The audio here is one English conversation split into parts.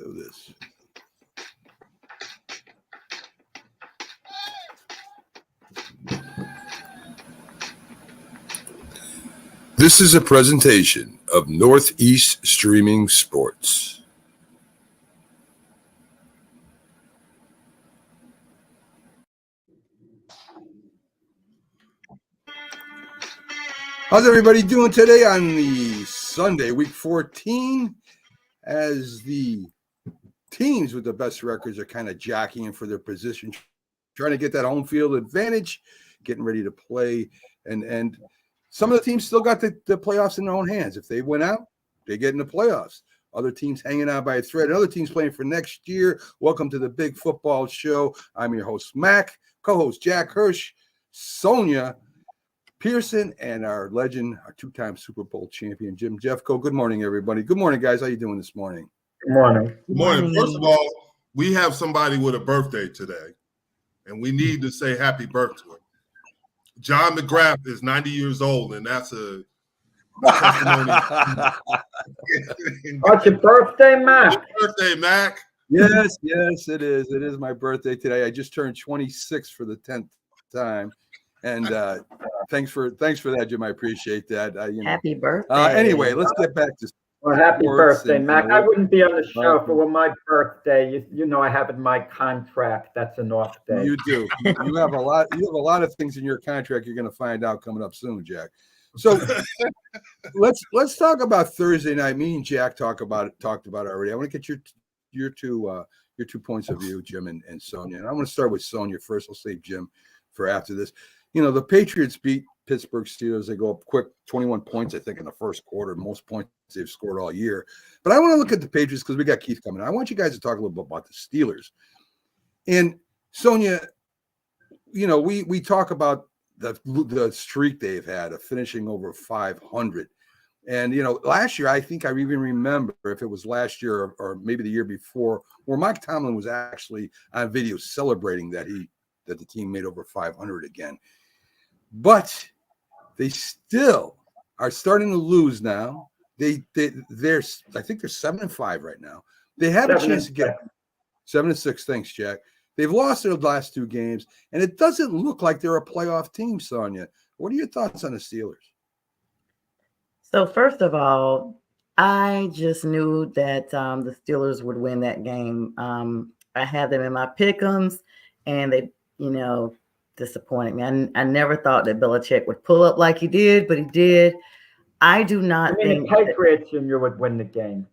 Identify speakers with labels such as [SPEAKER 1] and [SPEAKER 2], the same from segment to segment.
[SPEAKER 1] do this. This is a presentation of Northeast Streaming Sports. How's everybody doing today on the Sunday, week 14, as the teams with the best records are kind of jockeying for their position, trying to get that home field advantage, getting ready to play. And some of the teams still got the playoffs in their own hands. If they win out, they get in the playoffs. Other teams hanging on by a thread. And other teams playing for next year. Welcome to the Big Football Show. I'm your host, Mac, co-host Jack Hirsch, Sonia Pearson, and our legend, our two-time Super Bowl champion, Jim Jeffco. Good morning, everybody. Good morning, guys. How you doing this morning?
[SPEAKER 2] Good morning.
[SPEAKER 3] Good morning. First of all, we have somebody with a birthday today, and we need to say happy birthday to him. John McGrath is 90 years old, and that's a testimony.
[SPEAKER 2] What's your birthday, Mac?
[SPEAKER 3] Happy birthday, Mac.
[SPEAKER 1] Yes, it is. It is my birthday today. I just turned 26 for the 10th time. And thanks for that, Jim. I appreciate that.
[SPEAKER 4] Happy birthday.
[SPEAKER 1] Anyway, let's get back to
[SPEAKER 2] Well, happy birthday, Mac. I wouldn't be on the show if it were my birthday. You know I have in my contract that's an off day.
[SPEAKER 1] You do. You have a lot of things in your contract you're going to find out coming up soon, Jack. So let's talk about Thursday night. Me and Jack talked about it already. I want to get your two points of view, Jim and Sonia. And I want to start with Sonia first. I'll save Jim for after this. You know, the Patriots beat Pittsburgh Steelers. They go up quick, 21 points, I think, in the first quarter. Most points they've scored all year. But I want to look at the Patriots because we got Keith coming. I want you guys to talk a little bit about the Steelers. And Sonia, you know, we talk about the streak they've had of finishing over 500. And, you know, last year, I think I even remember if it was last year or maybe the year before, where Mike Tomlin was actually on video celebrating that the team made over 500 again. But they still are starting to lose now. They're I think they're 7-5 right now. They have a chance to get 7-6. Thanks, Jack. They've lost their last two games, and it doesn't look like they're a playoff team, Sonia. What are your thoughts on the Steelers?
[SPEAKER 4] So first of all, I just knew that the Steelers would win that game. I had them in my pick'ems, and they, disappointed me. I never thought that Belichick would pull up like he did, but he did. I do not think
[SPEAKER 2] the Patriots Junior would win the game.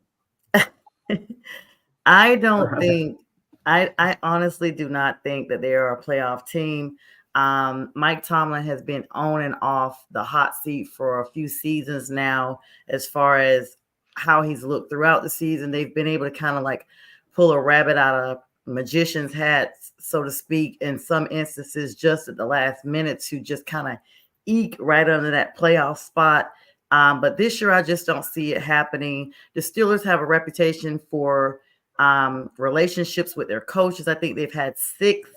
[SPEAKER 4] I don't think. I honestly do not think that they are a playoff team. Mike Tomlin has been on and off the hot seat for a few seasons now, as far as how he's looked throughout the season. They've been able to kind of like pull a rabbit out of magician's hats, so to speak, in some instances, just at the last minute to just kind of eke right under that playoff spot. But this year, I just don't see it happening. The Steelers have a reputation for relationships with their coaches. I think they've had 6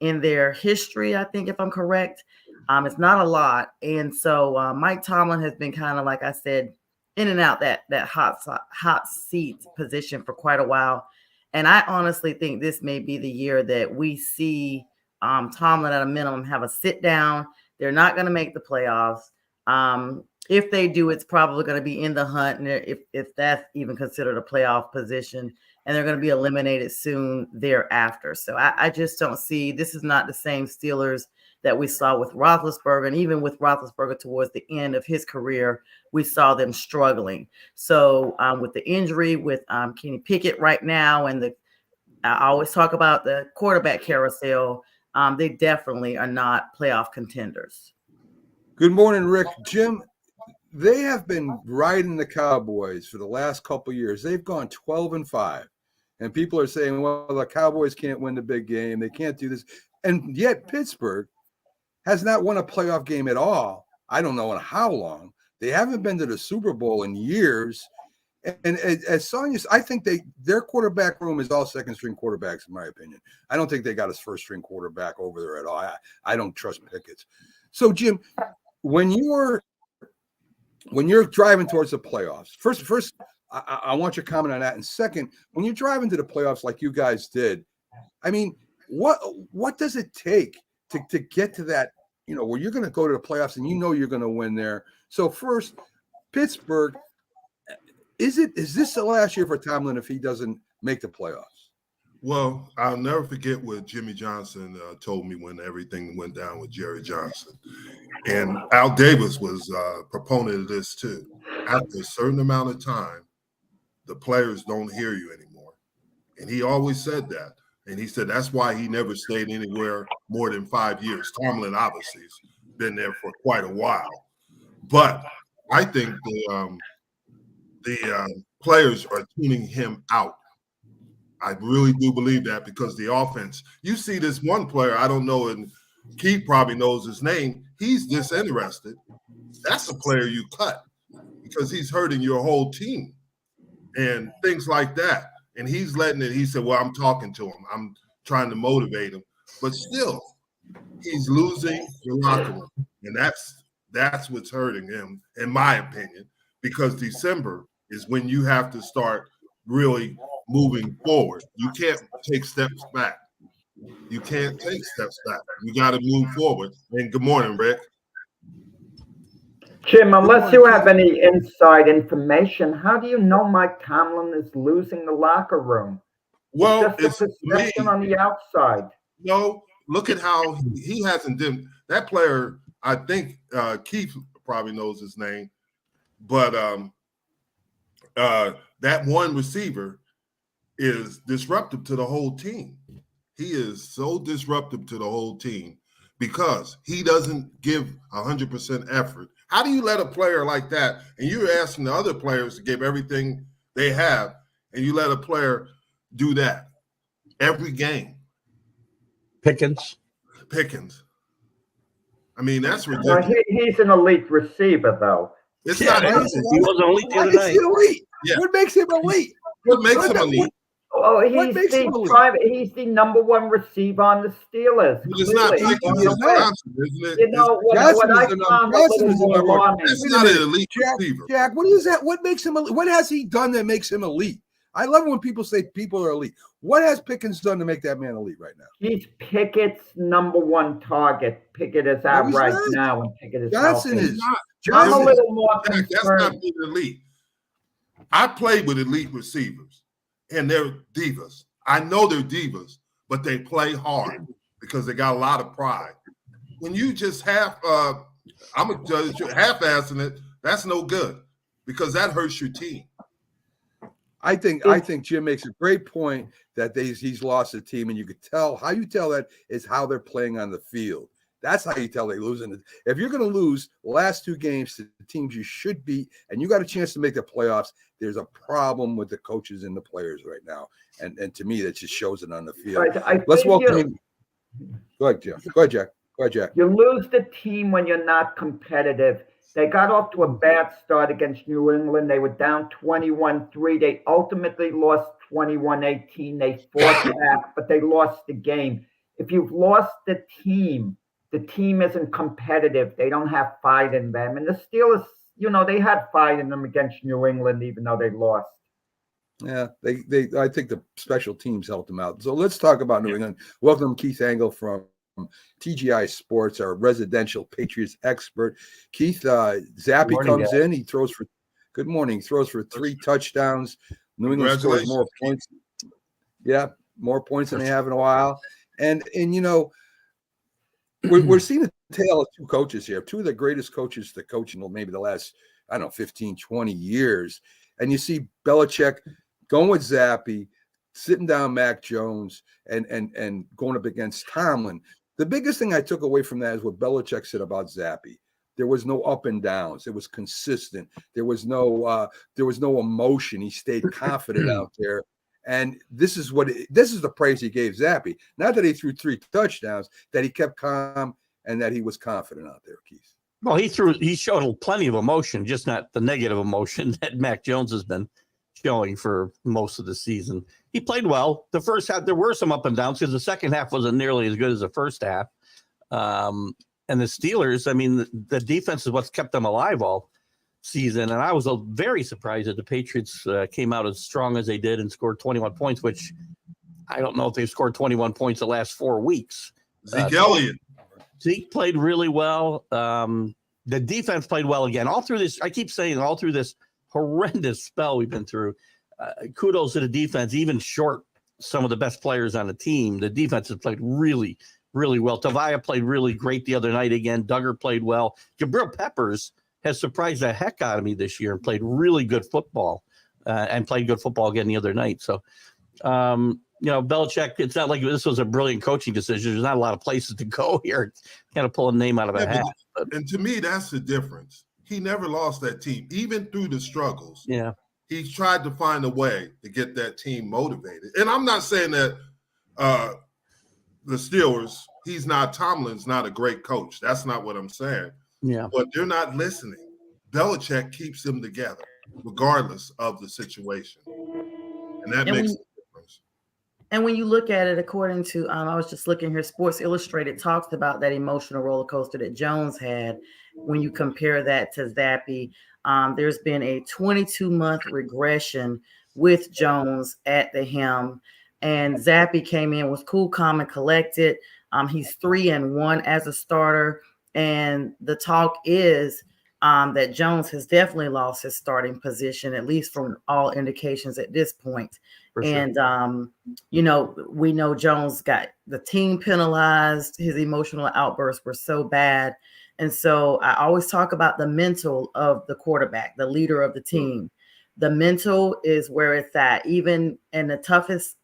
[SPEAKER 4] in their history, I think, if I'm correct. It's not a lot. And so Mike Tomlin has been kind of, like I said, in and out that hot seat position for quite a while. And I honestly think this may be the year that we see Tomlin at a minimum have a sit down. They're not going to make the playoffs. If they do, it's probably going to be in the hunt, and if that's even considered a playoff position, and they're going to be eliminated soon thereafter. So I just don't see, this is not the same Steelers that we saw with Roethlisberger. And even with Roethlisberger towards the end of his career, we saw them struggling. So with the injury with Kenny Pickett right now, and I always talk about the quarterback carousel, they definitely are not playoff contenders.
[SPEAKER 1] Good morning, Rick. Jim, they have been riding the Cowboys for the last couple of years. They've gone 12-5. And people are saying, well, the Cowboys can't win the big game. They can't do this. And yet Pittsburgh has not won a playoff game at all. I don't know in how long. They haven't been to the Super Bowl in years. And as Sonia, I think their quarterback room is all second-string quarterbacks, in my opinion. I don't think they got his first-string quarterback over there at all. I don't trust Pickett. So, Jim, when you're driving towards the playoffs, first, I want your comment on that. And second, when you drive into the playoffs like you guys did, I mean, what does it take to get to that, where you're going to go to the playoffs and you're going to win there? So first, Pittsburgh, is this the last year for Tomlin if he doesn't make the playoffs?
[SPEAKER 3] Well, I'll never forget what Jimmy Johnson told me when everything went down with Jerry Johnson. And Al Davis was a proponent of this too. After a certain amount of time, the players don't hear you anymore. And he always said that. And he said that's why he never stayed anywhere more than 5 years. Tomlin obviously has been there for quite a while. But I think the players are tuning him out. I really do believe that because the offense, you see this one player, I don't know, and Keith probably knows his name, he's disinterested. That's a player you cut because he's hurting your whole team and things like that. And he's letting it, he said, well, I'm talking to him. I'm trying to motivate him. But still, he's losing the locker room. And that's what's hurting him, in my opinion, because December is when you have to start really moving forward. You can't take steps back. You can't take steps back. You got to move forward. And good morning, Rick.
[SPEAKER 2] Jim, unless you have any inside information, how do you know Mike Tomlin is losing the locker room?
[SPEAKER 3] Well,
[SPEAKER 2] It's just a perception on the outside.
[SPEAKER 3] No, look at how he hasn't done that player. I think Keith probably knows his name, but that one receiver is disruptive to the whole team. He is so disruptive to the whole team because he doesn't give 100% effort. How do you let a player like that, and you're asking the other players to give everything they have, and you let a player do that every game?
[SPEAKER 5] Pickens.
[SPEAKER 3] I mean, that's ridiculous.
[SPEAKER 2] Well, he's an elite receiver, though.
[SPEAKER 3] It's
[SPEAKER 5] Yeah,
[SPEAKER 3] not
[SPEAKER 5] he wasn't elite the other
[SPEAKER 1] Why is he
[SPEAKER 5] night.
[SPEAKER 1] elite?
[SPEAKER 3] Yeah.
[SPEAKER 1] What makes him elite?
[SPEAKER 3] What makes him elite?
[SPEAKER 2] Oh,
[SPEAKER 1] What makes him elite?
[SPEAKER 2] he's the number one receiver on the Steelers.
[SPEAKER 3] It's not
[SPEAKER 2] clearly.
[SPEAKER 3] Pickens,
[SPEAKER 1] You
[SPEAKER 3] it's
[SPEAKER 1] know.
[SPEAKER 3] Johnson, isn't it?
[SPEAKER 2] You know,
[SPEAKER 1] Johnson
[SPEAKER 2] what I
[SPEAKER 1] is the number-
[SPEAKER 2] found a
[SPEAKER 1] Johnson
[SPEAKER 2] little
[SPEAKER 1] is the
[SPEAKER 2] more
[SPEAKER 1] number one.
[SPEAKER 2] alarming.
[SPEAKER 3] It's not an elite
[SPEAKER 1] Jack,
[SPEAKER 3] receiver.
[SPEAKER 1] Jack, what is that? What makes him elite? What has he done that makes him elite? I love when people say people are elite. What has Pickens done to make that man elite right now?
[SPEAKER 2] He's Pickett's number one target. Pickett is out
[SPEAKER 1] he's
[SPEAKER 2] right
[SPEAKER 1] not.
[SPEAKER 2] now, and Pickett is
[SPEAKER 1] Johnson
[SPEAKER 2] healthy.
[SPEAKER 1] is.
[SPEAKER 2] I'm a
[SPEAKER 1] Johnson is.
[SPEAKER 2] little more
[SPEAKER 3] Jack, that's not
[SPEAKER 2] concerned.
[SPEAKER 3] being elite. I played with elite receivers, and they're divas. I know they're divas, but they play hard because they got a lot of pride. When you just I'm a judge, half-assing it, that's no good because that hurts your team.
[SPEAKER 1] I think Jim makes a great point that he's lost the team, and you could tell how you tell that is how they're playing on the field. That's how you tell they're losing. If you're going to lose the last two games to the teams you should beat, and you got a chance to make the playoffs, there's a problem with the coaches and the players right now. And to me, that just shows it on the field. Let's
[SPEAKER 2] think
[SPEAKER 1] welcome him. Go ahead, Jack. Go ahead, Jack.
[SPEAKER 2] You lose the team when you're not competitive. They got off to a bad start against New England. They were down 21-3. They ultimately lost 21-18. They fought back, but they lost the game. If you've lost the team isn't competitive. They don't have fight in them. And the Steelers, they had fight in them against New England, even though they lost.
[SPEAKER 1] Yeah, I think the special teams helped them out. So let's talk about New England. Welcome Keith Angle from TGI Sports, our residential Patriots expert. Keith, Zappy comes in. He throws for good morning. Throws for 3 touchdowns. New England scores more points. Yeah, more points than they have in a while. And we're seeing a tale of two coaches here. Two of the greatest coaches to coach in maybe the last, 15, 20 years. And you see Belichick going with Zappy, sitting down Mac Jones, and going up against Tomlin. The biggest thing I took away from that is what Belichick said about Zappy. There was no up and downs. It was consistent. There was no emotion. He stayed confident out there. And this is the praise he gave Zappy. Not that he threw 3 touchdowns, that he kept calm and that he was confident out there, Keith.
[SPEAKER 5] Well, he showed plenty of emotion, just not the negative emotion that Mac Jones has been showing for most of the season. He played well. The first half, there were some up and downs because the second half wasn't nearly as good as the first half. And the Steelers, the defense is what's kept them alive all season, and I was very surprised that the Patriots came out as strong as they did and scored 21 points, which I don't know if they've scored 21 points the last 4 weeks.
[SPEAKER 3] Zeke Elliott.
[SPEAKER 5] Zeke played really well. The defense played well again. All through this, I keep saying, all through this horrendous spell we've been through, kudos to the defense, even short some of the best players on the team. The defense has played really, really well. Tavia played really great the other night again. Duggar played well. Jabril Peppers has surprised the heck out of me this year and played really good football and played good football again the other night. So, Belichick, it's not like this was a brilliant coaching decision. There's not a lot of places to go here. Kind of pull a name out of a hat.
[SPEAKER 3] And to me, that's the difference. He never lost that team, even through the struggles.
[SPEAKER 5] Yeah.
[SPEAKER 3] He's tried to find a way to get that team motivated. And I'm not saying that the Steelers, Tomlin's not a great coach. That's not what I'm saying.
[SPEAKER 5] Yeah.
[SPEAKER 3] But they're not listening. Belichick keeps them together, regardless of the situation. And that makes a difference.
[SPEAKER 4] And when you look at it, according to, I was just looking here, Sports Illustrated talks about that emotional roller coaster that Jones had. When you compare that to Zappe, there's been a 22-month regression with Jones at the helm. And Zappe came in, was cool, calm, and collected. He's 3-1 as a starter. And the talk is that Jones has definitely lost his starting position, at least from all indications at this point.
[SPEAKER 5] For sure.
[SPEAKER 4] And, we know Jones got the team penalized. His emotional outbursts were so bad. And so I always talk about the mental of the quarterback, the leader of the team. The mental is where it's at. Even in the toughest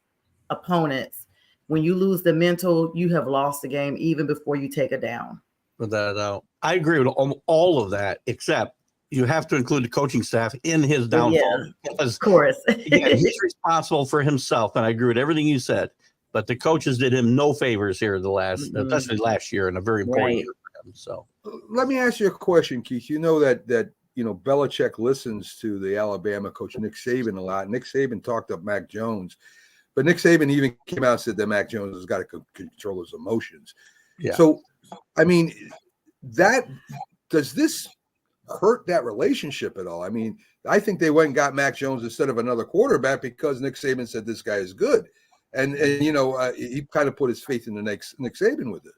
[SPEAKER 4] opponents, when you lose the mental, you have lost the game even before you take it down.
[SPEAKER 5] Without a doubt. I agree with all of that, except you have to include the coaching staff in his downfall.
[SPEAKER 4] Yeah,
[SPEAKER 5] because,
[SPEAKER 4] of course.
[SPEAKER 5] again, he's responsible for himself, and I agree with everything you said. But the coaches did him no favors here especially last year, and a very important year for him. So
[SPEAKER 1] let me ask you a question, Keith. You know that Belichick listens to the Alabama coach Nick Saban a lot. Nick Saban talked up Mac Jones, but Nick Saban even came out and said that Mac Jones has got to control his emotions.
[SPEAKER 5] Yeah.
[SPEAKER 1] So, I mean, does this hurt that relationship at all? I mean, I think they went and got Mac Jones instead of another quarterback because Nick Saban said this guy is good, and he kind of put his faith in the Nick Saban with this.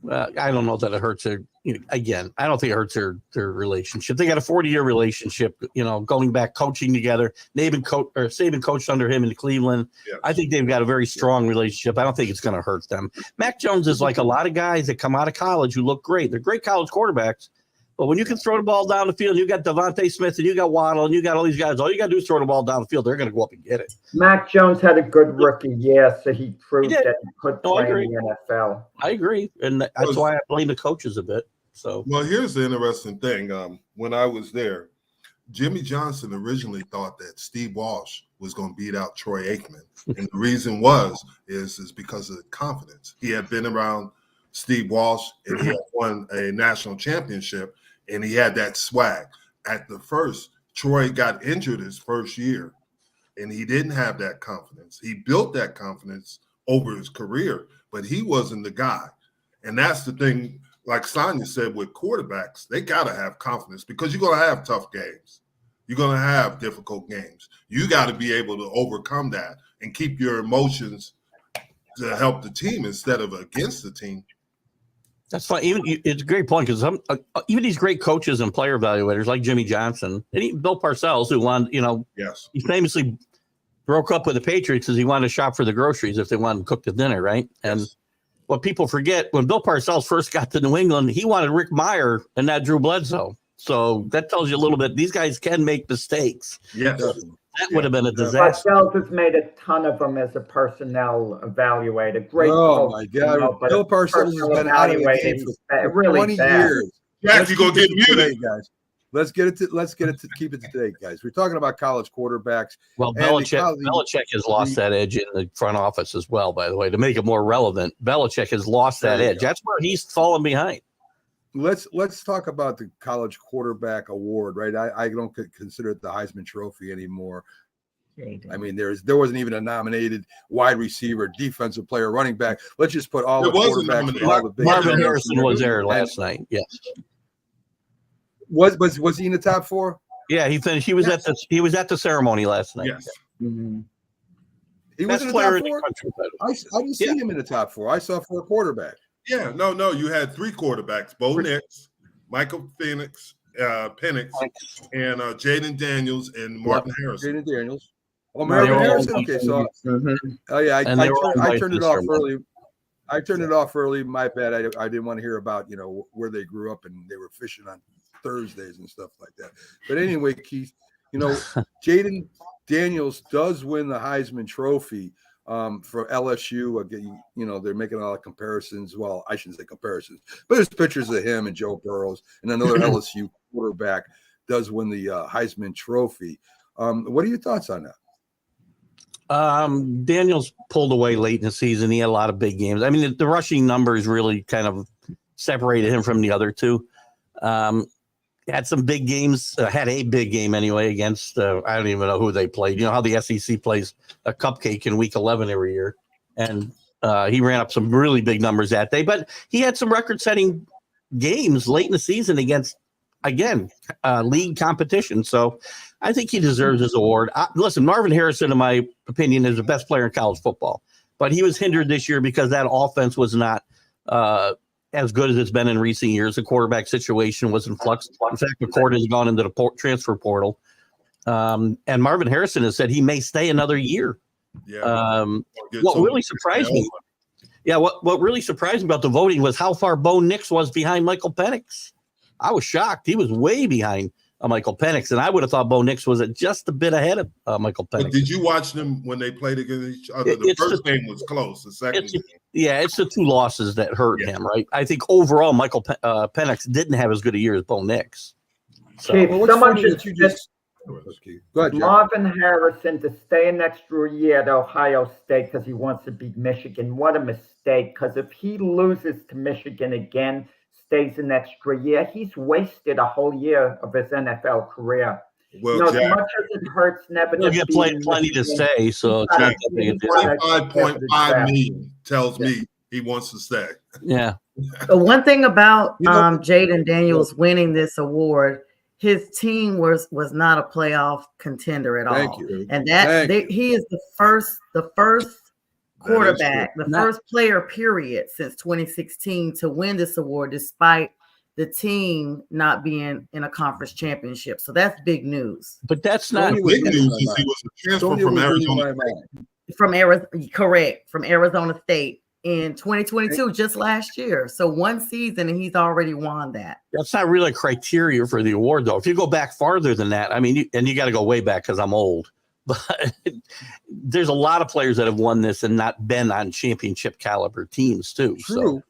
[SPEAKER 5] I don't know that it hurts their. Again, I don't think it hurts their relationship. They got a 40-year relationship. Going back, coaching together. Saban coached under him in Cleveland.
[SPEAKER 3] Yes.
[SPEAKER 5] I think they've got a very strong relationship. I don't think it's going to hurt them. Mac Jones is like a lot of guys that come out of college who look great. They're great college quarterbacks, but when you can throw the ball down the field, you got Devontae Smith and you got Waddle and you got all these guys. All you got to do is throw the ball down the field. They're going to go up and get it.
[SPEAKER 2] Mac Jones had a good rookie year, so he proved that he could
[SPEAKER 5] No, I
[SPEAKER 2] play
[SPEAKER 5] agree.
[SPEAKER 2] in the NFL.
[SPEAKER 5] I agree, and that's why I blame the coaches a bit. So,
[SPEAKER 3] Well, here's the interesting thing. When I was there, Jimmy Johnson originally thought that Steve Walsh was going to beat out Troy Aikman. And the reason is because of the confidence. He had been around Steve Walsh and he had won a national championship and he had that swag. At the first, Troy got injured his first year and he didn't have that confidence. He built that confidence over his career, but he wasn't the guy. And that's the thing, like Sonia said, with quarterbacks, they got to have confidence because you're going to have tough games. You're going to have difficult games. You got to be able to overcome that and keep your emotions to help the team instead of against the team.
[SPEAKER 5] that's fine. It's a great point because even these great coaches and player evaluators like Jimmy Johnson and even Bill Parcells, who won,
[SPEAKER 3] Yes.
[SPEAKER 5] he famously broke up with the Patriots because he wanted to shop for the groceries if they wanted to cook the dinner, right? And what people forget, when Bill Parcells first got to New England, he wanted Rick Meyer and not Drew Bledsoe. So that tells you a little bit. These guys can make mistakes.
[SPEAKER 3] Yes.
[SPEAKER 5] That would have been a disaster.
[SPEAKER 2] Parcells has made a ton of them as a personnel evaluator. Great.
[SPEAKER 1] Oh
[SPEAKER 2] coach,
[SPEAKER 1] my God,
[SPEAKER 2] but
[SPEAKER 1] Bill
[SPEAKER 2] a
[SPEAKER 1] Parcells has
[SPEAKER 2] personal
[SPEAKER 1] been out of the
[SPEAKER 2] evaluator,
[SPEAKER 1] game
[SPEAKER 2] he's
[SPEAKER 1] for
[SPEAKER 2] really
[SPEAKER 1] 20
[SPEAKER 2] bad.
[SPEAKER 1] years.
[SPEAKER 3] Jack, you're going to get
[SPEAKER 1] Keep it
[SPEAKER 3] muted.
[SPEAKER 1] today, guys. Let's get it to keep it today, guys. We're talking about college quarterbacks.
[SPEAKER 5] Well,
[SPEAKER 1] And
[SPEAKER 5] Belichick has lost that edge in the front office as well, by the way, to make it more relevant. Belichick has lost that
[SPEAKER 1] There you
[SPEAKER 5] edge.
[SPEAKER 1] go.
[SPEAKER 5] That's where he's fallen behind.
[SPEAKER 1] Let's talk about the college quarterback award, right? I don't consider it the Heisman Trophy anymore. I mean, there wasn't even a nominated wide receiver, defensive player, running back. Let's just put all
[SPEAKER 3] There
[SPEAKER 1] the
[SPEAKER 3] wasn't
[SPEAKER 1] quarterbacks.
[SPEAKER 3] nominated.
[SPEAKER 1] All the big
[SPEAKER 5] Marvin
[SPEAKER 1] players.
[SPEAKER 5] Harrison was there last night. Yes.
[SPEAKER 1] Was he in the top 4?
[SPEAKER 5] Yeah, he finished. He was at the ceremony last night.
[SPEAKER 3] Yes.
[SPEAKER 1] He was
[SPEAKER 5] Best
[SPEAKER 1] in the
[SPEAKER 5] player
[SPEAKER 1] top
[SPEAKER 5] in the
[SPEAKER 1] 4.
[SPEAKER 5] country. By the way.
[SPEAKER 1] I didn't see him in the top 4. I saw 4 quarterbacks.
[SPEAKER 3] Yeah, no. You had 3 quarterbacks: Bo Nix, Michael Penix, and Jaden Daniels and Martin Harrison.
[SPEAKER 1] Jaden Daniels. Oh,
[SPEAKER 5] No, they
[SPEAKER 1] Marvin
[SPEAKER 5] were all
[SPEAKER 1] Harrison.
[SPEAKER 5] on
[SPEAKER 1] Okay, so
[SPEAKER 2] Mhm.
[SPEAKER 1] oh yeah,
[SPEAKER 5] And they were all
[SPEAKER 1] I
[SPEAKER 5] invited
[SPEAKER 1] turned
[SPEAKER 5] to
[SPEAKER 1] it
[SPEAKER 5] the
[SPEAKER 1] off
[SPEAKER 5] ceremony.
[SPEAKER 1] early. I turned it off early. My bad. I didn't want to hear about where they grew up and they were fishing on Thursdays and stuff like that. But anyway, Keith, Jaden Daniels does win the Heisman Trophy for LSU. Again, they're making a lot of comparisons. Well, I shouldn't say comparisons, but there's pictures of him and Joe Burrows, and another LSU quarterback does win the Heisman Trophy. What are your thoughts on that?
[SPEAKER 5] Daniels pulled away late in the season. He had a lot of big games. I mean, the rushing numbers really kind of separated him from the other two. Had some big games, had a big game anyway against, I don't even know who they played. You know how the SEC plays a cupcake in week 11 every year. And he ran up some really big numbers that day. But he had some record-setting games late in the season against, again, league competition. So I think he deserves his award. Listen, Marvin Harrison, in my opinion, is the best player in college football. But he was hindered this year because that offense was not as good as it's been in recent years. The quarterback situation was in flux. In fact, McCord has gone into the transfer portal. And Marvin Harrison has said he may stay another year.
[SPEAKER 3] Yeah.
[SPEAKER 5] What really surprised me, what really surprised me about the voting was how far Bo Nix was behind Michael Penix. I was shocked. He was way behind Michael Penix, and I would have thought Bo Nix was just a bit ahead of Michael Penix.
[SPEAKER 3] But did you watch them when they played against each other? The first game was close. The second game.
[SPEAKER 5] Yeah, it's the 2 losses that hurt him, right? I think overall Michael Penix didn't have as good a year as Bo Nix. So,
[SPEAKER 2] Chief,
[SPEAKER 1] Well, what's
[SPEAKER 2] someone
[SPEAKER 1] funny
[SPEAKER 2] should
[SPEAKER 1] that you just go ahead, Jack.
[SPEAKER 2] Marvin Harrison to stay an extra year at Ohio State because he wants to beat Michigan. What a mistake, because if he loses to Michigan again, stays an extra year, he's wasted a whole year of his NFL career.
[SPEAKER 3] Well,
[SPEAKER 2] as
[SPEAKER 3] Jack,
[SPEAKER 2] much as it hurts never
[SPEAKER 5] he'll
[SPEAKER 2] to
[SPEAKER 5] get
[SPEAKER 2] beat
[SPEAKER 5] plenty to
[SPEAKER 2] Michigan,
[SPEAKER 5] say, so it's not that big a deal.
[SPEAKER 3] 25.5 million tells me he wants to stay.
[SPEAKER 5] Yeah.
[SPEAKER 4] The one thing about
[SPEAKER 1] You know-
[SPEAKER 4] Jaden Daniels winning this award, his team was not a playoff contender at
[SPEAKER 1] Thank
[SPEAKER 4] all.
[SPEAKER 1] you.
[SPEAKER 4] And
[SPEAKER 1] Thank
[SPEAKER 4] he is the first quarterback, the first player period since 2016 to win this award despite the team not being in a conference championship. So that's big news.
[SPEAKER 5] But that's not
[SPEAKER 1] Tony
[SPEAKER 3] Big
[SPEAKER 1] was
[SPEAKER 3] news
[SPEAKER 1] losing
[SPEAKER 3] is
[SPEAKER 1] my
[SPEAKER 3] he
[SPEAKER 1] mind.
[SPEAKER 3] was a transfer
[SPEAKER 1] Tony
[SPEAKER 3] from
[SPEAKER 1] was losing
[SPEAKER 3] Arizona.
[SPEAKER 1] my mind.
[SPEAKER 4] From Arizona State in 2022, just last year. So one season and he's already won that.
[SPEAKER 5] That's not really a criteria for the award, though. If you go back farther than that, I mean, you got to go way back because I'm old. But there's a lot of players that have won this and not been on championship caliber teams too.
[SPEAKER 1] True.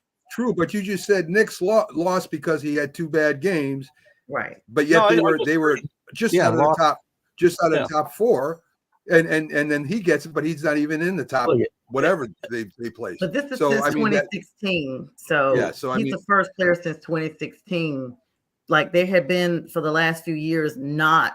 [SPEAKER 1] But you just said Nick's lost because he had 2 bad games,
[SPEAKER 4] Right.
[SPEAKER 1] but yet
[SPEAKER 5] No,
[SPEAKER 1] they were just
[SPEAKER 5] Yeah,
[SPEAKER 1] out of the
[SPEAKER 5] lost.
[SPEAKER 1] top, the top 4, and then he gets it, but he's not even in the top
[SPEAKER 5] Well, yeah.
[SPEAKER 1] whatever they place.
[SPEAKER 4] But this is
[SPEAKER 1] So,
[SPEAKER 4] since
[SPEAKER 1] I mean, that-
[SPEAKER 4] 2016. So,
[SPEAKER 1] Yeah, so, I
[SPEAKER 4] he's
[SPEAKER 1] mean-
[SPEAKER 4] the first player since 2016. Like there had been for the last few years, not,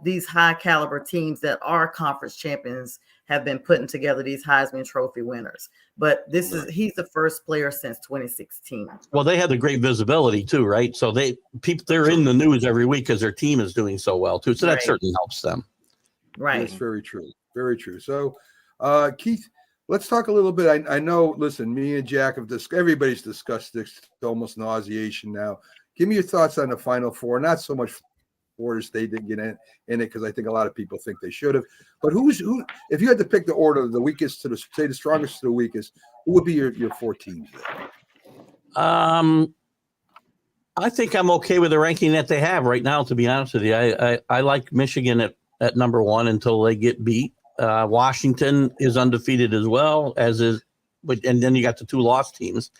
[SPEAKER 4] these high caliber teams that are conference champions have been putting together these Heisman Trophy winners. But he's the first player since 2016.
[SPEAKER 5] Well, they have the great visibility too, right? So they're in the news every week because their team is doing so well too. So that
[SPEAKER 4] Right.
[SPEAKER 5] certainly helps them.
[SPEAKER 4] Right.
[SPEAKER 1] That's very true. Very true. So, Keith, let's talk a little bit. I know, listen, me and Jack everybody's discussed this to almost nauseation now. Give me your thoughts on the Final Four. Not so much Florida State didn't get in it because I think a lot of people think they should have. But who? If you had to pick the order of the weakest to the strongest to the weakest, who would be your 4 teams there?
[SPEAKER 5] I think I'm okay with the ranking that they have right now, to be honest with you. I like Michigan at number 1 until they get beat. Washington is undefeated as well, and then you got the 2 lost teams.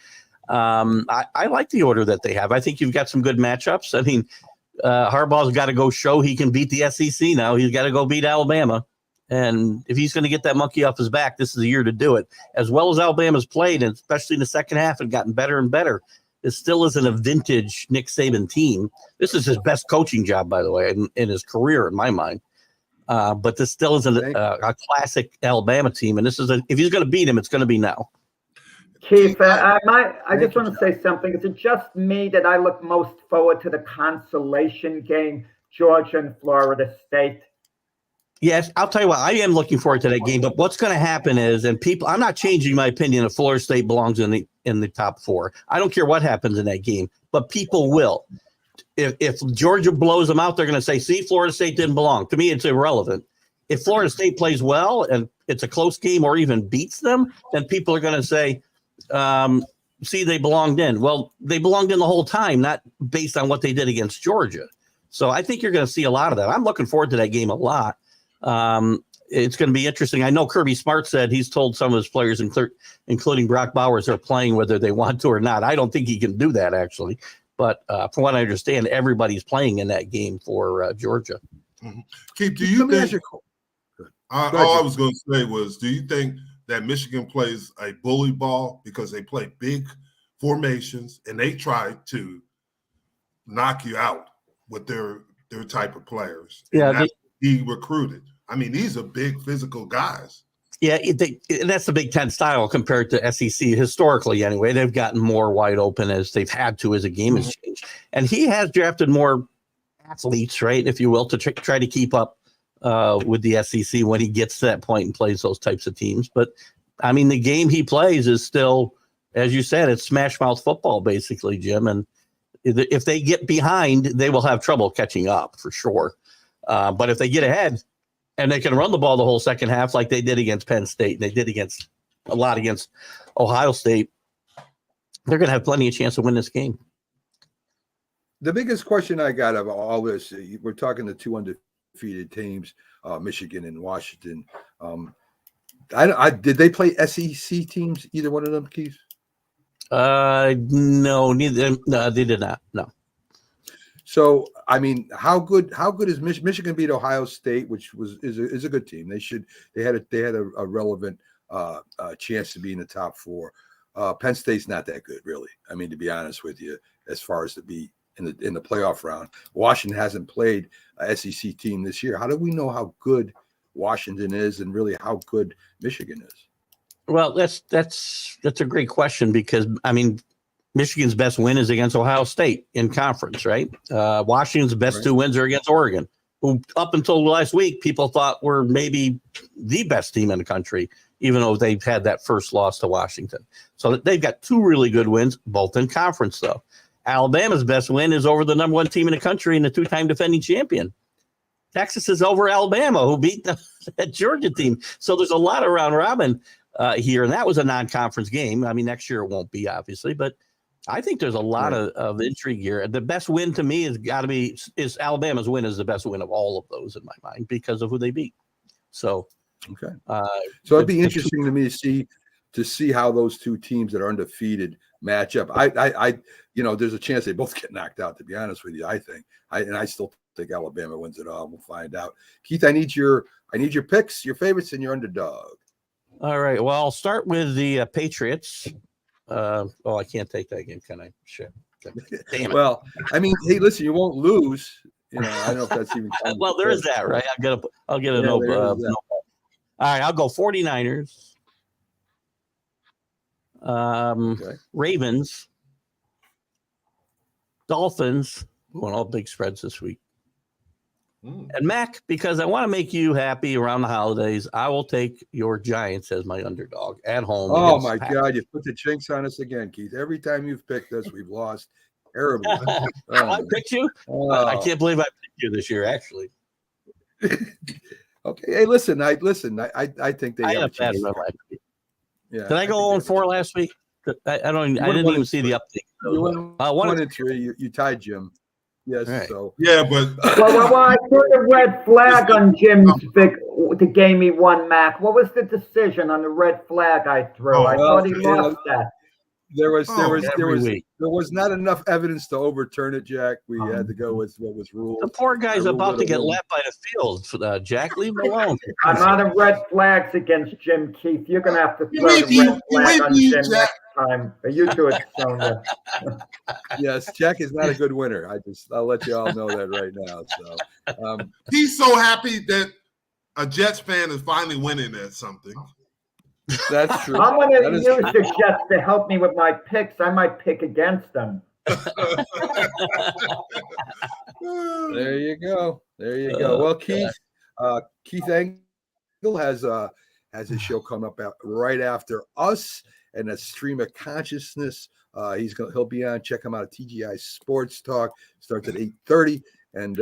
[SPEAKER 5] I like the order that they have. I think you've got some good matchups. I mean, Harbaugh's got to go show he can beat the SEC now. He's got to go beat Alabama. And if he's going to get that monkey off his back, this is the year to do it. As well as Alabama's played, and especially in the second half, and gotten better and better. This still isn't a vintage Nick Saban team. This is his best coaching job, by the way, in his career, in my mind. But this still isn't a classic Alabama team. And this is if he's going to beat him, it's going to be now.
[SPEAKER 2] Keith, I
[SPEAKER 1] Thank
[SPEAKER 2] just
[SPEAKER 1] you,
[SPEAKER 2] want to say something. Is it just me that I look most forward to the consolation game, Georgia and Florida State?
[SPEAKER 5] Yes, I'll tell you what, I am looking forward to that game. But what's going to happen is, and people, I'm not changing my opinion if Florida State belongs in the top 4. I don't care what happens in that game, but people will. If Georgia blows them out, they're going to say, see, Florida State didn't belong. To me, it's irrelevant. If Florida State plays well and it's a close game or even beats them, then people are going to say, see, they belonged in. Well, they belonged in the whole time, not based on what they did against Georgia. So I think you're going to see a lot of that. I'm looking forward to that game a lot. It's going to be interesting. I know Kirby Smart said he's told some of his players, including Brock Bowers, they're playing whether they want to or not. I don't think he can do that, actually. But from what I understand, everybody's playing in that game for Georgia.
[SPEAKER 3] Mm-hmm. Keith, do you think – all I was going to say was, do you think that Michigan plays a bully ball because they play big formations and they try to knock you out with their type of players?
[SPEAKER 5] Yeah,
[SPEAKER 3] he recruited. I mean, these are big physical guys.
[SPEAKER 5] Yeah, that's the Big Ten style compared to SEC historically. Anyway, they've gotten more wide open as they've had to as the game has changed, and he has drafted more athletes, right, if you will, to try to keep up with the SEC when he gets to that point and plays those types of teams. But I mean, the game he plays is still, as you said, it's smash mouth football basically, Jim. And if they get behind, they will have trouble catching up for sure. But if they get ahead and they can run the ball the whole second half like they did against Penn State, and they did against Ohio State, they're going to have plenty of chance to win this game.
[SPEAKER 1] The biggest question I got of all this, we're talking the 2 undefeated teams, Michigan and Washington. Did they play SEC teams, either one of them, Keith?
[SPEAKER 5] No, they did not. No.
[SPEAKER 1] So, I mean, how good is Michigan beat Ohio State, which is a good team. They had a relevant chance to be in the top 4. Penn State's not that good, really. I mean, to be honest with you, as far as to be in the playoff round. Washington hasn't played a SEC team this year. How do we know how good Washington is and really how good Michigan is?
[SPEAKER 5] Well, that's a great question because, I mean, Michigan's best win is against Ohio State in conference, right? Washington's best 2 wins are against Oregon, who up until last week, people thought were maybe the best team in the country, even though they've had that first loss to Washington. So they've got 2 really good wins, both in conference, though. Alabama's best win is over the number 1 team in the country and the 2-time defending champion. Texas is over Alabama, who beat that Georgia team. So there's a lot of round robin here, and that was a non-conference game. I mean, next year it won't be, obviously, but I think there's a lot of intrigue here. The best win to me is Alabama's win is the best win of all of those in my mind because of who they beat. So,
[SPEAKER 1] okay. So it'd be interesting to me to see how those 2 teams that are undefeated match up. I there's a chance they both get knocked out, to be honest with you. I think, I still think Alabama wins it all. We'll find out. Keith, I need your picks, your favorites, and your underdog.
[SPEAKER 5] All right. Well, I'll start with the Patriots. I can't take that game, can I? Shit. Damn it.
[SPEAKER 1] Well, I mean, hey, listen, you won't lose. I don't know if that's even.
[SPEAKER 5] Well, there is that, right? I'll get a no. All right, I'll go 49ers.
[SPEAKER 1] Okay.
[SPEAKER 5] Ravens. Dolphins. Going all big spreads this week. And Mac, because I want to make you happy around the holidays, I will take your Giants as my underdog at home.
[SPEAKER 1] Oh my God, you put the chinks on us again, Keith. Every time you've picked us, we've lost terribly.
[SPEAKER 5] I picked you. I can't believe I picked you this year, actually.
[SPEAKER 1] Okay, hey, listen. I think they have a chance.
[SPEAKER 5] Yeah. Did I go 0-4 last week? I didn't even see the update.
[SPEAKER 1] You went 1-3. You tied Jim. Yes. Right. So
[SPEAKER 3] yeah, but
[SPEAKER 2] well, I put a red flag on Jim's the game he won, Mac. What was the decision on the red flag I threw? I thought he lost that.
[SPEAKER 1] There was not enough evidence to overturn it, Jack. We had to go with what was ruled.
[SPEAKER 5] The poor guy's about to get lapped by the field. Jack, leave him alone.
[SPEAKER 2] I'm out of red flags against Jim Keith. You're gonna have to throw the red flag on Jim next time. You do it, Sonia.
[SPEAKER 1] Yes, Jack is not a good winner. I'll let you all know that right now. So
[SPEAKER 3] he's so happy that a Jets fan is finally winning at something.
[SPEAKER 1] That's true.
[SPEAKER 2] I'm going
[SPEAKER 1] That
[SPEAKER 2] to
[SPEAKER 1] is
[SPEAKER 2] use the Jets to help me with my picks. I might pick against them.
[SPEAKER 1] There you go. There you go. Well, Keith Engel has his show coming up right after us, and that's Stream of Consciousness. He'll be on. Check him out at TGI Sports Talk. Starts at 8:30, and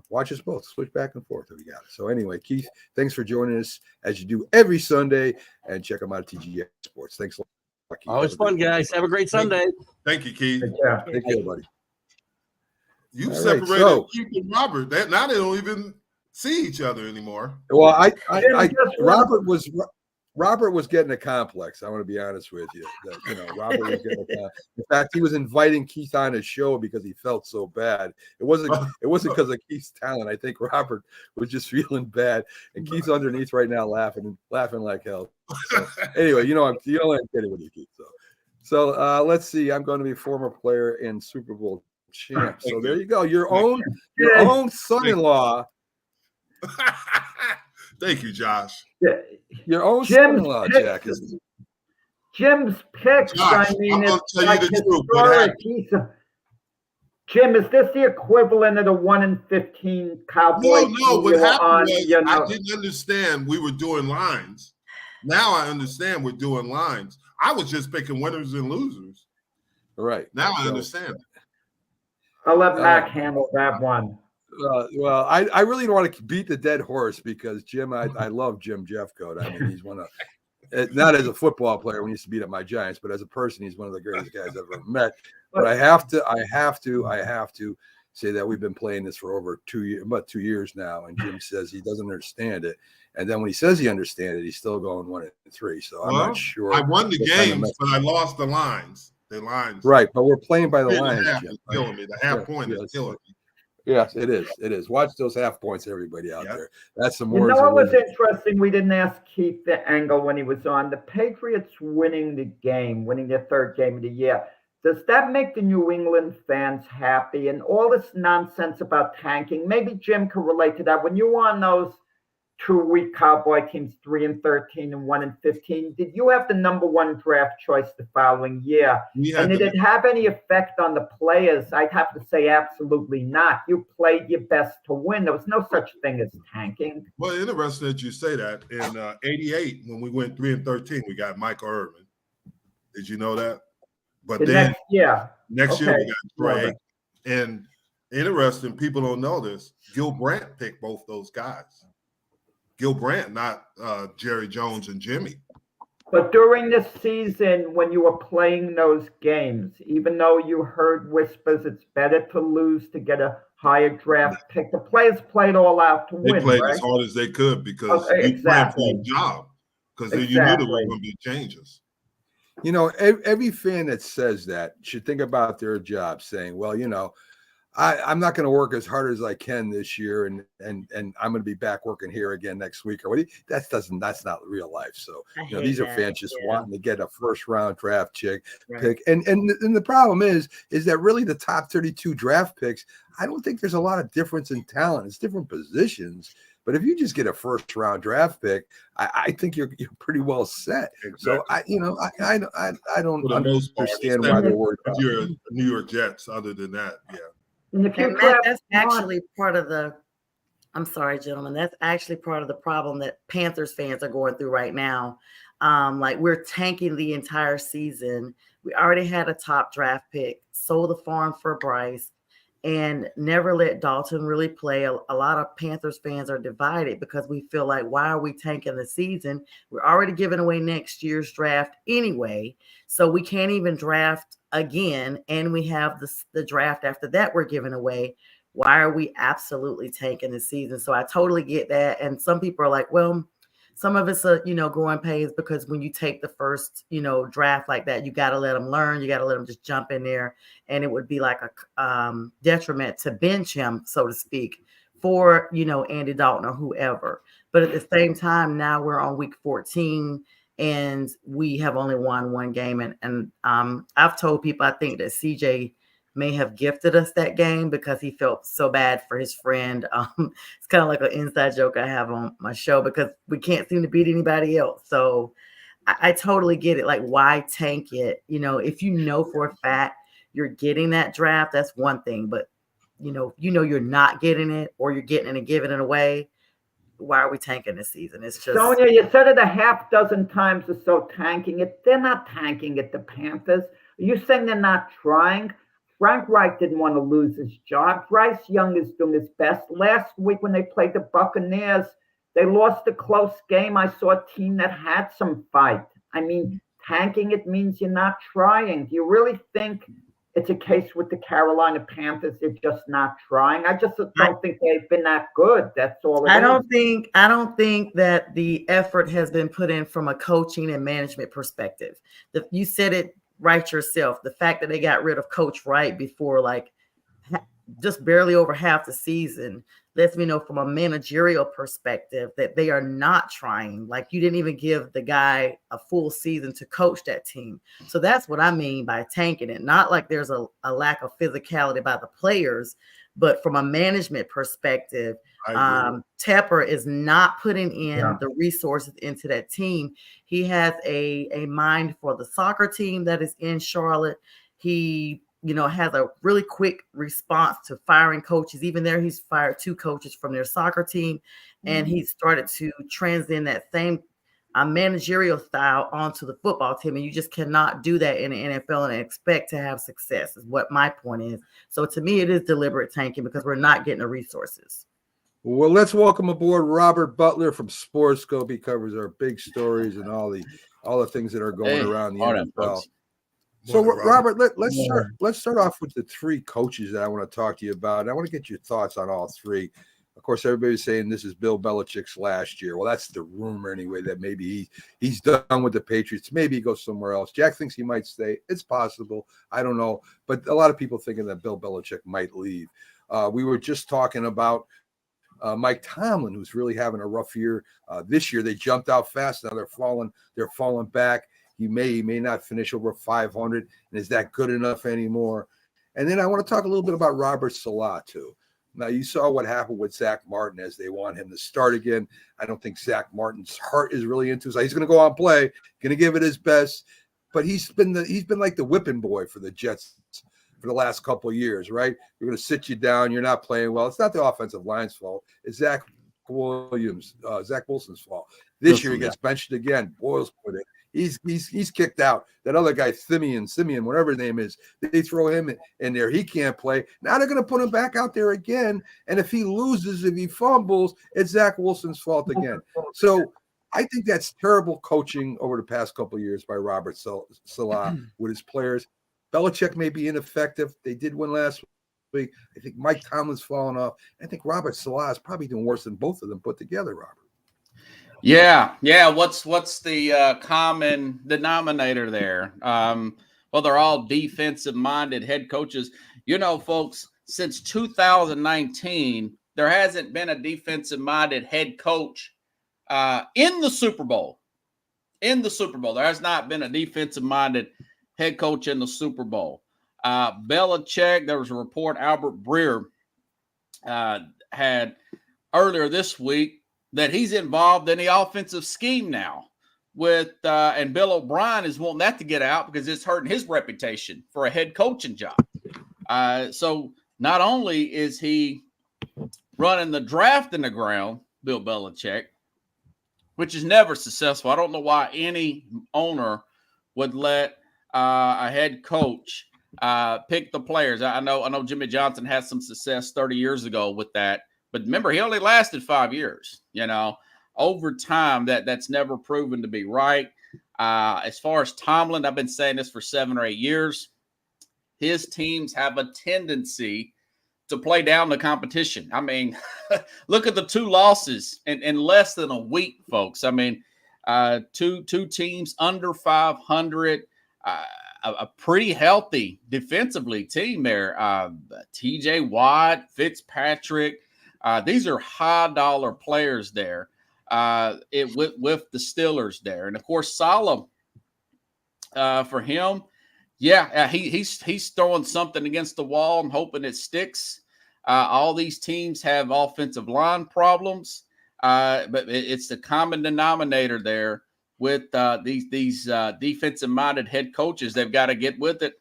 [SPEAKER 1] watch us both switch back and forth if you got it. So anyway, Keith, thanks for joining us as you do every Sunday, and check him out at TGI Sports. Thanks a lot. Keith.
[SPEAKER 5] Always fun, guys. Have a great Sunday.
[SPEAKER 3] Thank you, Keith.
[SPEAKER 2] Yeah.
[SPEAKER 1] Take care, buddy.
[SPEAKER 3] You've
[SPEAKER 1] All right,
[SPEAKER 3] separated
[SPEAKER 1] so-
[SPEAKER 3] Keith and Robert. Now they don't even see each other anymore.
[SPEAKER 1] Well, Robert was getting a complex. I want to be honest with you. Robert was getting in fact, he was inviting Keith on his show because he felt so bad. It wasn't because of Keith's talent. I think Robert was just feeling bad, and Keith's underneath right now laughing like hell. So, anyway, I'm kidding with you, Keith. So let's see. I'm going to be a former player and Super Bowl champ. So there you go. Your own son-in-law.
[SPEAKER 3] Thank you, Josh.
[SPEAKER 1] Your own
[SPEAKER 2] Jim's
[SPEAKER 1] son-in-law,
[SPEAKER 2] picks-
[SPEAKER 1] Jack. Is
[SPEAKER 2] Jim's picks,
[SPEAKER 3] Josh, I'm gonna
[SPEAKER 2] it's
[SPEAKER 3] tell you
[SPEAKER 2] like
[SPEAKER 3] the truth. What
[SPEAKER 2] historic. Jim, is this the equivalent of the 1-15 Cowboys?
[SPEAKER 3] No. What
[SPEAKER 2] you were
[SPEAKER 3] happened
[SPEAKER 2] on,
[SPEAKER 3] was I didn't understand we were doing lines. Now I understand we're doing lines. I was just picking winners and losers.
[SPEAKER 1] right.
[SPEAKER 3] Now I
[SPEAKER 1] So-
[SPEAKER 3] understand.
[SPEAKER 2] I'll let Mac handle that one.
[SPEAKER 1] Well, I really don't want to beat the dead horse because Jim, I love Jim Jeffcoat. I mean, he's one of, not as a football player when he used to beat up my Giants, but as a person, he's one of the greatest guys I've ever met. But I have to say that we've been playing this for over 2 years now, and Jim says he doesn't understand it. And then when he says he understands it, he's still going 1-3. So I'm not sure.
[SPEAKER 3] I won the
[SPEAKER 1] what kind of
[SPEAKER 3] games,
[SPEAKER 1] mess-
[SPEAKER 3] but I lost the lines. The lines.
[SPEAKER 1] Right, but we're playing by the
[SPEAKER 3] 3.5
[SPEAKER 1] lines,
[SPEAKER 3] is
[SPEAKER 1] Jim.
[SPEAKER 3] killing me. The half point is killing me.
[SPEAKER 1] Yes, it is. It is. Watch those half points, everybody out
[SPEAKER 3] Yep.
[SPEAKER 1] there. That's some
[SPEAKER 2] You
[SPEAKER 1] words.
[SPEAKER 2] know
[SPEAKER 1] of
[SPEAKER 2] what was
[SPEAKER 1] wisdom.
[SPEAKER 2] interesting? We didn't ask Keith the angle when he was on. The Patriots winning the game, winning their third game of the year. Does that make the New England fans happy? And all this nonsense about tanking, maybe Jim could relate to that. When you were on those 2-week Cowboy teams, 3-13 and 1-15, did you have the number one draft choice the following year?
[SPEAKER 3] We had
[SPEAKER 2] And did
[SPEAKER 3] the-
[SPEAKER 2] it have any effect on the players? I'd have to say absolutely not. You played your best to win. There was no such thing as tanking.
[SPEAKER 3] Well, interesting that you say that. In '88, when we went 3-13, we got Michael Irvin. Did you know that? But
[SPEAKER 2] The
[SPEAKER 3] then
[SPEAKER 2] next year,
[SPEAKER 3] next year
[SPEAKER 2] okay.
[SPEAKER 3] we got Troy.
[SPEAKER 2] Love it.
[SPEAKER 3] And interesting, people don't know this. Gil Brandt picked both those guys. Gil Brandt, not Jerry Jones and Jimmy.
[SPEAKER 2] But during this season, when you were playing those games, even though you heard whispers, it's better to lose to get a higher draft pick. The players played all out to
[SPEAKER 3] They
[SPEAKER 2] win,
[SPEAKER 3] played
[SPEAKER 2] right?
[SPEAKER 3] as hard as they could because
[SPEAKER 2] Okay,
[SPEAKER 3] you playing for
[SPEAKER 2] exactly.
[SPEAKER 3] a job. Because you knew there were
[SPEAKER 2] Exactly.
[SPEAKER 3] going to be changes.
[SPEAKER 1] Every fan that says that should think about their job, saying, "Well, I'm not going to work as hard as I can this year, and I'm going to be back working here again next week." Or what? That's not real life. So these are fans just wanting to get a first round draft pick. And the problem is that really the top 32 draft picks, I don't think there's a lot of difference in talent. It's different positions. But if you just get a first round draft pick, I think you're pretty well set. So I don't
[SPEAKER 3] For the most part,
[SPEAKER 1] understand why they're worried
[SPEAKER 3] if
[SPEAKER 1] about
[SPEAKER 3] you're
[SPEAKER 1] it.
[SPEAKER 3] New York Jets, other than that, yeah.
[SPEAKER 2] And if you
[SPEAKER 4] And
[SPEAKER 2] draft
[SPEAKER 4] that's
[SPEAKER 2] one-
[SPEAKER 4] actually part of the, I'm sorry, gentlemen, that's actually part of the problem that Panthers fans are going through right now. Like we're tanking the entire season. We already had a top draft pick, sold the farm for Bryce, and never let Dalton really play. A lot of Panthers fans are divided because we feel like, why are we tanking the season? We're already giving away next year's draft anyway. So we can't even draft again. And we have the draft after that we're giving away. Why are we absolutely tanking the season? So I totally get that. And some people are like, well, some of it's growing pains because when you take the first, draft like that, you got to let them learn. You got to let them just jump in there. And it would be like a detriment to bench him, so to speak, for, Andy Dalton or whoever. But at the same time, now we're on week 14 and we have only won one game. And I've told people I think that CJ may have gifted us that game because he felt so bad for his friend. It's kind of like an inside joke I have on my show because we can't seem to beat anybody else. So I totally get it. Like, why tank it? If you know for a fact you're getting that draft, that's one thing. But you're not getting it, or you're getting it and giving it away. Why are we tanking this season? It's just
[SPEAKER 2] Sonia, you said it a half dozen times or so, tanking it. They're not tanking it, the Panthers. Are you saying they're not trying? Frank Reich didn't want to lose his job. Bryce Young is doing his best. Last week when they played the Buccaneers, they lost a close game. I saw a team that had some fight. I mean, tanking it means you're not trying. Do you really think it's a case with the Carolina Panthers? They're just not trying. I just don't think they've been that good. That's all it is.
[SPEAKER 4] I don't think that the effort has been put in from a coaching and management perspective. You said it right yourself. The fact that they got rid of Coach Wright before just barely over half the season lets me know from a managerial perspective that they are not trying. Like, you didn't even give the guy a full season to coach that team. So that's what I mean by tanking it. Not like there's a lack of physicality by the players, but from a management perspective, Tepper is not putting in the resources into that team. He has a mind for the soccer team that is in Charlotte. He has a really quick response to firing coaches. Even there, he's fired 2 coaches from their soccer team, and he started to transcend that same managerial style onto the football team. And you just cannot do that in the NFL and expect to have success, is what my point is. So to me, it is deliberate tanking because we're not getting the resources.
[SPEAKER 1] Well, let's welcome aboard Robert Butler from Sportscope. He covers our big stories and all the things that are going around the NFL.
[SPEAKER 6] Folks.
[SPEAKER 1] So, Robert, let's start off with the 3 coaches that I want to talk to you about. And I want to get your thoughts on all 3. Of course, everybody's saying this is Bill Belichick's last year. Well, that's the rumor anyway, that maybe he's done with the Patriots. Maybe he goes somewhere else. Jack thinks he might stay. It's possible. I don't know. But a lot of people thinking that Bill Belichick might leave. We were just talking about Mike Tomlin, who's really having a rough year. This year, they jumped out fast. Now they're falling back. He may not finish over 500. And is that good enough anymore? And then I want to talk a little bit about Robert Saleh, too. Now, you saw what happened with Zach Martin as they want him to start again. I don't think Zach Martin's heart is really into it. So he's going to go out and play, going to give it his best. But he's been like the whipping boy for the Jets for the last couple of years, right? We're going to sit you down. You're not playing well. It's not the offensive line's fault. It's Zach Wilson's fault. This year he gets benched again. Boyle's put it. He's kicked out. That other guy, Simeon, whatever his name is, they throw him in there. He can't play. Now they're going to put him back out there again. And if he loses, if he fumbles, it's Zach Wilson's fault again. So I think that's terrible coaching over the past couple of years by Robert Saleh with his players. Belichick may be ineffective. They did win last week. I think Mike Tomlin's fallen off. I think Robert Saleh is probably doing worse than both of them put together, Robert.
[SPEAKER 6] Yeah. What's the common denominator there? Well, they're all defensive-minded head coaches. Folks, since 2019, there hasn't been a defensive-minded head coach in the Super Bowl. In the Super Bowl, there has not been a defensive-minded head coach in the Super Bowl. Belichick, there was a report Albert Breer had earlier this week that he's involved in the offensive scheme now with and Bill O'Brien is wanting that to get out because it's hurting his reputation for a head coaching job. So not only is he running the draft in the ground, Bill Belichick, which is never successful. I don't know why any owner would let a head coach pick the players. I know Jimmy Johnson had some success 30 years ago with that. But remember, he only lasted 5 years. Over time, that's never proven to be right. As far as Tomlin, I've been saying this for 7 or 8 years. His teams have a tendency to play down the competition. I mean, look at the 2 losses in less than a week, folks. I mean, two teams under 500, a pretty healthy defensively team there. TJ Watt, Fitzpatrick. These are high-dollar players there with the Steelers there. And, of course, Saleh, for him, he's throwing something against the wall and hoping it sticks. All these teams have offensive line problems, but it's the common denominator there with these defensive-minded head coaches. They've got to get with it.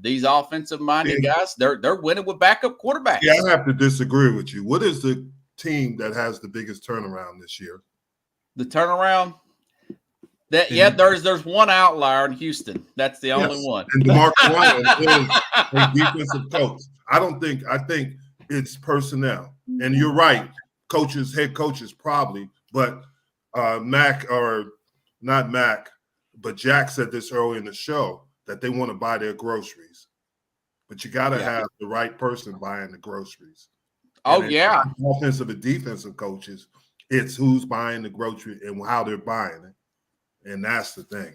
[SPEAKER 6] These offensive-minded guys, they're winning with backup quarterbacks.
[SPEAKER 3] Yeah, I have to disagree with you. What is the team that has the biggest turnaround this year?
[SPEAKER 6] The turnaround. There's one outlier in Houston. That's the only one.
[SPEAKER 3] And DeMarco Ryan is a defensive coach. I think it's personnel. And you're right, head coaches probably, but Jack said this early in the show that they want to buy their groceries. But you got to have the right person buying the groceries.
[SPEAKER 6] Oh,
[SPEAKER 3] and
[SPEAKER 6] yeah.
[SPEAKER 3] Offensive and defensive coaches, it's who's buying the grocery and how they're buying it. And that's the thing.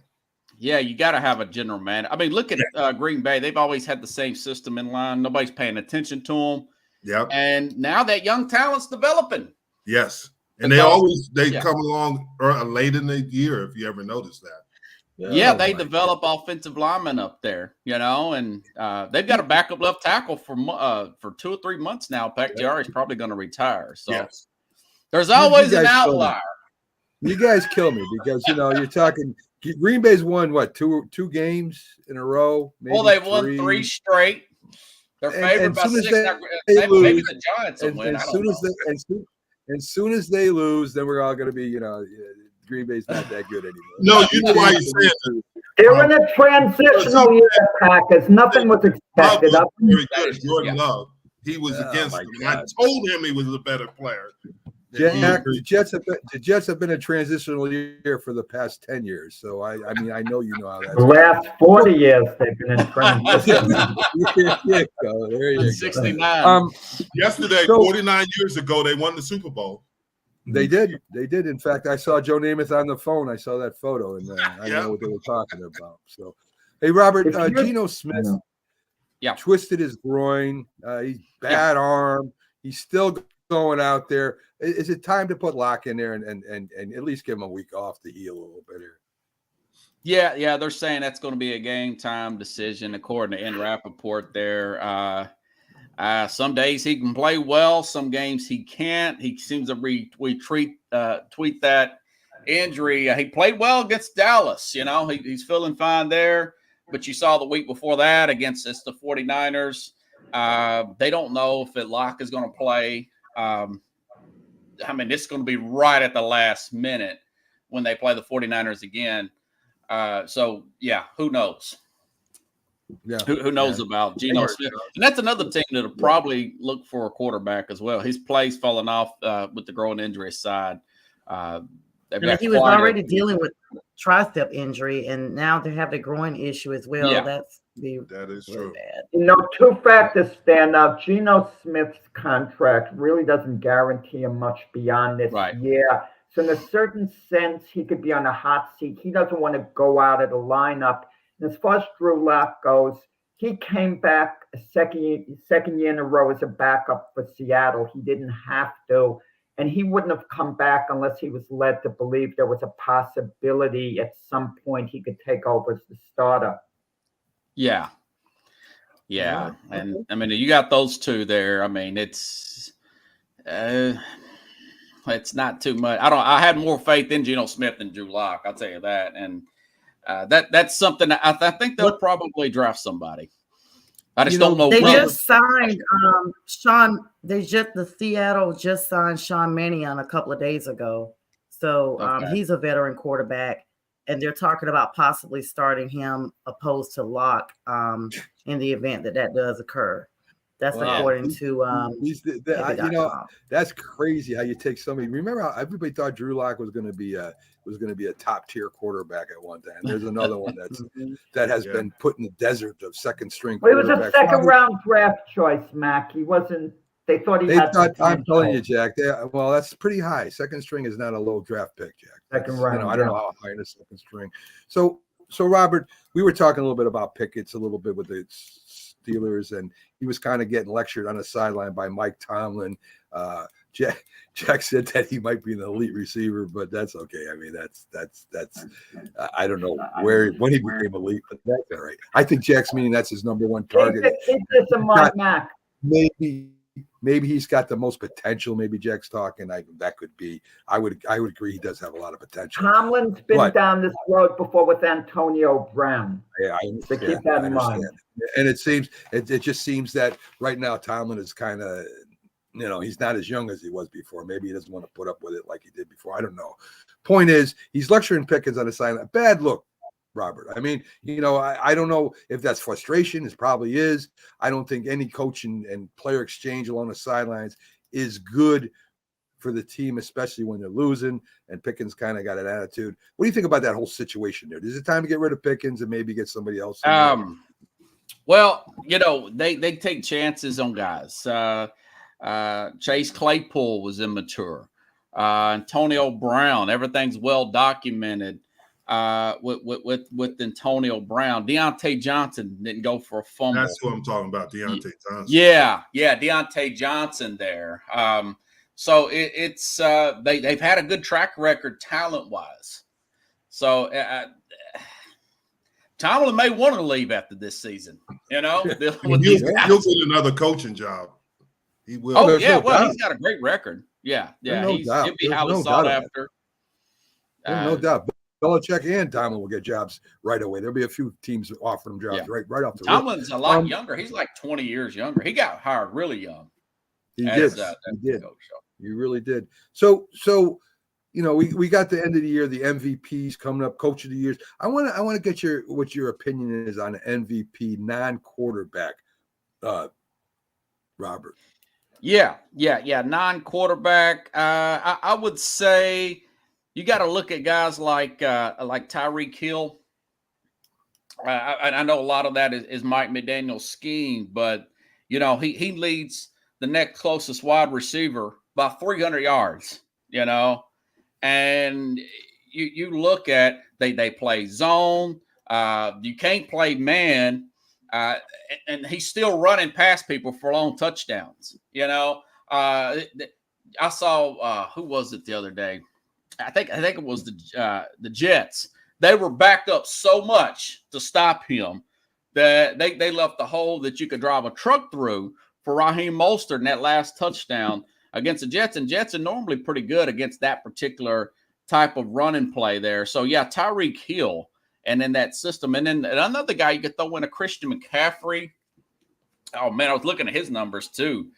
[SPEAKER 6] Yeah, you got to have a general manager. I mean, look at Green Bay. They've always had the same system in line. Nobody's paying attention to them.
[SPEAKER 3] Yep.
[SPEAKER 6] And now that young talent's developing.
[SPEAKER 3] Yes. And they come along late in the year, if you ever notice that.
[SPEAKER 6] Yeah, they develop offensive linemen up there, and they've got a backup left tackle for 2 or 3 months now. Bakhtiari is probably going to retire. So there's always an outlier.
[SPEAKER 1] You guys kill me because, you're talking Green Bay's won, two games in a row?
[SPEAKER 6] Well, they've won 3 straight. They're favored by 6. Maybe the Giants will win.
[SPEAKER 1] As soon as they lose, then we're all going to be, Green Bay's not that good anymore.
[SPEAKER 3] No, you know why you said that.
[SPEAKER 2] They're in a transitional year, Packers. Nothing was expected.
[SPEAKER 3] Very good. Jordan Love. He was against him. I told him he was a better player.
[SPEAKER 1] Jack, the Jets have been a transitional year for the past 10 years. So I mean, I know how that's
[SPEAKER 2] the last 40 years they've been in transition.
[SPEAKER 1] There you go.
[SPEAKER 6] 69.
[SPEAKER 3] Yesterday, 49 years ago, they won the Super Bowl.
[SPEAKER 1] They did. In fact, I saw Joe Namath on the phone. I saw that photo, and I know what they were talking about. So, hey, Robert, Geno Smith twisted his groin. He's bad arm. He's still going out there. Is it time to put Locke in there and at least give him a week off to heal a little bit here?
[SPEAKER 6] Yeah, they're saying that's going to be a game time decision, according to Ian Rappaport there. Some days he can play well, some games he can't. He seems to tweet that injury. He played well against Dallas. He's feeling fine there. But you saw the week before that against the 49ers. They don't know if Locke is going to play. It's going to be right at the last minute when they play the 49ers again. Who knows?
[SPEAKER 1] Yeah.
[SPEAKER 6] Who knows about Geno Smith? And that's another team that'll probably look for a quarterback as well. His play's falling off with the growing injury side.
[SPEAKER 4] He was already dealing with tricep injury, and now they have the groin issue as well.
[SPEAKER 6] Yeah.
[SPEAKER 3] That is true.
[SPEAKER 2] Bad. 2 factors stand out. Geno Smith's contract really doesn't guarantee him much beyond this year. So in a certain sense, he could be on a hot seat. He doesn't want to go out of the lineup. And as far as Drew Lock goes, he came back a second year in a row as a backup for Seattle. He didn't have to. And he wouldn't have come back unless he was led to believe there was a possibility at some point he could take over as the starter.
[SPEAKER 6] Yeah. And I mean, you got those two there. I mean, it's not too much. I had more faith in Geno Smith than Drew Lock. I'll tell you that. And that's something that I think they'll probably draft somebody. I just don't know.
[SPEAKER 4] They just signed the Seattle just signed Sean Mannion a couple of days ago. So he's a veteran quarterback, and they're talking about possibly starting him opposed to Locke in the event that does occur. That's according to
[SPEAKER 1] that's crazy how you take somebody. Remember how everybody thought Drew Lock was going to be a top tier quarterback at one time. There's another one that has been put in the desert of second string.
[SPEAKER 2] Well, he was a second round draft choice, Mac. He wasn't. They thought he had.
[SPEAKER 1] I'm telling you, Jack. That's pretty high. Second string is not a low draft pick, Jack.
[SPEAKER 2] Second round.
[SPEAKER 1] I don't know how high in the second string. So Robert, we were talking a little bit about Pickett's a little bit with the Steelers, and he was kind of getting lectured on the sideline by Mike Tomlin. Jack said that he might be an elite receiver, but that's okay. I mean, that's I don't know when he became elite, but that's all right. I think Jack's meaning that's his number one target.
[SPEAKER 2] It's a Mac.
[SPEAKER 1] Maybe maybe he's got the most potential. Maybe Jack's talking. That could be. I would agree. He does have a lot of potential.
[SPEAKER 2] Tomlin's been
[SPEAKER 1] But-
[SPEAKER 2] down this road before with Antonio Brown.
[SPEAKER 1] Yeah,
[SPEAKER 2] So keep that in mind.
[SPEAKER 1] And it just seems that right now Tomlin is kind of, he's not as young as he was before. Maybe he doesn't want to put up with it like he did before. I don't know. Point is, he's lecturing Pickens on the sideline. Bad look, Robert. I mean, I don't know if that's frustration. It probably is. I don't think any coach and player exchange along the sidelines is good for the team, especially when they're losing. And Pickens kind of got an attitude. What do you think about that whole situation there? Is it time to get rid of Pickens and maybe get somebody else?
[SPEAKER 6] Well, they take chances on guys. Chase Claypool was immature. Antonio Brown, everything's well documented. With Antonio Brown, Deontay Johnson didn't go for a fumble.
[SPEAKER 3] That's who I'm talking about, Deontay Johnson.
[SPEAKER 6] Yeah, Deontay Johnson there. So it's they've had a good track record talent wise. So Tomlin may want to leave after this season.
[SPEAKER 3] He'll get another coaching job. He will.
[SPEAKER 6] Oh
[SPEAKER 1] There's
[SPEAKER 6] yeah,
[SPEAKER 1] no doubt.
[SPEAKER 6] He's got a great record. Yeah.
[SPEAKER 1] There's no doubt.
[SPEAKER 6] He'll be
[SPEAKER 1] There's
[SPEAKER 6] highly
[SPEAKER 1] no
[SPEAKER 6] sought
[SPEAKER 1] doubt
[SPEAKER 6] after.
[SPEAKER 1] No doubt. Belichick and Tomlin will get jobs right away. There'll be a few teams offering them jobs right off the rip.
[SPEAKER 6] Tomlin's a lot younger. He's like 20 years younger. He got hired really young.
[SPEAKER 1] He did. You really did. So we got the end of the year, the MVPs coming up, coach of the years. I want to get what your opinion is on the MVP non-quarterback, Robert.
[SPEAKER 6] Yeah. Non-quarterback. I would say you got to look at guys like Tyreek Hill. I know a lot of that is Mike McDaniel's scheme, but he leads the next closest wide receiver by 300 yards. And you look at they play zone. You can't play man, and he's still running past people for long touchdowns. I saw who was it the other day? I think it was the Jets. They were backed up so much to stop him that they left the hole that you could drive a truck through for Raheem Mostert in that last touchdown against the Jets. And Jets are normally pretty good against that particular type of running play there. So, yeah, Tyreek Hill and in that system. And then another guy you could throw in, a Christian McCaffrey. Oh, man, I was looking at his numbers too.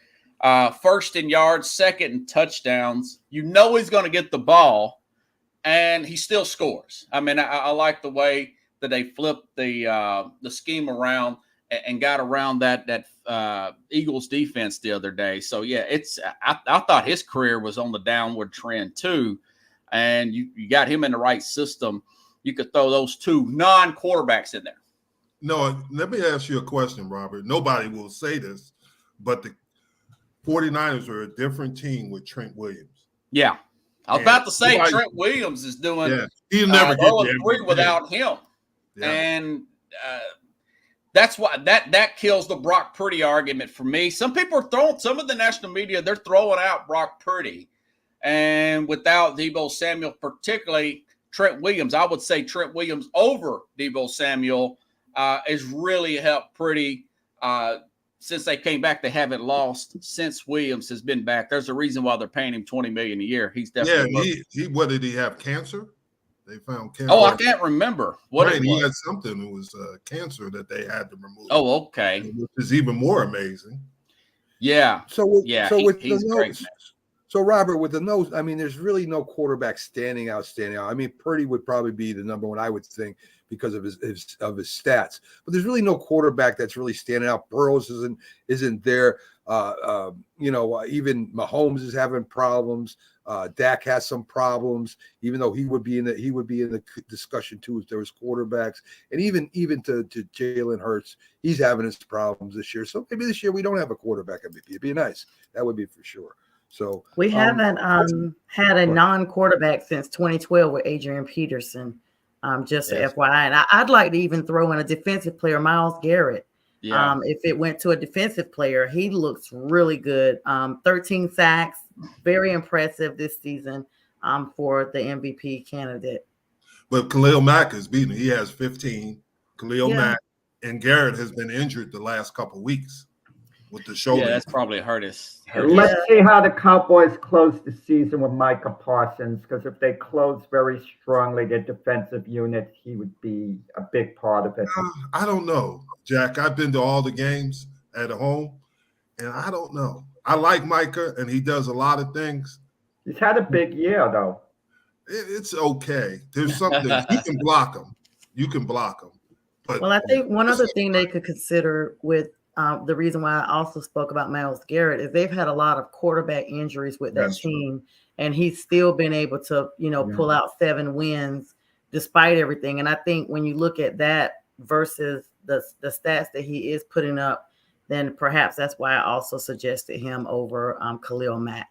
[SPEAKER 6] First in yards, second in touchdowns. He's going to get the ball, and he still scores. I mean, I like the way that they flipped the scheme around and got around that Eagles defense the other day. So, yeah, I thought his career was on the downward trend too, and you got him in the right system. You could throw those two non-quarterbacks in there.
[SPEAKER 3] No, let me ask you a question, Robert. Nobody will say this, but the 49ers are a different team with Trent Williams.
[SPEAKER 6] Yeah. I was about to say Trent Williams is doing
[SPEAKER 3] he'll never get the
[SPEAKER 6] MVP without him. Yeah. And that's why that kills the Brock Purdy argument for me. Some people are throwing, some of the national media, they're throwing out Brock Purdy. And without Deebo Samuel, particularly Trent Williams, I would say Trent Williams over Deebo Samuel has really helped Purdy. Since they came back, they haven't lost since Williams has been back. There's a reason why they're paying him $20 million a year. He's definitely
[SPEAKER 3] what did he have? Cancer? They found cancer.
[SPEAKER 6] Oh, I can't remember what it was.
[SPEAKER 3] He had something. It was cancer that they had to remove.
[SPEAKER 6] Oh, okay.
[SPEAKER 3] Which is even more amazing.
[SPEAKER 6] Yeah.
[SPEAKER 1] He's great. So Robert, with the nose, I mean, there's really no quarterback standing out. I mean, Purdy would probably be the number one, I would think, because of his stats. But there's really no quarterback that's really standing out. Burrows isn't there. Even Mahomes is having problems. Dak has some problems, even though he would be in the discussion too if there was quarterbacks. And even to Jalen Hurts, he's having his problems this year. So maybe this year we don't have a quarterback MVP. It'd be nice. That would be for sure. So
[SPEAKER 4] we haven't had a non-quarterback since 2012 with Adrian Peterson. Just FYI, and I'd like to even throw in a defensive player, Myles Garrett.
[SPEAKER 6] Yeah.
[SPEAKER 4] If it went to a defensive player, he looks really good. 13 sacks, very impressive this season for the MVP candidate.
[SPEAKER 3] But Khalil Mack is beating. He has 15. Khalil Mack and Garrett has been injured the last couple of weeks. with the shoulder.
[SPEAKER 6] Yeah, that's probably hurt us.
[SPEAKER 2] Let's see how the Cowboys close the season with Micah Parsons, because if they close very strongly their defensive unit, he would be a big part of it.
[SPEAKER 3] I don't know, Jack. I've been to all the games at home, and I don't know. I like Micah, and he does a lot of things.
[SPEAKER 2] He's had a big year, though.
[SPEAKER 3] It's okay. There's something. You can block him. You can block him. But
[SPEAKER 4] Well, I think one other thing they could consider with the reason why I also spoke about Myles Garrett is they've had a lot of quarterback injuries with that
[SPEAKER 3] That's true.
[SPEAKER 4] team, and he's still been able to, pull out 7 wins despite everything. And I think when you look at that versus the stats that he is putting up, then perhaps that's why I also suggested him over Khalil Mack.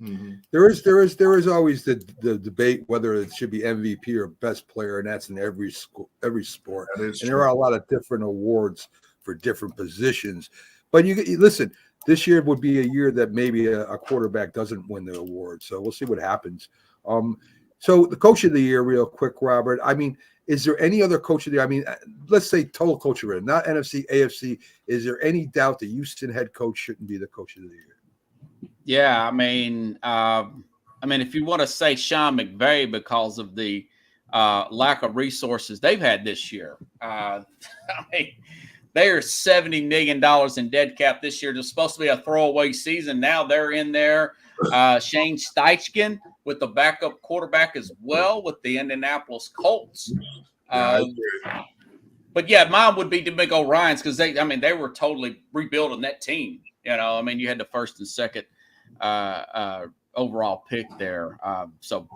[SPEAKER 3] Mm-hmm.
[SPEAKER 1] There is always the debate whether it should be MVP or best player, and that's in every sport.
[SPEAKER 3] That is
[SPEAKER 1] And
[SPEAKER 3] true.
[SPEAKER 1] there are a lot of different awards for different positions. But you listen, this year would be a year that maybe a quarterback doesn't win the award. So we'll see what happens. So the coach of the year, real quick, Robert. I mean, is there any other coach of the year? I mean, let's say total coach of the year, not NFC, AFC. Is there any doubt the Houston head coach shouldn't be the coach of the year?
[SPEAKER 6] Yeah, I mean, if you want to say Sean McVay because of the lack of resources they've had this year, they are $70 million in dead cap this year. It's supposed to be a throwaway season. Now they're in there. Shane Steichen with the backup quarterback as well with the Indianapolis Colts. But yeah, mine would be DeMeco Ryans because they were totally rebuilding that team. You had the first and second overall pick there. We still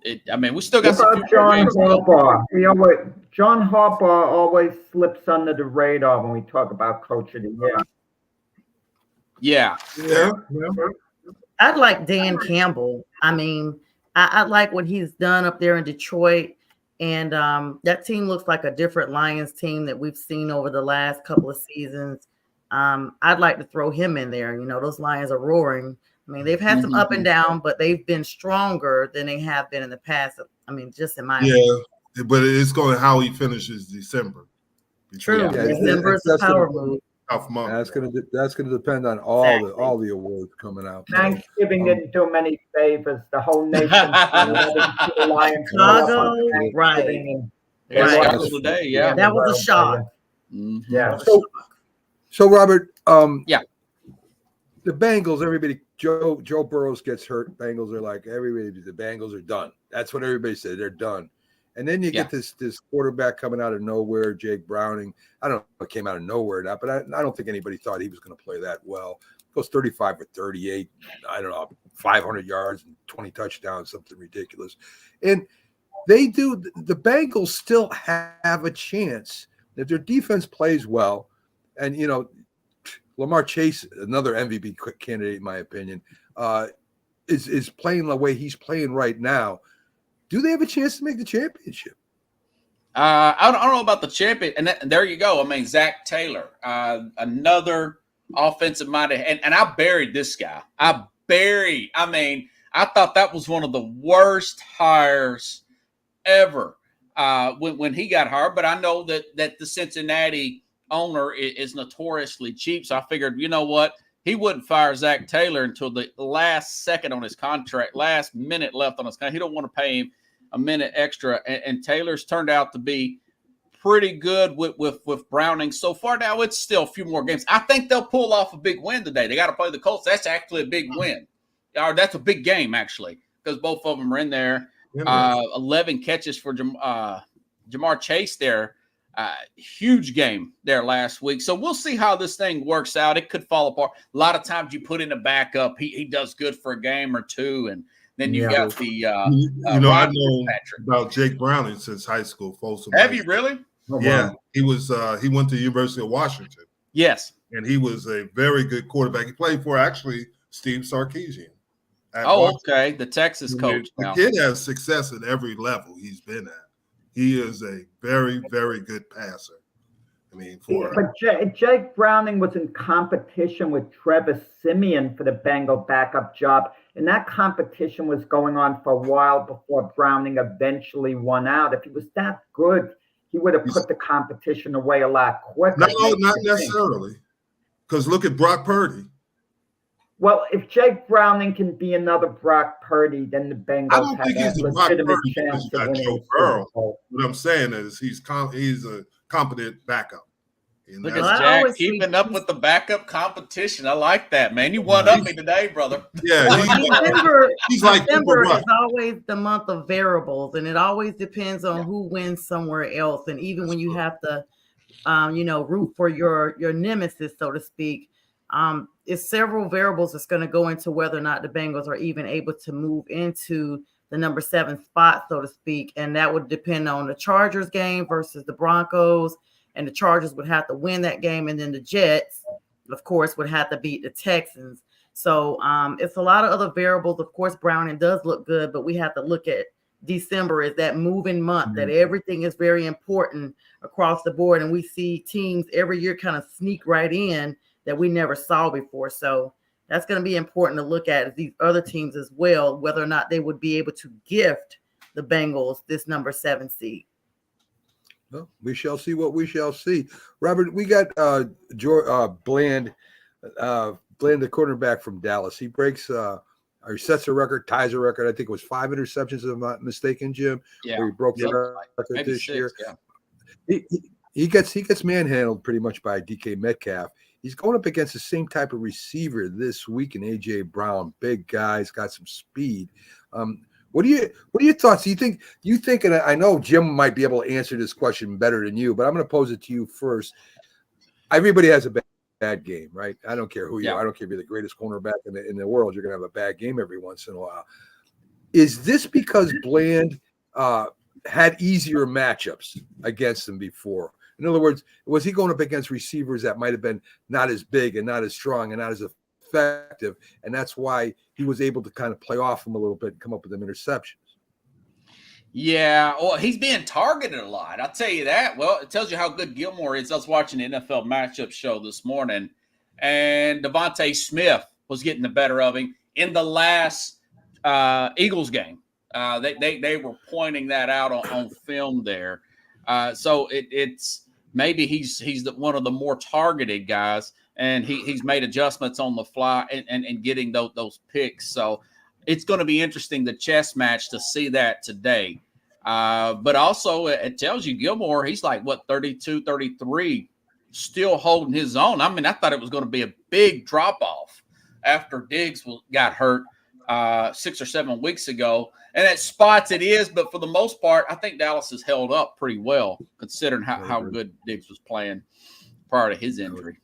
[SPEAKER 6] got
[SPEAKER 2] What
[SPEAKER 6] some
[SPEAKER 2] about John Harbaugh? John Harbaugh always slips under the radar when we talk about coach of the year.
[SPEAKER 6] Yeah.
[SPEAKER 4] I'd like Dan Campbell. I like what he's done up there in Detroit. And that team looks like a different Lions team that we've seen over the last couple of seasons. I'd like to throw him in there. Those Lions are roaring. They've had some up and down, but they've been stronger than they have been in the past. Just in my opinion.
[SPEAKER 3] But it's going to how he finishes December.
[SPEAKER 4] True.
[SPEAKER 1] Yeah,
[SPEAKER 4] December is a power move.
[SPEAKER 3] Tough month.
[SPEAKER 1] That's gonna depend on all the awards coming out.
[SPEAKER 2] Thanksgiving didn't do many favors. The whole nation the Lions.
[SPEAKER 4] Chicago, right.
[SPEAKER 6] Yeah, today, yeah.
[SPEAKER 4] That was a shock.
[SPEAKER 6] Mhm.
[SPEAKER 2] Yeah.
[SPEAKER 1] So Robert,
[SPEAKER 6] Yeah.
[SPEAKER 1] the Bengals, everybody, Joe Burrows gets hurt. Bengals are like, the Bengals are done. That's what everybody said. They're done. And then you get this quarterback coming out of nowhere, Jake Browning. I don't know if it came out of nowhere or not, but I don't think anybody thought he was going to play that well. Goes 35 for 38, 500 yards and 20 touchdowns, something ridiculous. And the Bengals still have a chance if their defense plays well. And, Lamar Chase, another MVP candidate, in my opinion, is playing the way he's playing right now. Do they have a chance to make the championship?
[SPEAKER 6] I don't know about the champion. And there you go. Zach Taylor, another offensive minded. And I buried this guy. I thought that was one of the worst hires ever when he got hired. But I know that the Cincinnati owner is notoriously cheap. So I figured, you know what? He wouldn't fire Zach Taylor until the last second on his contract, last minute left on his contract. He don't want to pay him a minute extra. And Taylor's turned out to be pretty good with Browning so far. Now it's still a few more games. I think they'll pull off a big win today. They got to play the Colts. That's actually a big win. Or that's a big game, actually, because both of them are in there. 11 catches for Jamar Chase there. Huge game there last week. So we'll see how this thing works out. It could fall apart. A lot of times you put in a backup. He does good for a game or two, and then you got the
[SPEAKER 3] I know about Jake Browning since high school. Folsom
[SPEAKER 6] Have you really?
[SPEAKER 3] Yeah, he was. He went to the University of Washington.
[SPEAKER 6] Yes,
[SPEAKER 3] and he was a very good quarterback. He played for actually Steve Sarkisian.
[SPEAKER 6] Okay, the Texas coach.
[SPEAKER 3] The kid has success at every level he's been at. He is a very, very good passer.
[SPEAKER 2] But Jake Browning was in competition with Trevor Siemian for the Bengal backup job, and that competition was going on for a while before Browning eventually won out. If he was that good, he would have put the competition away a lot quicker.
[SPEAKER 3] No, not necessarily. Because look at Brock Purdy.
[SPEAKER 2] Well, if Jake Browning can be another Brock Purdy, then the Bengals
[SPEAKER 3] I don't
[SPEAKER 2] have
[SPEAKER 3] think
[SPEAKER 2] a
[SPEAKER 3] he's a Brock
[SPEAKER 2] legitimate
[SPEAKER 3] Purdy
[SPEAKER 2] chance
[SPEAKER 3] because you
[SPEAKER 2] of
[SPEAKER 3] got
[SPEAKER 2] winning
[SPEAKER 3] Joe
[SPEAKER 2] the Super
[SPEAKER 3] Burrow.
[SPEAKER 2] Bowl.
[SPEAKER 3] What I'm saying is he's a competent backup. And
[SPEAKER 6] Look
[SPEAKER 3] that's-
[SPEAKER 6] at
[SPEAKER 4] I
[SPEAKER 6] Jack
[SPEAKER 4] always
[SPEAKER 6] keeping
[SPEAKER 4] think
[SPEAKER 6] up
[SPEAKER 4] he's-
[SPEAKER 6] with the backup competition. I like that, man. You won up me today, brother.
[SPEAKER 3] yeah,
[SPEAKER 4] December,
[SPEAKER 3] he's like Cooper
[SPEAKER 4] December
[SPEAKER 3] Rush.
[SPEAKER 4] is always the month of variables, and it always depends on
[SPEAKER 6] Yeah.
[SPEAKER 4] who wins somewhere else. And even when you have to, root for your nemesis, so to speak, it's several variables that's going to go into whether or not the Bengals are even able to move into the number 7 spot, so to speak. And that would depend on the Chargers game versus the Broncos. And the Chargers would have to win that game. And then the Jets, of course, would have to beat the Texans. So it's a lot of other variables. Of course, Browning does look good, but we have to look at December as that moving month that everything is very important across the board. And we see teams every year kind of sneak right in that we never saw before. So that's going to be important to look at these other teams as well, whether or not they would be able to gift the Bengals this number 7 seed.
[SPEAKER 1] Well, we shall see what we shall see. Robert, we got Bland, the quarterback from Dallas. He breaks or sets a record, ties a record. I think it was 5 interceptions, if I'm not mistaken, Jim.
[SPEAKER 6] Yeah.
[SPEAKER 1] Where he broke the record
[SPEAKER 6] Maybe
[SPEAKER 1] this
[SPEAKER 6] 6,
[SPEAKER 1] year.
[SPEAKER 6] yeah.
[SPEAKER 1] He gets manhandled pretty much by DK Metcalf. He's going up against the same type of receiver this week in AJ Brown. Big guy, he's got some speed. What are your thoughts? Do you think, and I know Jim might be able to answer this question better than you, but I'm going to pose it to you first. Everybody has a bad game, right? I don't care who you are. I don't care if you're the greatest cornerback in the world. You're going to have a bad game every once in a while. Is this because Bland had easier matchups against them before? In other words, was he going up against receivers that might have been not as big and not as strong and not as effective, and that's why he was able to kind of play off them a little bit and come up with them interceptions?
[SPEAKER 6] Yeah, well, he's being targeted a lot. I'll tell you that. Well, it tells you how good Gilmore is. I was watching the NFL matchup show this morning, and Devontae Smith was getting the better of him in the last Eagles game. They were pointing that out on film there. So it's maybe he's one of the more targeted guys, and he's made adjustments on the fly and getting those picks. So it's going to be interesting, the chess match, to see that today. But also it tells you Gilmore, he's like, 32, 33, still holding his own. I mean, I thought it was going to be a big drop-off after Diggs got hurt 6 or 7 weeks ago. And at spots it is, but for the most part, I think Dallas has held up pretty well, considering how good Diggs was playing prior to his injury.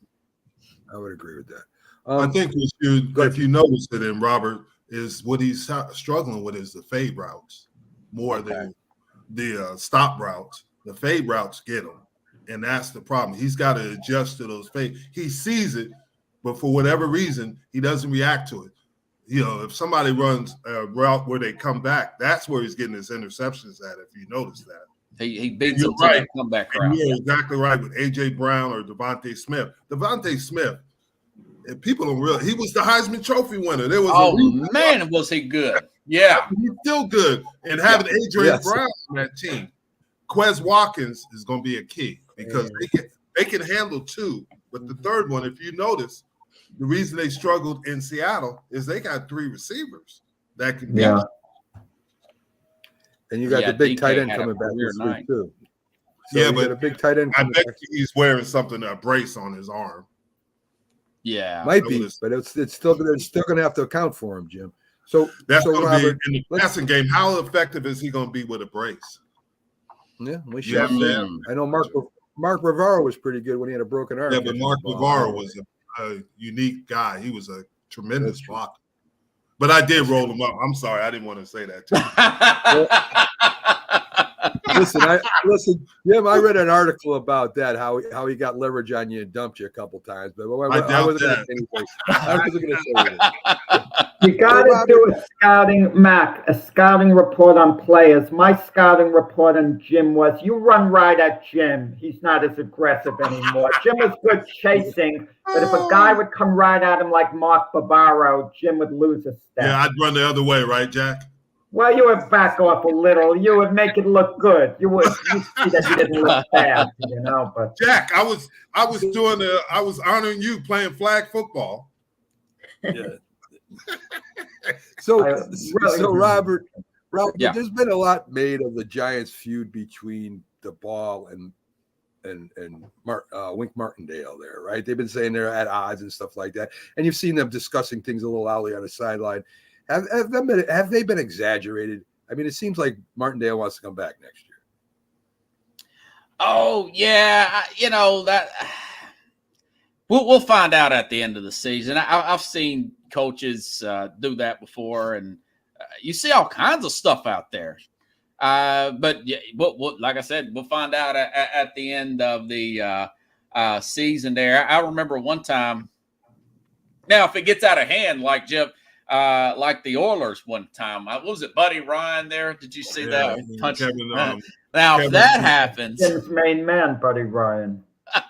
[SPEAKER 1] I would agree with that.
[SPEAKER 3] I think if you notice it in Robert, is what he's struggling with is the fade routes more than the stop routes. The fade routes get him, and that's the problem. He's got to adjust to those fade. He sees it, but for whatever reason, he doesn't react to it. If somebody runs a route where they come back, that's where he's getting his interceptions at, if you notice that.
[SPEAKER 6] He beats
[SPEAKER 3] You're
[SPEAKER 6] him to
[SPEAKER 3] right.
[SPEAKER 6] that comeback
[SPEAKER 3] And
[SPEAKER 6] route.
[SPEAKER 3] you're exactly right with A.J. Brown or Devontae Smith. Devontae Smith, and people don't realize, he was the Heisman Trophy winner. There was
[SPEAKER 6] Man, was he good. Yeah.
[SPEAKER 3] he's still good. And having A.J. Brown on that team, Quez Watkins is going to be a key because they can handle 2. But the third one, if you notice, the reason they struggled in Seattle is they got 3 receivers that can be.
[SPEAKER 2] Yeah.
[SPEAKER 1] And you got the big
[SPEAKER 6] DK
[SPEAKER 1] tight end
[SPEAKER 6] had a
[SPEAKER 1] coming back
[SPEAKER 6] career
[SPEAKER 1] this
[SPEAKER 6] night.
[SPEAKER 1] week too. So
[SPEAKER 3] Yeah,
[SPEAKER 1] you
[SPEAKER 3] but
[SPEAKER 1] got a big tight end.
[SPEAKER 3] I
[SPEAKER 1] coming
[SPEAKER 3] bet
[SPEAKER 1] back.
[SPEAKER 3] he's wearing something, a brace on his arm.
[SPEAKER 6] Yeah.
[SPEAKER 1] Might be, but it's still going to have to account for him, Jim. So
[SPEAKER 3] That's going to
[SPEAKER 1] Robert,
[SPEAKER 3] be in the passing game. How effective is he going to be with a brace?
[SPEAKER 1] yeah, we
[SPEAKER 3] You know
[SPEAKER 1] shall
[SPEAKER 3] what I'm
[SPEAKER 1] see.
[SPEAKER 3] saying?
[SPEAKER 1] I know Mark Rivera was pretty good when he had a broken arm.
[SPEAKER 3] Yeah, but Mark Rivera was a unique guy. He was a tremendous blocker. But I did roll him up. I'm sorry, I didn't want to say that to you.
[SPEAKER 1] Listen, Jim. I read an article about that, how he got leverage on you and dumped you a couple times. But I wasn't going to say anything. I wasn't going to say anything.
[SPEAKER 2] You got to do a scouting report on players. My scouting report on Jim was, you run right at Jim. He's not as aggressive anymore. Jim was good chasing, but if a guy would come right at him like Mark Bavaro, Jim would lose a step.
[SPEAKER 3] Yeah, I'd run the other way, right, Jack?
[SPEAKER 2] Well, you would back off a little. You would make it look good. You see that you didn't look bad, but
[SPEAKER 3] Jack, I was honoring you playing flag football.
[SPEAKER 1] Yeah. So,
[SPEAKER 2] really-
[SPEAKER 1] Robert,
[SPEAKER 6] Yeah.
[SPEAKER 1] there's been a lot made of the Giants feud between the Ball and Wink Martindale there, right? They've been saying they're at odds and stuff like that. And you've seen them discussing things a little loudly on the sideline. Have they been exaggerated? I mean, it seems like Martindale wants to come back next year.
[SPEAKER 6] Oh yeah, that we'll find out at the end of the season. I've seen coaches do that before, and you see all kinds of stuff out there. But yeah, like I said, we'll find out at the end of the season. There, I remember one time. Now, if it gets out of hand, like Jeff. Like the Oilers one time. What was it, Buddy Ryan there? Did you see that? Punch?
[SPEAKER 3] Kevin,
[SPEAKER 6] Now, if
[SPEAKER 3] Kevin-
[SPEAKER 6] that happens,
[SPEAKER 2] Tim's main man, Buddy Ryan. But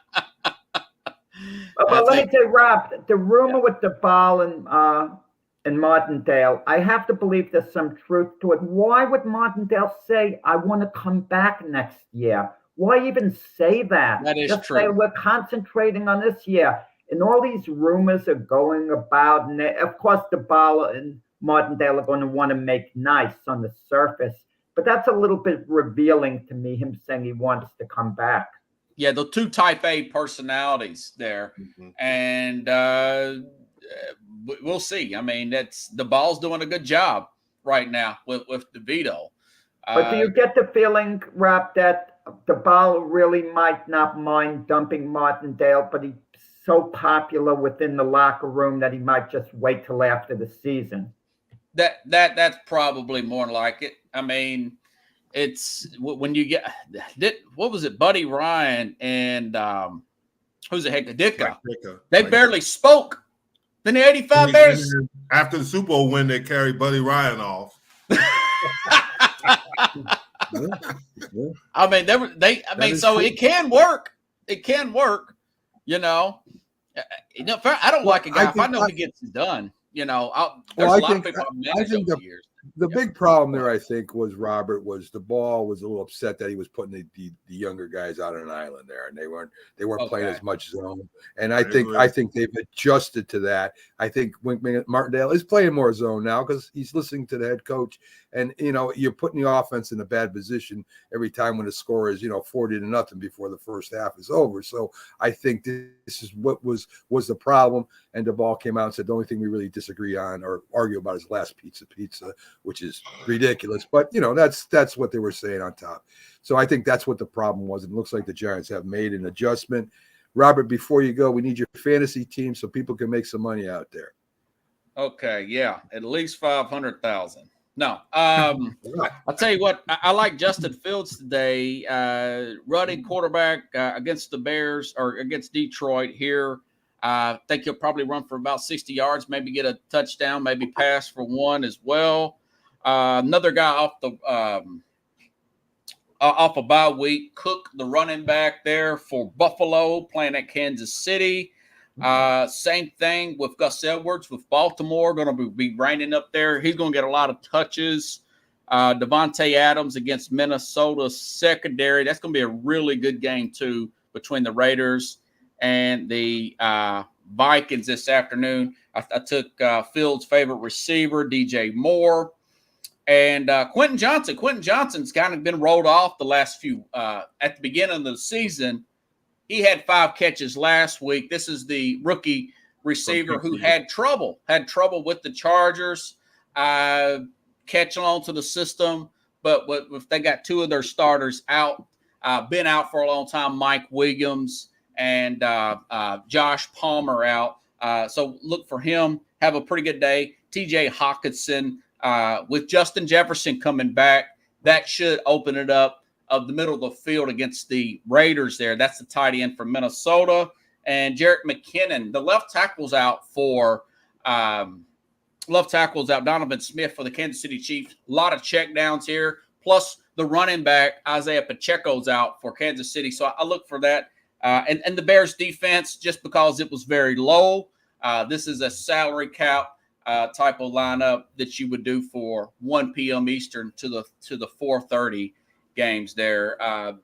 [SPEAKER 6] I
[SPEAKER 2] let me
[SPEAKER 6] think-
[SPEAKER 2] tell you, Rob, the rumor with the Ball and Martindale, I have to believe there's some truth to it. Why would Martindale say, I want to come back next year? Why even say that?
[SPEAKER 6] That is
[SPEAKER 2] Just
[SPEAKER 6] true.
[SPEAKER 2] say we're concentrating on this year. And all these rumors are going about, and of course the Ball and Martindale are going to want to make nice on the surface. But that's a little bit revealing to me, him saying he wants to come back.
[SPEAKER 6] yeah, the two Type A personalities there,
[SPEAKER 3] Mhm.
[SPEAKER 6] and we'll see. I mean, the Ball's doing a good job right now with DeVito.
[SPEAKER 2] But do you get the feeling, Rob, that the Ball really might not mind dumping Martindale, but he's so popular within the locker room that he might just wait till after the season?
[SPEAKER 6] That's probably more like it. I mean, it's when you get what was it, Buddy Ryan and who's the heck, Ditka? They barely spoke. Then the 85 Bears.
[SPEAKER 3] After the Super Bowl win, they carried Buddy Ryan off.
[SPEAKER 6] I mean, so
[SPEAKER 1] true.
[SPEAKER 6] it can work. It can work. I don't like a guy. If I know he gets it done, there's a lot of people I've managed over the years.
[SPEAKER 1] The big problem there, I think, was the Ball was a little upset that he was putting the younger guys out on an island there, and they weren't playing
[SPEAKER 6] Okay.
[SPEAKER 1] as much zone. And
[SPEAKER 3] I agree.
[SPEAKER 1] I think they've adjusted to that. I think Wink Martindale is playing more zone now because he's listening to the head coach, and you're putting the offense in a bad position every time when the score is 40-0 before the first half is over. So I think this is what was the problem. And the Ball came out and said the only thing we really disagree on or argue about is last pizza, which is ridiculous. But that's what they were saying on top. So I think that's what the problem was. It looks like the Giants have made an adjustment. Robert, before you go, we need your fantasy team so people can make some money out there.
[SPEAKER 6] Okay, yeah, at least 500,000. No, I'll tell you what. I like Justin Fields today. Running quarterback against the Bears or against Detroit here. I think he'll probably run for about 60 yards, maybe get a touchdown, maybe pass for one as well. Another guy off a bye week, Cook, the running back there for Buffalo, playing at Kansas City. Same thing with Gus Edwards with Baltimore, going to be reigning up there. He's going to get a lot of touches. Devontae Adams against Minnesota secondary. That's going to be a really good game, too, between the Raiders and the Vikings this afternoon. I took Fields' favorite receiver, DJ Moore. And Quentin Johnson. Quentin Johnson's kind of been rolled off the last few. At the beginning of the season, he had 5 catches last week. This is the rookie receiver who had trouble with the Chargers catching on to the system. But if they got 2 of their starters out, been out for a long time, Mike Williams and Josh Palmer out. So look for him. Have a pretty good day. TJ Hawkinson. With Justin Jefferson coming back, that should open it up of the middle of the field against the Raiders there. That's the tight end from Minnesota. And Jerick McKinnon, the left tackle's out Donovan Smith for the Kansas City Chiefs. A lot of checkdowns here. Plus the running back, Isaiah Pacheco's out for Kansas City. So I look for that. And the Bears defense, just because it was very low. This is a salary cap type of lineup that you would do for 1 p.m. Eastern to the 4:30 games there.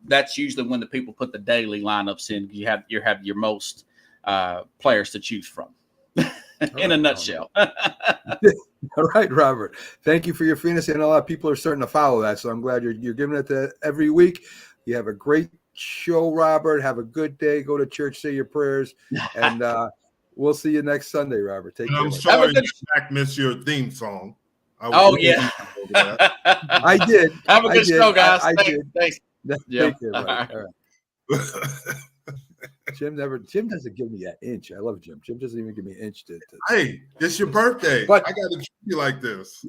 [SPEAKER 6] That's usually when the people put the daily lineups in. You have your most players to choose from. In a nutshell.
[SPEAKER 1] All right, Robert. Thank you for your fantasy. And a lot of people are starting to follow that, so I'm glad you're giving it to every week. You have a great show, Robert. Have a good day. Go to church, say your prayers, and we'll see you next Sunday, Robert. Take
[SPEAKER 3] And
[SPEAKER 1] care.
[SPEAKER 3] I'm sorry that Jack missed your theme song.
[SPEAKER 6] Yeah.
[SPEAKER 1] I did.
[SPEAKER 6] Have a good show, guys.
[SPEAKER 1] I
[SPEAKER 6] Thanks.
[SPEAKER 1] did.
[SPEAKER 6] Thanks.
[SPEAKER 1] Take care, buddy. All right. Jim doesn't give me an inch. I love Jim. Jim doesn't even give me an inch to
[SPEAKER 3] Hey, it's your birthday.
[SPEAKER 1] But-
[SPEAKER 3] I got to treat you like this.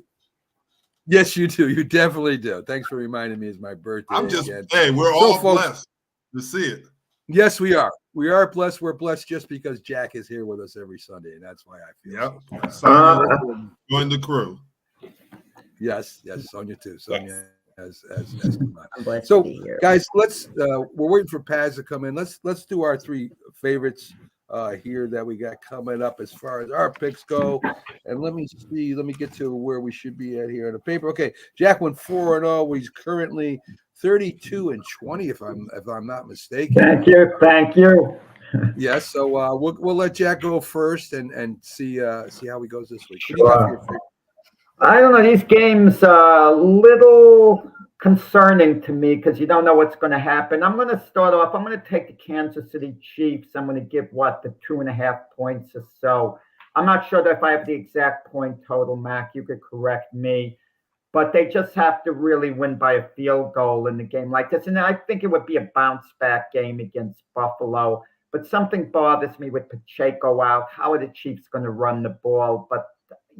[SPEAKER 1] Yes, you do. You definitely do. Thanks for reminding me it's my birthday.
[SPEAKER 3] I'm just,
[SPEAKER 1] again.
[SPEAKER 3] hey, we're
[SPEAKER 1] So,
[SPEAKER 3] all
[SPEAKER 1] folks-
[SPEAKER 3] blessed to see it.
[SPEAKER 1] Yes, we are. We are blessed. We're blessed just because Jack is here with us every Sunday, and that's why I feel.
[SPEAKER 3] Yep.
[SPEAKER 1] So
[SPEAKER 3] Sonia, join the crew.
[SPEAKER 1] yes, Sonia too. Sonia has come on.
[SPEAKER 4] I'm blessed
[SPEAKER 1] So,
[SPEAKER 4] to be here.
[SPEAKER 1] guys, let's. We're waiting for Paz to come in. Let's do our three favorites here that we got coming up as far as our picks go. And let me see. Let me get to where we should be at here on the paper. Okay, Jack went 4-0. He's currently 32-20, if I'm not mistaken.
[SPEAKER 2] Thank you.
[SPEAKER 1] Yes. So we'll let Jack go first and see how he goes this week. What do you got for your favorite?
[SPEAKER 2] I don't know. These games are a little concerning to me because you don't know what's going to happen. I'm going to start off. I'm going to take the Kansas City Chiefs. I'm going to give the 2.5 points or so. I'm not sure that if I have the exact point total, Mac, you could correct me. But they just have to really win by a field goal in a game like this. And I think it would be a bounce back game against Buffalo. But something bothers me with Pacheco out. How are the Chiefs going to run the ball? But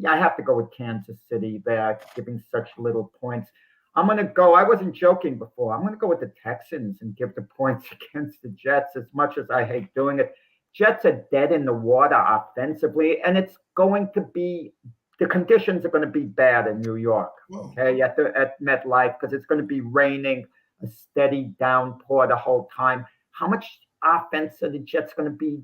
[SPEAKER 2] I have to go with Kansas City there, giving such little points. I'm going to go. I wasn't joking before. I'm going to go with the Texans and give the points against the Jets, as much as I hate doing it. Jets are dead in the water offensively, and it's going to be the conditions are going to be bad in New York. Okay, at MetLife, because it's going to be raining, a steady downpour the whole time. How much offense are the Jets going to be?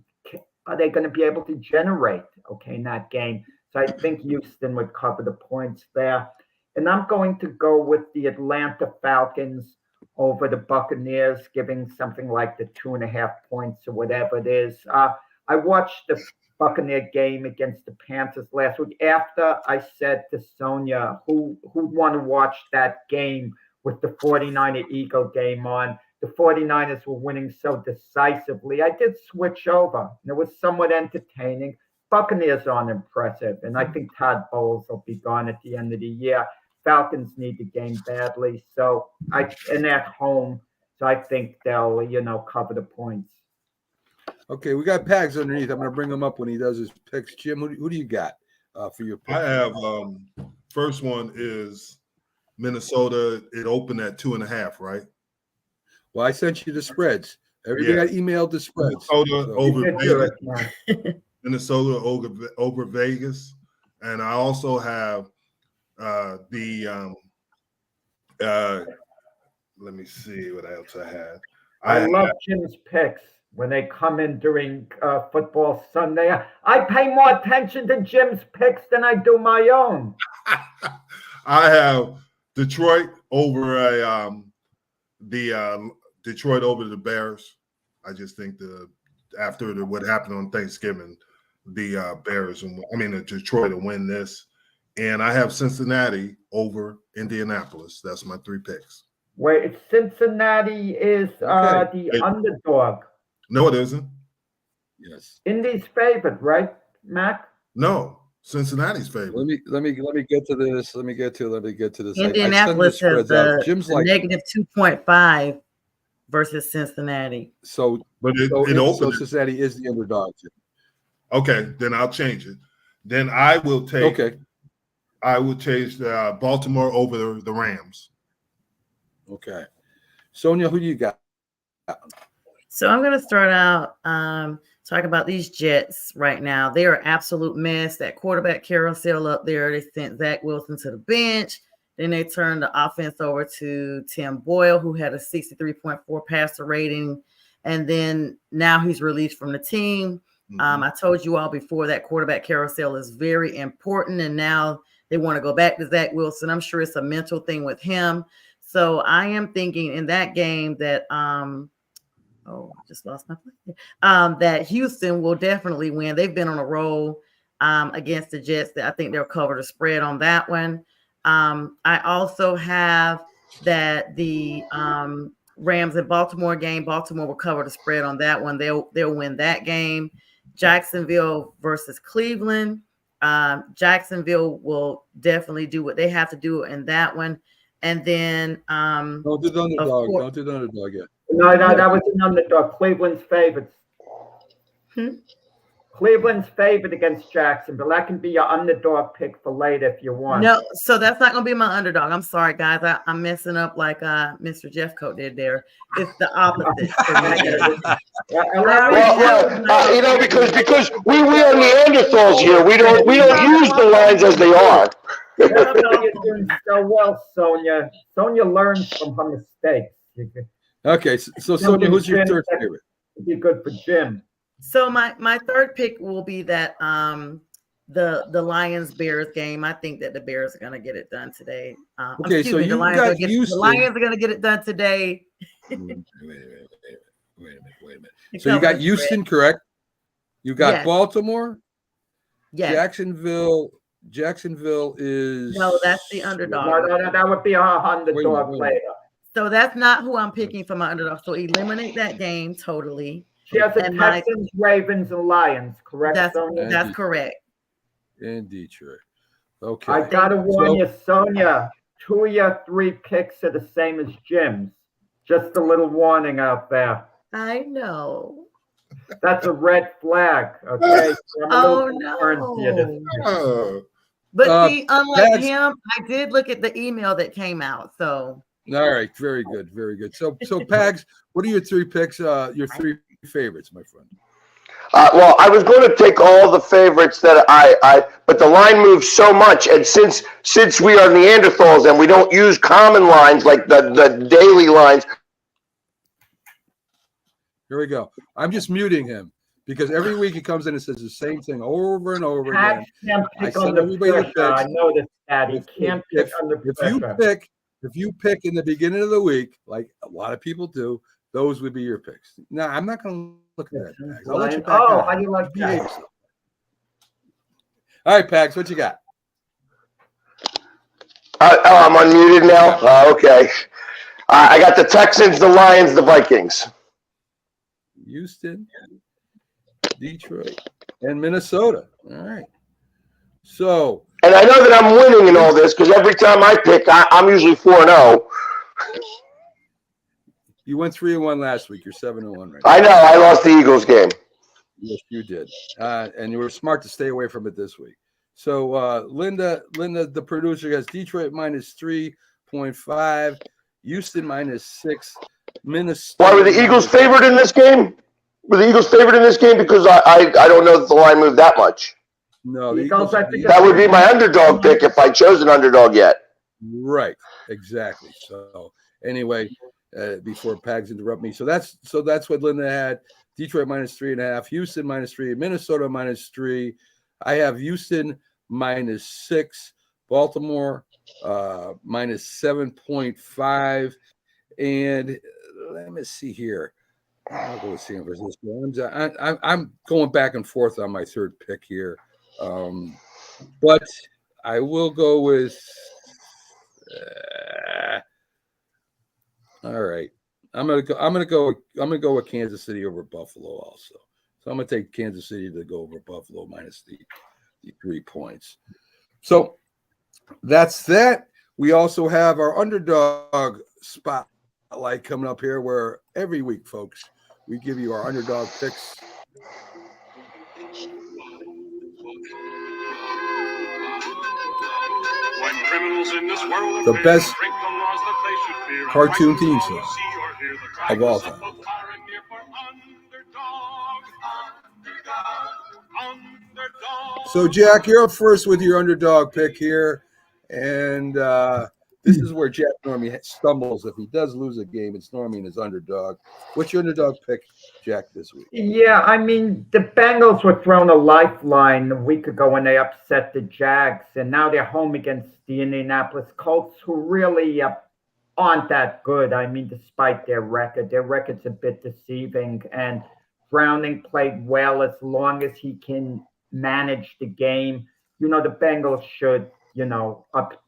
[SPEAKER 2] Are they going to be able to generate? Okay, in that game. So I think Houston would cover the points there. And I'm going to go with the Atlanta Falcons over the Buccaneers, giving something like the 2.5 points or whatever it is. I watched the Buccaneer game against the Panthers last week. After I said to Sonia, who'd want to watch that game with the 49er Eagle game on, the 49ers were winning so decisively. I did switch over. And it was somewhat entertaining. Buccaneers aren't impressive, and I think Todd Bowles will be gone at the end of the year. Falcons need the game badly, and at home, so I think they'll cover the points.
[SPEAKER 1] Okay, we got Pags underneath. I'm going to bring him up when he does his picks. Jim, who do you got for your picks?
[SPEAKER 3] I have first one is Minnesota. It opened at 2.5, right?
[SPEAKER 1] Well, I sent you the spreads. Everybody got emailed the spreads.
[SPEAKER 3] Minnesota over
[SPEAKER 2] You
[SPEAKER 3] Vegas.
[SPEAKER 2] did do it.
[SPEAKER 3] Minnesota over Vegas, and I also have let me see what else I had.
[SPEAKER 2] I love Jim's picks when they come in during football Sunday. I pay more attention to Jim's picks than I do my own.
[SPEAKER 3] I have Detroit over Detroit over the Bears. I just think after what happened on Thanksgiving, the Bears Detroit to win this. And I have Cincinnati over Indianapolis. That's my 3 picks.
[SPEAKER 2] Wait, Cincinnati is the underdog.
[SPEAKER 3] No, it isn't.
[SPEAKER 1] Yes.
[SPEAKER 2] Indy's favorite, right, Mac?
[SPEAKER 3] No, Cincinnati's favorite.
[SPEAKER 1] Let me get to this. Let me get to this.
[SPEAKER 4] Indianapolis has
[SPEAKER 1] Jim's
[SPEAKER 4] the negative 2.5 versus Cincinnati.
[SPEAKER 1] So Cincinnati is the underdog.
[SPEAKER 3] Okay, then I'll change it. Then I will take.
[SPEAKER 1] Okay.
[SPEAKER 3] I will change Baltimore over the Rams.
[SPEAKER 1] Okay. Sonia, who do you got?
[SPEAKER 4] So I'm going to start out talking about these Jets right now. They are an absolute mess. That quarterback carousel up there, they sent Zach Wilson to the bench. Then they turned the offense over to Tim Boyle, who had a 63.4 passer rating. And then now he's released from the team. I told you all before that quarterback carousel is very important, and now they want to go back to Zach Wilson. I'm sure it's a mental thing with him. So I am thinking in that game that I just lost my place. That Houston will definitely win. They've been on a roll against the Jets. That I think they'll cover the spread on that one. I also have that the Rams and Baltimore game. Baltimore will cover the spread on that one. They'll win that game. Jacksonville versus Cleveland. Jacksonville will definitely do what they have to do in that one. And then
[SPEAKER 1] don't do the underdog. Don't do the underdog yet.
[SPEAKER 2] No, that was an underdog. Cleveland's favorites. Cleveland's favored against Jacksonville. That can be your underdog pick for later if you want.
[SPEAKER 4] No, so that's not going to be my underdog. I'm sorry, guys. I'm messing up like Mr. Jeffcoat did there. It's the opposite.
[SPEAKER 7] Well, because we are Neanderthals here. We don't use the lines as they are.
[SPEAKER 2] No, you're doing so well, Sonia. Sonia learns from her mistakes.
[SPEAKER 1] Okay, so Sonia, who's your third favorite?
[SPEAKER 2] It'd be good for Jim.
[SPEAKER 4] So my third pick will be that the Lions Bears game. I think that the Bears are going to get it done today.
[SPEAKER 1] Okay, so you got Houston.
[SPEAKER 4] The Lions are going to get it done today.
[SPEAKER 1] Wait a minute. So you got Houston, correct? You got Baltimore.
[SPEAKER 4] Yes.
[SPEAKER 1] Jacksonville is
[SPEAKER 4] no, that's the underdog.
[SPEAKER 2] No, that would be our underdog later.
[SPEAKER 4] So that's not who I'm picking for my underdog. So eliminate that game totally.
[SPEAKER 2] She has the Texans, Ravens, and Lions, correct?
[SPEAKER 4] That's correct.
[SPEAKER 1] In Detroit. Okay.
[SPEAKER 2] I gotta warn you, Sonia. 2 of your 3 picks are the same as Jim's. Just a little warning out there.
[SPEAKER 4] I know.
[SPEAKER 2] That's a red flag. Okay.
[SPEAKER 4] Oh no. But see, unlike him, I did look at the email that came out. So
[SPEAKER 1] all right, very good, very good. So Pags, what are your 3 picks? Your 3 favorites, my friend.
[SPEAKER 7] Well, I was going to take all the favorites that but the line moves so much, and since we are Neanderthals and we don't use common lines like the daily lines.
[SPEAKER 1] Here we go. I'm just muting him because every week he comes in and says the same thing over and over again.
[SPEAKER 2] I send everybody the picks. I noticed that he can't pick under pressure.
[SPEAKER 1] If you pick in the beginning of the week, like a lot of people do, those would be your picks. Now, I'm not going to look at that, Pags. I'll let you back out.
[SPEAKER 2] How do you like that?
[SPEAKER 1] All right, Pags, what you got?
[SPEAKER 7] I'm unmuted now? Okay. I got the Texans, the Lions, the Vikings.
[SPEAKER 1] Houston, Detroit, and Minnesota. All right. So.
[SPEAKER 7] And I know that I'm winning in all this because every time I pick, I'm usually 4-0.
[SPEAKER 1] You went 3-1 last week. You're 7-1 right now.
[SPEAKER 7] I know. I lost the Eagles game.
[SPEAKER 1] Yes, you did. And you were smart to stay away from it this week. So Linda, the producer, has Detroit minus 3.5, Houston minus 6, Minnesota.
[SPEAKER 7] Why were the Eagles favored in this game? Were the Eagles favored in this game? Because I don't know that the line moved that much.
[SPEAKER 1] No,
[SPEAKER 7] that would be my underdog pick if I chose an underdog yet.
[SPEAKER 1] Right, exactly. So anyway, before Pags interrupt me, so that's what Linda had. Detroit minus 3.5, Houston minus 3, Minnesota minus 3. I have Houston minus 6, Baltimore minus 7.5, and let me see here. I'll go with San Francisco. I'm going back and forth on my third pick here. But I will go with all right. I'm gonna go with Kansas City over Buffalo also. So I'm gonna take Kansas City to go over Buffalo minus the 3 points. So that's that. We also have our underdog spotlight coming up here, where every week, folks, we give you our underdog picks. The best cartoon theme song of all time. So, Jack, you're up first with your underdog pick here. And This is where Jack normally stumbles. If he does lose a game, it's normally in his underdog. What's your underdog pick, Jack, this week?
[SPEAKER 2] Yeah, I mean, the Bengals were thrown a lifeline a week ago when they upset the Jags, and now they're home against the Indianapolis Colts, who really aren't that good. I mean, despite their record's a bit deceiving, and Browning played well as long as he can manage the game. The Bengals should,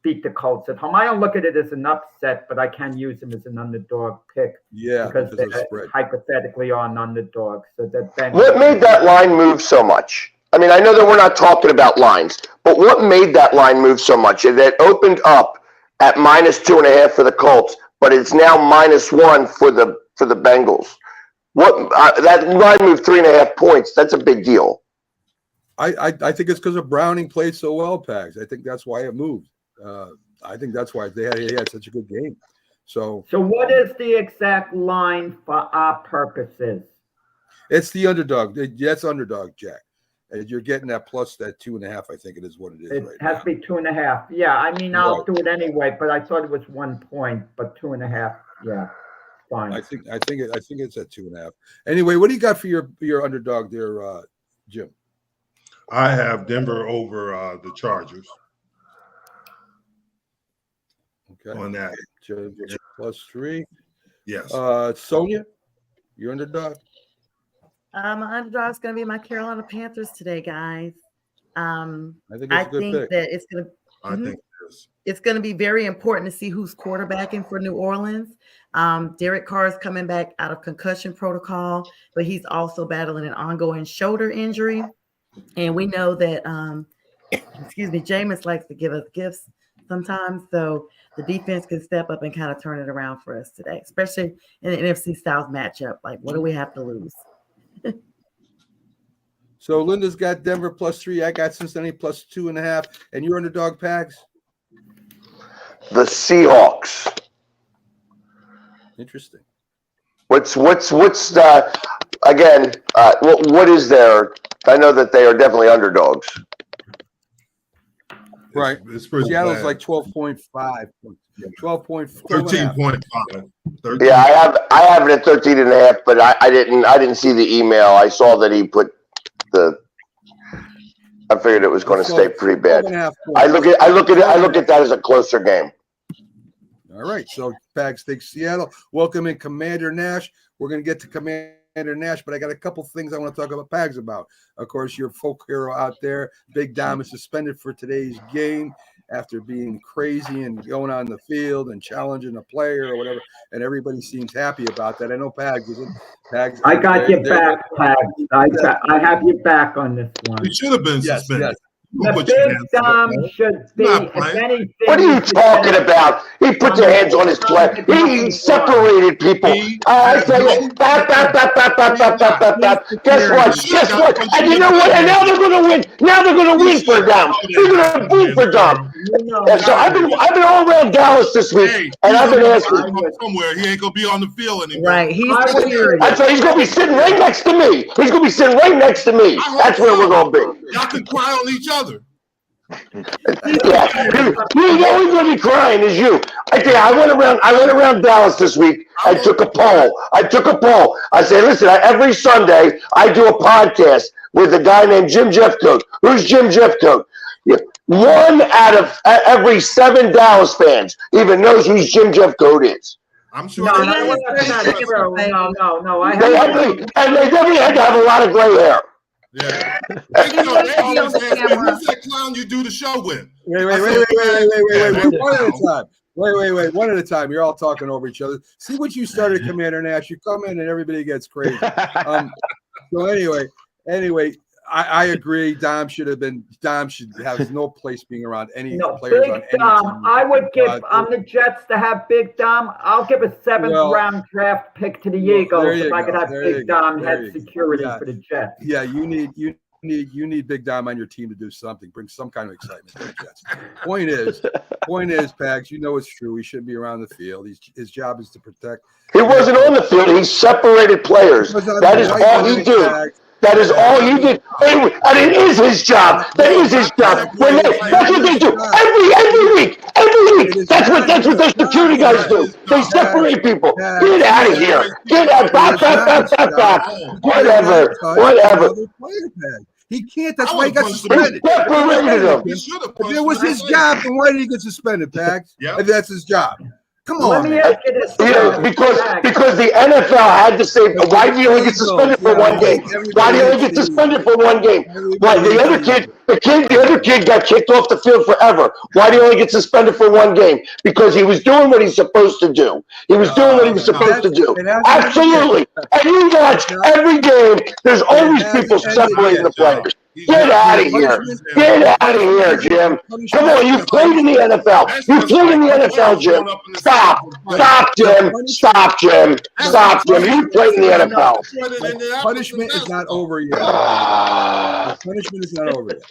[SPEAKER 2] beat the Colts at home. I don't look at it as an upset, but I can use them as an underdog pick.
[SPEAKER 1] Yeah,
[SPEAKER 2] because
[SPEAKER 1] of
[SPEAKER 2] they
[SPEAKER 1] the spread.
[SPEAKER 2] hypothetically are an underdog. So that
[SPEAKER 7] What made that line move so much? I mean, I know that we're not talking about lines, but what made that line move so much? It opened up at -2.5 for the Colts, but it's now -1 for the Bengals. That line moved 3.5 points. That's a big deal.
[SPEAKER 1] I think it's because of Browning played so well, Pags. I think that's why it moved. I think that's why he had such a good game. So
[SPEAKER 2] what is the exact line for our purposes?
[SPEAKER 1] it's the underdog. That's underdog, Jack. And you're getting that plus that 2.5. I think it is what it is.
[SPEAKER 2] It
[SPEAKER 1] right
[SPEAKER 2] has
[SPEAKER 1] now.
[SPEAKER 2] to be 2.5. Yeah, I mean, I'll
[SPEAKER 1] Right.
[SPEAKER 2] do it anyway, but I thought it was 1 point, but 2.5. Yeah, fine.
[SPEAKER 1] I think it's at 2.5. Anyway, what do you got for your underdog there, Jim?
[SPEAKER 3] I have Denver over the Chargers
[SPEAKER 1] Okay,
[SPEAKER 3] on that.
[SPEAKER 1] Jim, +3.
[SPEAKER 3] Yes.
[SPEAKER 1] Sonia, your underdog.
[SPEAKER 4] My underdog is going to be my Carolina Panthers today, guys.
[SPEAKER 1] I think it's
[SPEAKER 4] I
[SPEAKER 1] a good
[SPEAKER 4] think
[SPEAKER 1] pick.
[SPEAKER 4] that it's going to
[SPEAKER 3] I think it is.
[SPEAKER 4] it's going to be very important to see who's quarterbacking for New Orleans. Derek Carr is coming back out of concussion protocol, but he's also battling an ongoing shoulder injury. And we know that, Jameis likes to give us gifts sometimes. So the defense can step up and kind of turn it around for us today, especially in the NFC South matchup. Like, what do we have to lose?
[SPEAKER 1] So Linda's got Denver +3. I got Cincinnati +2.5. And your underdog, Pags?
[SPEAKER 7] The Seahawks.
[SPEAKER 1] Interesting.
[SPEAKER 7] What's the again? What is there? I know that they are definitely underdogs.
[SPEAKER 1] Right.
[SPEAKER 3] It's pretty
[SPEAKER 1] Seattle's
[SPEAKER 3] bad.
[SPEAKER 1] like 12.5. 12.5.
[SPEAKER 3] 13.5.
[SPEAKER 7] Yeah, I have it at 13.5, but I didn't see the email. I saw that he put the. I figured it was going to stay pretty bad.
[SPEAKER 1] 12.5
[SPEAKER 7] I
[SPEAKER 1] points.
[SPEAKER 7] look at that as a closer game.
[SPEAKER 1] All right. So Pags takes Seattle. Welcome in Commander Nash. We're going to get to Commander Nash, but I got a couple things I want to talk about Pags about. Of course, your folk hero out there, Big Dom, is suspended for today's game after being crazy and going on the field and challenging a player or whatever. And everybody seems happy about that. I know Pags isn't. Pags.
[SPEAKER 2] I got your back, Pat. I have your back on this one.
[SPEAKER 3] He should have been
[SPEAKER 1] Yes,
[SPEAKER 3] suspended.
[SPEAKER 1] yes.
[SPEAKER 2] The
[SPEAKER 3] Put your
[SPEAKER 2] Big
[SPEAKER 3] hands up,
[SPEAKER 2] Dom
[SPEAKER 3] man.
[SPEAKER 2] should be,
[SPEAKER 3] Not
[SPEAKER 2] if
[SPEAKER 3] playing.
[SPEAKER 2] anything.
[SPEAKER 7] What are you talking about? He put your hands on his play. He separated people. I tell you, bap. Guess what? And you know what? And now they're going to win. Now they're going to win for Dom. They're going to win for Dom. And so I've been all around Dallas this week,
[SPEAKER 3] Hey,
[SPEAKER 7] and I've been asking.
[SPEAKER 3] somewhere. He ain't gonna be on the field anymore.
[SPEAKER 4] Right. He's
[SPEAKER 2] I would-
[SPEAKER 4] security.
[SPEAKER 7] That's why he's going to be sitting right next to me. He's going to be sitting right next to me. That's where we're going to be.
[SPEAKER 3] Y'all can cry on each other.
[SPEAKER 7] Yeah, you know who's gonna be crying is you. I tell you, I went around Dallas this week. I took a poll. I said, listen, every Sunday I do a podcast with a guy named Jim Jeffcoat. Who's Jim Jeffcoat? Yeah. 1 out of every 7 Dallas fans even knows who Jim Jeffcoat is.
[SPEAKER 3] I'm sure.
[SPEAKER 2] No,
[SPEAKER 3] they-
[SPEAKER 2] that's not true. No.
[SPEAKER 7] They definitely had to have a lot of gray hair.
[SPEAKER 3] Yeah. They always ask me, who's that clown you do the show with?
[SPEAKER 1] Wait. One at a time. You're all talking over each other. See what you started, Commander Nash. You come in and everybody gets crazy. So anyway, I agree. Dom should have no place being around any
[SPEAKER 2] No,
[SPEAKER 1] players on
[SPEAKER 2] Big
[SPEAKER 1] any
[SPEAKER 2] Dom.
[SPEAKER 1] team.
[SPEAKER 2] I would give on the Jets to have Big Dom. I'll give a 7th
[SPEAKER 1] Well,
[SPEAKER 2] round draft pick to the
[SPEAKER 1] there
[SPEAKER 2] Eagles
[SPEAKER 1] you
[SPEAKER 2] if I could
[SPEAKER 1] go,
[SPEAKER 2] have
[SPEAKER 1] there you
[SPEAKER 2] Big
[SPEAKER 1] go,
[SPEAKER 2] Dom
[SPEAKER 1] there
[SPEAKER 2] head
[SPEAKER 1] you go.
[SPEAKER 2] security
[SPEAKER 1] Yeah.
[SPEAKER 2] for the Jets.
[SPEAKER 1] Yeah, you need Big Dom on your team to do something, bring some kind of excitement to the Jets. Point is, Pags, you know it's true. He shouldn't be around the field. His job is to protect.
[SPEAKER 7] He wasn't on the field. He separated players. That is all he do. That is all he did, and it is his job. That is his job. That's what they do every week. That's what their security guys do. They separate people. Get out of here. Get out. Back. Whatever.
[SPEAKER 1] He can't. That's why he got
[SPEAKER 7] He
[SPEAKER 1] suspended.
[SPEAKER 7] separated him.
[SPEAKER 1] If it was his job, then why did he get suspended, Pags?
[SPEAKER 3] Yeah.
[SPEAKER 1] If that's his job. Come
[SPEAKER 2] Let
[SPEAKER 1] on,
[SPEAKER 2] me
[SPEAKER 1] man.
[SPEAKER 2] ask you this.
[SPEAKER 7] Because the NFL had to say, why do you only get suspended for one game? Why do you only get suspended for one game? Why the other kid got kicked off the field forever. Why do you only get suspended for one game? Because he was doing what he's supposed to do. He was doing what he was supposed to do. Absolutely. And you watch every game, there's always people separating the players. Get out of here. Get out of here, Jim. Come on, you played in the NFL. You played in the NFL, Jim. Stop, Jim. Stop, Jim. You played in the NFL.
[SPEAKER 1] Punishment is not over yet. Punishment is not over yet.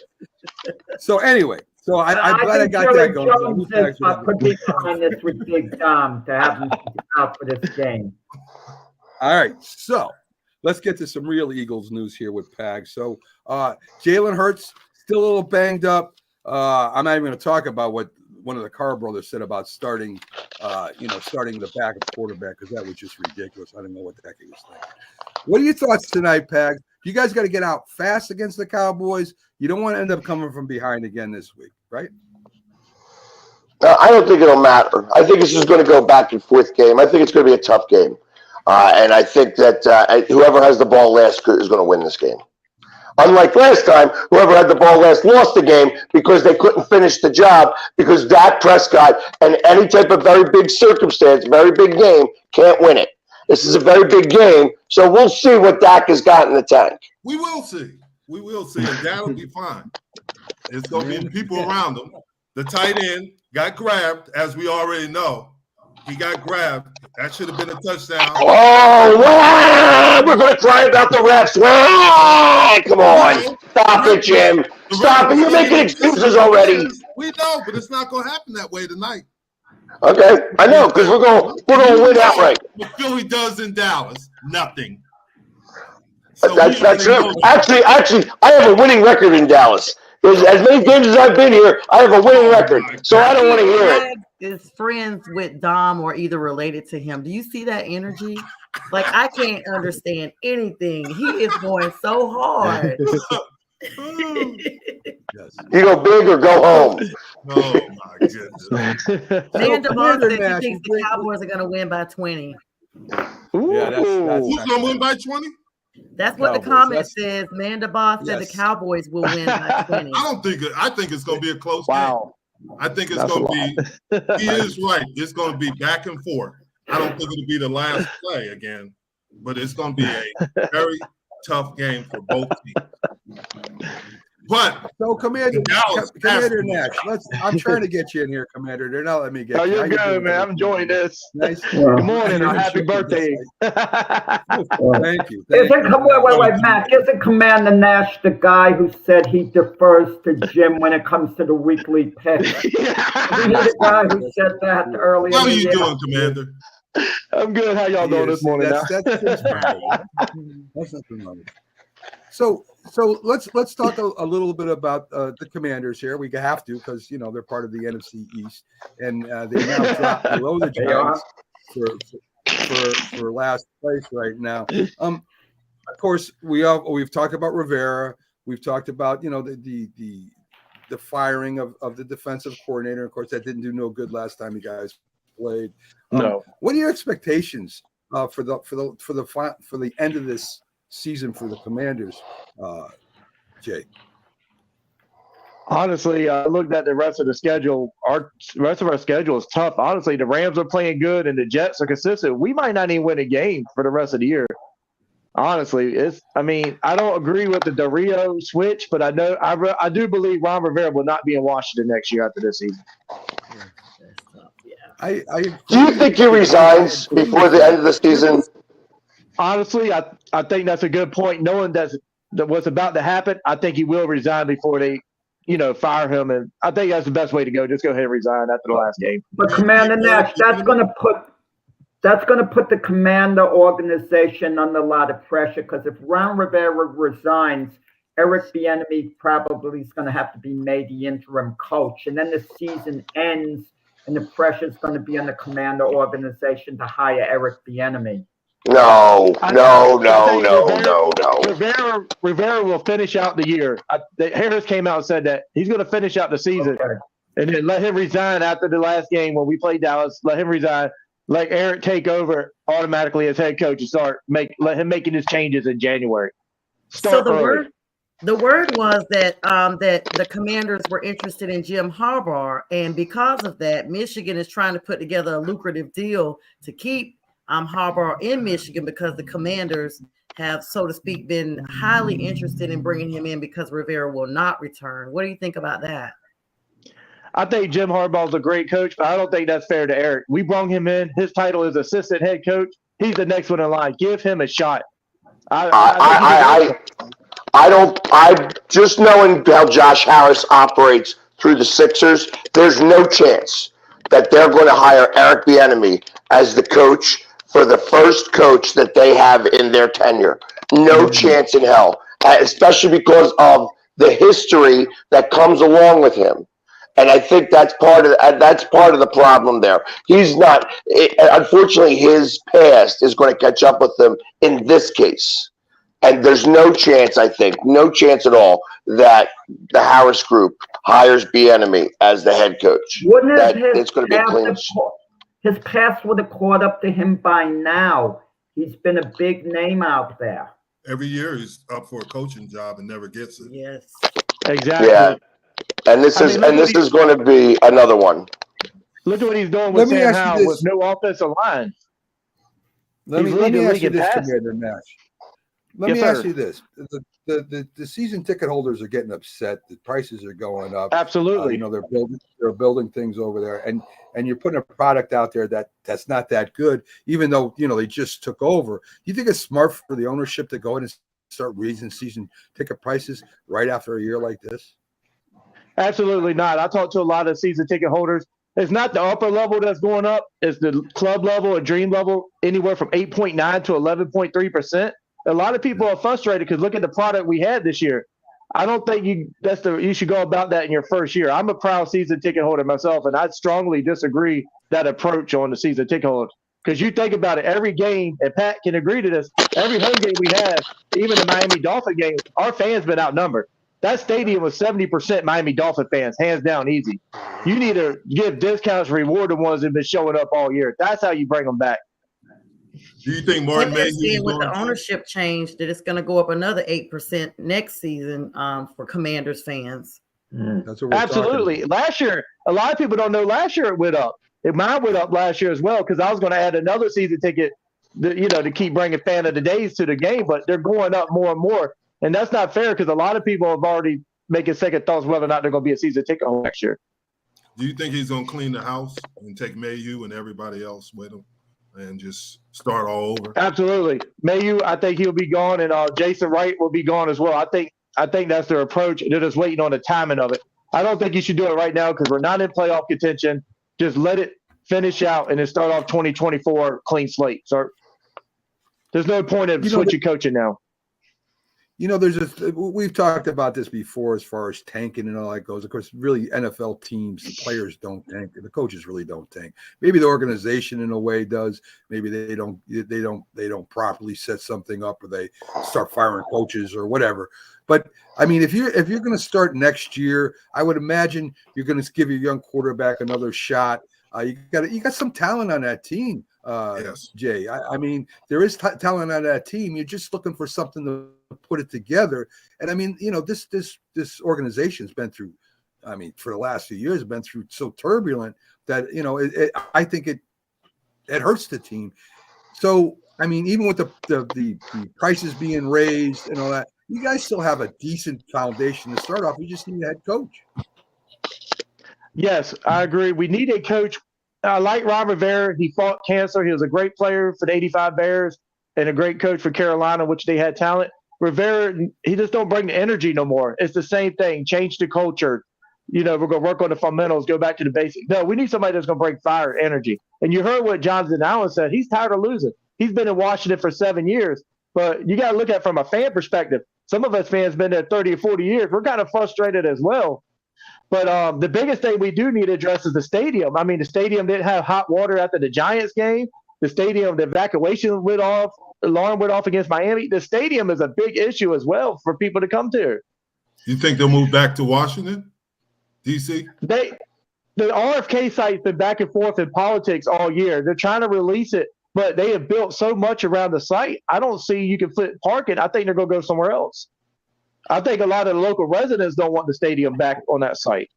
[SPEAKER 1] So anyway, I'm glad I got that going.
[SPEAKER 2] Jones could be behind this with Big Dom to have him out for this game.
[SPEAKER 1] All right, so let's get to some real Eagles news here with Pags. So Jalen Hurts still a little banged up. I'm not even going to talk about what one of the Carr brothers said about starting the backup quarterback, because that was just ridiculous. I don't know what the heck he was thinking. What are your thoughts tonight, Pags? You guys got to get out fast against the Cowboys. You don't want to end up coming from behind again this week, right?
[SPEAKER 7] I don't think it'll matter. I think this is going to go back and forth game. I think it's going to be a tough game. And I think that whoever has the ball last is going to win this game. Unlike last time, whoever had the ball last lost the game because they couldn't finish the job, because Dak Prescott and any type of very big circumstance, very big game, can't win it. This is a very big game, so we'll see what Dak has got in the tank.
[SPEAKER 3] We will see. And that'll be fine. It's going to be people around him. The tight end got grabbed, as we already know. He got grabbed. That should have been a touchdown.
[SPEAKER 7] Oh, wow! We're going to cry about the refs. Wow! Come on. Stop it, Jim. Stop it. You're making excuses already.
[SPEAKER 3] We know, but it's not going to happen that way tonight.
[SPEAKER 7] Okay, I know, because we're going to win outright.
[SPEAKER 3] What Philly does in Dallas, nothing.
[SPEAKER 7] That's true. Actually, I have a winning record in Dallas. As many games as I've been here, I have a winning record, so I don't want to hear it.
[SPEAKER 4] Is friends with Dom or either related to him. Do you see that energy? Like, I can't understand anything. He is going so hard.
[SPEAKER 7] You go big or go home.
[SPEAKER 3] Oh my goodness.
[SPEAKER 4] Man DeVos said he thinks the Cowboys are going to win by 20.
[SPEAKER 1] Yeah,
[SPEAKER 3] Who's going to win by 20?
[SPEAKER 4] That's what the comment says. Man DeVos said the Cowboys will win by 20.
[SPEAKER 3] I think it's going to be a close
[SPEAKER 8] Wow.
[SPEAKER 3] game. I think it's going to be, he is right. It's going to be back and forth. I don't think it'll be the last play again, but it's going to be a very tough game for both teams. But
[SPEAKER 1] so Commander Nash, I'm trying to get you in here, Commander. They're not letting me get
[SPEAKER 8] you.
[SPEAKER 1] You're
[SPEAKER 8] good, man. I'm enjoying this.
[SPEAKER 1] Nice.
[SPEAKER 8] Good morning and happy birthday.
[SPEAKER 1] Thank you.
[SPEAKER 2] Wait, Matt. Isn't Commander Nash the guy who said he defers to Jim when it comes to the weekly pick? Isn't he the guy who said that earlier?
[SPEAKER 3] How are you doing, Commander?
[SPEAKER 8] I'm good. How y'all doing this morning?
[SPEAKER 1] That's nothing wrong. So let's talk a little bit about the Commanders here. We have to, because they're part of the NFC East, and they now drop below the Giants for last place right now. Of course, we've talked about Rivera. We've talked about the firing of the defensive coordinator. Of course, that didn't do no good last time you guys played.
[SPEAKER 8] No.
[SPEAKER 1] What are your expectations for the end of this season for the Commanders, Jay?
[SPEAKER 8] Honestly, I looked at the rest of the schedule. Our rest of our schedule is tough. Honestly, the Rams are playing good and the Jets are consistent. We might not even win a game for the rest of the year. Honestly, I don't agree with the Del Rio switch, but I do believe Ron Rivera will not be in Washington next year after this season.
[SPEAKER 7] Do you think he resigns before the end of the season?
[SPEAKER 8] Honestly, I think that's a good point. Knowing that what's about to happen, I think he will resign before they, fire him. And I think that's the best way to go. Just go ahead and resign after the last game.
[SPEAKER 2] But Commander Nash, that's going to put That's going to put the Commander organization under a lot of pressure because if Ron Rivera resigns, Eric Bieniemy probably is going to have to be made the interim coach. And then the season ends and the pressure is going to be on the Commander organization to hire Eric Bieniemy.
[SPEAKER 7] No.
[SPEAKER 8] Rivera will finish out the year. Harris came out and said that he's going to finish out the season, and then let him resign after the last game when we played Dallas. Let him resign. Let Eric take over automatically as head coach and let him making his changes in January.
[SPEAKER 4] The word was that that the Commanders were interested in Jim Harbaugh, and because of that, Michigan is trying to put together a lucrative deal to keep Harbaugh in Michigan because the Commanders have, so to speak, been highly interested in bringing him in because Rivera will not return. What do you think about that?
[SPEAKER 8] I think Jim Harbaugh's a great coach, but I don't think that's fair to Eric. We brought him in. His title is assistant head coach. He's the next one in line. Give him a shot.
[SPEAKER 7] I just knowing how Josh Harris operates through the Sixers, there's no chance that they're going to hire Eric Bieniemy as the coach for the first coach that they have in their tenure. No chance in hell, especially because of the history that comes along with him. And I think that's part of the problem there. He's not. Unfortunately, his past is going to catch up with him in this case. And there's no chance, I think, no chance at all that the Harris Group hires Bieniemy as the head coach.
[SPEAKER 2] Wouldn't
[SPEAKER 7] it's going to be clean.
[SPEAKER 2] His past would have caught up to him by now. He's been a big name out there.
[SPEAKER 3] Every year he's up for a coaching job and never gets it.
[SPEAKER 4] Yes,
[SPEAKER 8] exactly.
[SPEAKER 7] Yeah, and this is going to be another one.
[SPEAKER 8] Look at what he's doing with Sam Howell with no offensive line.
[SPEAKER 1] Let me ask you this, Commander Nash. Let me ask you this: the season ticket holders are getting upset. The prices are going up.
[SPEAKER 8] Absolutely.
[SPEAKER 1] They're building things over there, and you're putting a product out there that's not that good, even though they just took over. Do you think it's smart for the ownership to go in and start raising season ticket prices right after a year like this?
[SPEAKER 8] Absolutely not. I talked to a lot of season ticket holders. It's not the upper level that's going up. It's the club level or dream level, anywhere from 8.9 to 11.3%. A lot of people are frustrated because look at the product we had this year. I don't think you should go about that in your first year. I'm a proud season ticket holder myself, and I strongly disagree that approach on the season ticket holder. Because you think about it, every game, and Pat can agree to this, every home game we have, even the Miami Dolphin game, our fans been outnumbered. That stadium was 70% Miami Dolphin fans, hands down, easy. You need to give discounts, reward the ones that have been showing up all year. That's how you bring them back.
[SPEAKER 3] Do you think Martin Mayhew
[SPEAKER 4] with the ownership change that it's going to go up another 8% next season for Commanders fans?
[SPEAKER 1] That's what we're
[SPEAKER 8] absolutely. Last year, a lot of people don't know. Last year it went up. Mine went up last year as well because I was going to add another season ticket, to keep bringing fan of the days to the game. But they're going up more and more, and that's not fair because a lot of people have already making second thoughts whether or not they're going to be a season ticket holder next year.
[SPEAKER 3] Do you think he's going to clean the house and take Mayhew and everybody else with him? And just start all over.
[SPEAKER 8] Absolutely, Mayhew. I think he'll be gone, and Jason Wright will be gone as well. I think that's their approach. They're just waiting on the timing of it. I don't think you should do it right now because we're not in playoff contention. Just let it finish out and then start off 2024 clean slate. So there's no point in switching coaching now.
[SPEAKER 1] We've talked about this before as far as tanking and all that goes. Of course, really NFL teams, the players don't tank. The coaches really don't tank. Maybe the organization in a way does. Maybe they don't properly set something up, or they start firing coaches or whatever. But I mean, if you're going to start next year, I would imagine you're going to give your young quarterback another shot. You got some talent on that team.
[SPEAKER 3] Yes.
[SPEAKER 1] Jay. I mean, there is talent on that team. You're just looking for something to put it together. And I mean, this organization's been through, for the last few years, been through so turbulent that, I think it hurts the team. So, I mean, even with the prices being raised and all that, you guys still have a decent foundation to start off. You just need a head coach.
[SPEAKER 8] Yes, I agree. We need a coach. I like Ron Rivera. He fought cancer. He was a great player for the 85 Bears and a great coach for Carolina, which they had talent. Rivera, he just don't bring the energy no more. It's the same thing. Change the culture. We're going to work on the fundamentals, go back to the basics. No, we need somebody that's going to bring fire and energy. And you heard what Jonathan Allen said. He's tired of losing. He's been in Washington for 7 years. But you got to look at it from a fan perspective. Some of us fans been there 30 or 40 years. We're kind of frustrated as well. But the biggest thing we do need to address is the stadium. I mean, the stadium didn't have hot water after the Giants game. The stadium, the evacuation went off. Alarm went off against Miami. The stadium is a big issue as well for people to come to.
[SPEAKER 3] You think they'll move back to Washington, D.C.?
[SPEAKER 8] The RFK site's been back and forth in politics all year. They're trying to release it, but they have built so much around the site. I don't see you can flip park it. I think they're going to go somewhere else. I think a lot of the local residents don't want the stadium back on that site.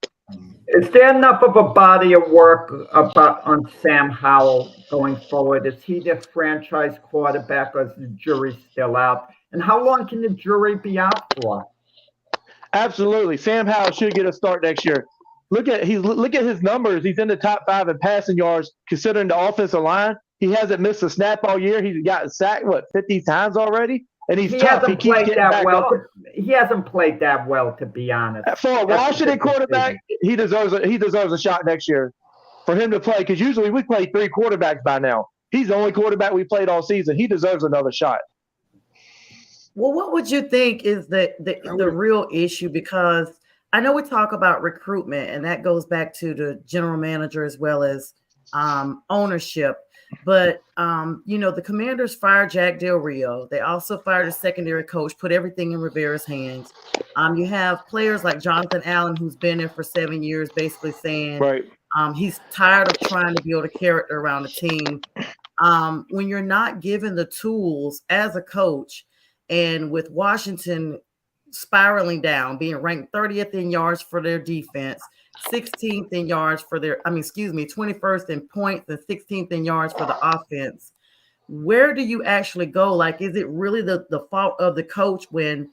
[SPEAKER 2] Is there enough of a body of work on Sam Howell going forward? Is he the franchise quarterback, or is the jury still out? And how long can the jury be out for?
[SPEAKER 8] Absolutely. Sam Howell should get a start next year. Look at his numbers. He's in the top 5 in passing yards, considering the offensive line. He hasn't missed a snap all year. He's gotten sacked, 50 times already? And he's tough. He keeps getting back up.
[SPEAKER 2] He hasn't played that well, to be honest.
[SPEAKER 8] For a Washington quarterback, he deserves a shot next year for him to play, because usually we play 3 quarterbacks by now. He's the only quarterback we played all season. He deserves another shot.
[SPEAKER 4] Well, what would you think is the real issue? Because I know we talk about recruitment, and that goes back to the general manager as well as ownership. But, the Commanders fired Jack Del Rio. They also fired a secondary coach, put everything in Rivera's hands. You have players like Jonathan Allen, who's been there for 7 years, basically saying he's tired of trying to build a character around the team. When you're not given the tools as a coach, and with Washington spiraling down, being ranked 30th in yards for their defense, 16th in yards for 21st in points and 16th in yards for the offense. Where do you actually go? Like, is it really the fault of the coach when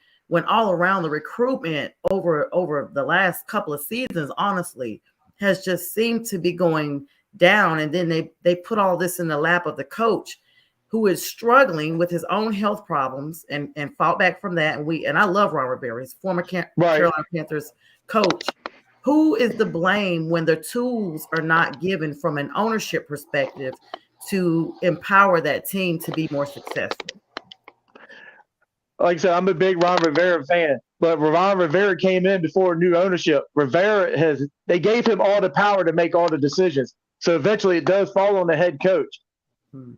[SPEAKER 4] all around the recruitment over the last couple of seasons, honestly, has just seemed to be going down? And then they put all this in the lap of the coach, who is struggling with his own health problems and fought back from that. And I love Ron Rivera, his former Carolina Panthers coach. Who is to blame when the tools are not given from an ownership perspective to empower that team to be more successful?
[SPEAKER 8] Like I said, I'm a big Ron Rivera fan, but Ron Rivera came in before new ownership. They gave him all the power to make all the decisions. So eventually it does fall on the head coach.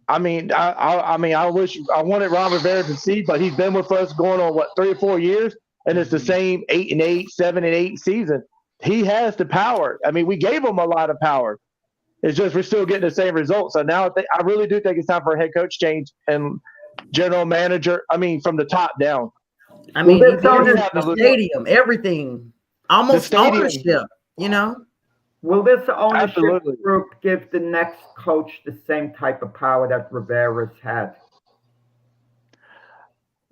[SPEAKER 8] I mean, I wanted Ron Rivera to see, but he's been with us going on 3 or 4 years, and it's the same 8-8, 7-8 season. He has the power. I mean, we gave him a lot of power. It's just we're still getting the same results. So now I really do think it's time for a head coach change and general manager. I mean, from the top down.
[SPEAKER 4] I mean, the stadium, everything, almost ownership,
[SPEAKER 2] Will this ownership group give the next coach the same type of power that Rivera's had?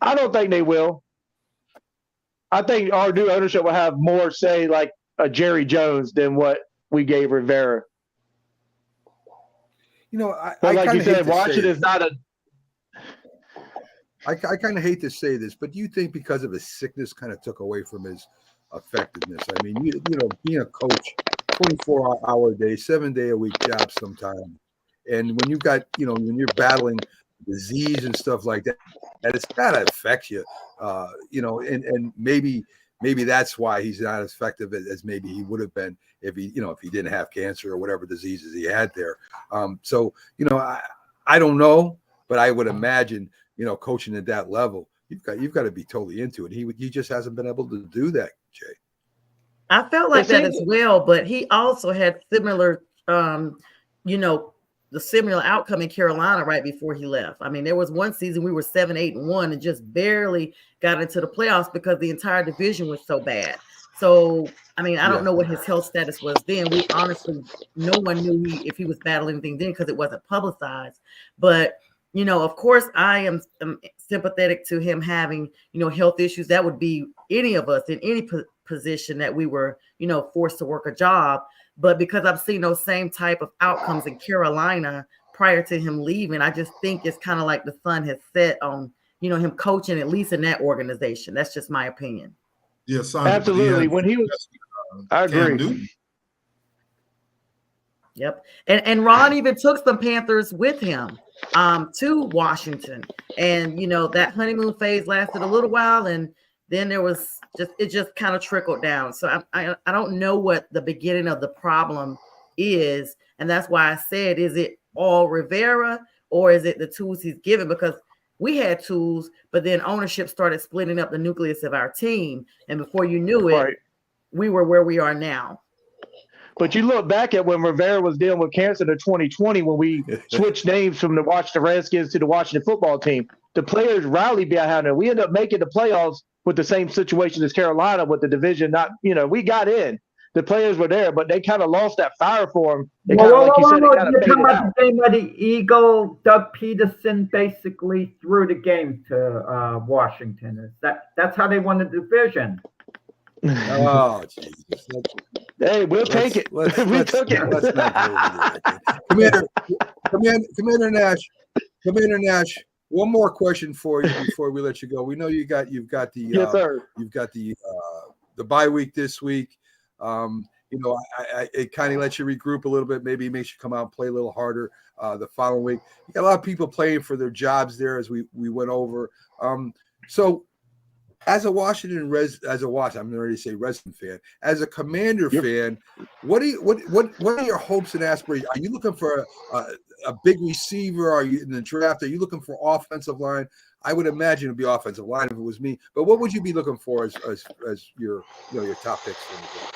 [SPEAKER 8] I don't think they will. I think our new ownership will have more say, like a Jerry Jones, than what we gave Rivera.
[SPEAKER 1] Like you said,
[SPEAKER 8] Washington is not a.
[SPEAKER 1] I kind of hate to say this, but do you think because of his sickness kind of took away from his effectiveness? I mean, being a coach, 24-hour day, 7-day-a-week job sometimes, and when you've got, when you're battling disease and stuff like that, it's gotta affect you, and maybe that's why he's not as effective as maybe he would have been if he didn't have cancer or whatever diseases he had there. I don't know, but I would imagine, coaching at that level, you've got to be totally into it. He just hasn't been able to do that, Jay.
[SPEAKER 4] I felt like that as well, but he also had similar, the similar outcome in Carolina right before he left. I mean, there was one season we were 7-8-1 and just barely got into the playoffs because the entire division was so bad. So, I mean, I don't know what his health status was then. We honestly, no one knew if he was battling anything then because it wasn't publicized. But, of course, I am sympathetic to him having, health issues. That would be any of us in any position that we were, forced to work a job. But because I've seen those same type of outcomes in Carolina prior to him leaving, I just think it's kind of like the sun has set on, him coaching, at least in that organization. That's just my opinion.
[SPEAKER 3] Yeah, Sandra,
[SPEAKER 8] absolutely. When he was, I agree.
[SPEAKER 4] Yep. And Ron even took some Panthers with him to Washington. And, that honeymoon phase lasted a little while. And then it just kind of trickled down. So I don't know what the beginning of the problem is. And that's why I said, is it all Rivera or is it the tools he's given? Because we had tools, but then ownership started splitting up the nucleus of our team. And before you knew it,
[SPEAKER 8] Right.
[SPEAKER 4] we were where we are now.
[SPEAKER 8] But you look back at when Rivera was dealing with cancer in 2020, when we switched names from the Washington Redskins to the Washington football team, the players rallied behind him. We ended up making the playoffs with the same situation as Carolina with the division. We got in. The players were there, but they kind of lost that fire for him. They kind of, like you said, they kind of
[SPEAKER 2] You're talking
[SPEAKER 8] faded
[SPEAKER 2] about
[SPEAKER 8] out.
[SPEAKER 2] the game where the Eagle, Doug Peterson, basically threw the game to Washington. That's how they won the division.
[SPEAKER 1] Oh, Jesus.
[SPEAKER 8] Hey, we'll take it. We took it.
[SPEAKER 1] Let's not go over there. Commander Nash, one more question for you before we let you go. We know you've got the
[SPEAKER 8] Yes, sir.
[SPEAKER 1] you've got the bye week this week. It kind of lets you regroup a little bit. Maybe it makes you come out and play a little harder the following week. You got a lot of people playing for their jobs there, as we went over. So as a Washington I'm ready to say resident fan, as a Commander fan, what are your hopes and aspirations? Are you looking for a big receiver? Are you in the draft? Are you looking for offensive line? I would imagine it'd be offensive line if it was me. But what would you be looking for as your top picks for the draft?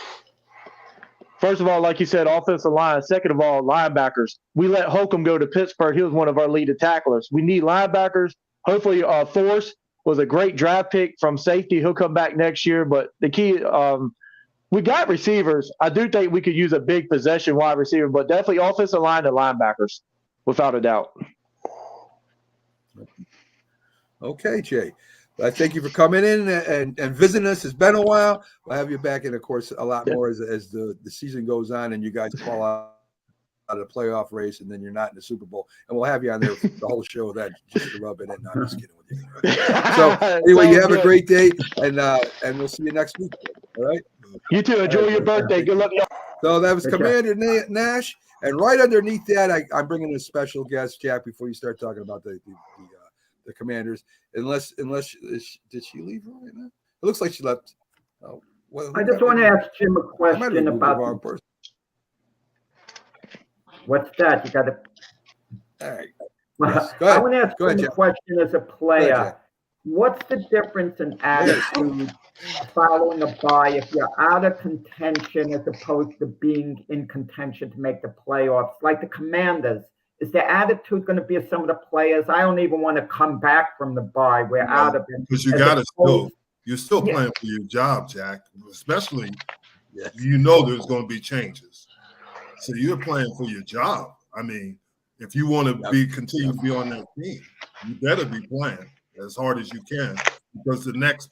[SPEAKER 8] First of all, like you said, offensive line. Second of all, linebackers. We let Holcomb go to Pittsburgh. He was one of our leading tacklers. We need linebackers. Hopefully, Force was a great draft pick from safety. He'll come back next year. But the key, we got receivers. I do think we could use a big possession wide receiver, but definitely offensive line and linebackers, without a doubt.
[SPEAKER 1] Okay, Jay. Thank you for coming in and visiting us. It's been a while. We'll have you back, and of course, a lot more as the season goes on and you guys fall out of the playoff race, and then you're not in the Super Bowl. And we'll have you on there for the whole show. That just to rub it in. No, I'm just kidding with you. So anyway, you have a great day, and we'll see you next week. All right.
[SPEAKER 8] You too. Enjoy your birthday. Good luck.
[SPEAKER 1] So that was Commander Nash, and right underneath that, I'm bringing a special guest, Jack. Before you start talking about the Commanders, unless did she leave right now? It looks like she left. Oh, well,
[SPEAKER 2] I just want to ask Jim a question about
[SPEAKER 1] wrong person.
[SPEAKER 2] What's that? You got to.
[SPEAKER 1] All right.
[SPEAKER 2] Well,
[SPEAKER 1] Yes, go ahead.
[SPEAKER 2] I want to ask
[SPEAKER 1] Go ahead,
[SPEAKER 2] him a
[SPEAKER 1] Jeff.
[SPEAKER 2] question as a
[SPEAKER 1] Go
[SPEAKER 2] player.
[SPEAKER 1] ahead, Jeff.
[SPEAKER 2] What's the difference in attitude following a bye if you're out of contention as opposed to being in contention to make the playoffs? Like the Commanders, is their attitude going to be of some of the players? I don't even want to come back from the bye. We're out of it.
[SPEAKER 3] Because you
[SPEAKER 2] As
[SPEAKER 3] got to
[SPEAKER 2] opposed-
[SPEAKER 3] you're still
[SPEAKER 2] Yeah.
[SPEAKER 3] playing for your job, Jack. Especially,
[SPEAKER 1] Yes.
[SPEAKER 3] there's going to be changes. So you're playing for your job. I mean, if you want to continue to be on that team, you better be playing as hard as you can, because the next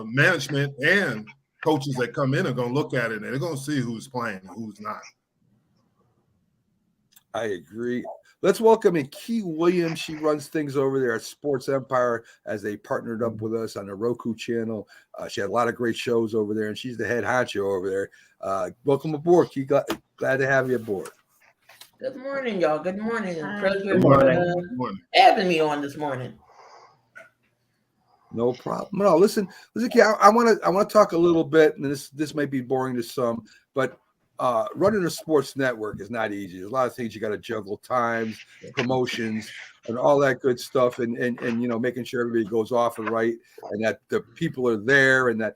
[SPEAKER 3] management and coaches that come in are going to look at it and they're going to see who's playing and who's not.
[SPEAKER 1] I agree. Let's welcome in Key Williams. She runs things over there at Sports Empire as they partnered up with us on the Roku channel. She had a lot of great shows over there, and she's the head honcho over there. Welcome aboard, Key. Glad to have you aboard.
[SPEAKER 9] Good morning, y'all. Good morning.
[SPEAKER 4] Hi.
[SPEAKER 9] Pleasure
[SPEAKER 2] Good morning.
[SPEAKER 3] Good morning.
[SPEAKER 9] having me on this morning.
[SPEAKER 1] No problem. No, listen, Key, I want to talk a little bit, and this may be boring to some, but running a sports network is not easy. There's a lot of things you got to juggle: times, promotions, and all that good stuff, and making sure everybody goes off and right, and that the people are there, and that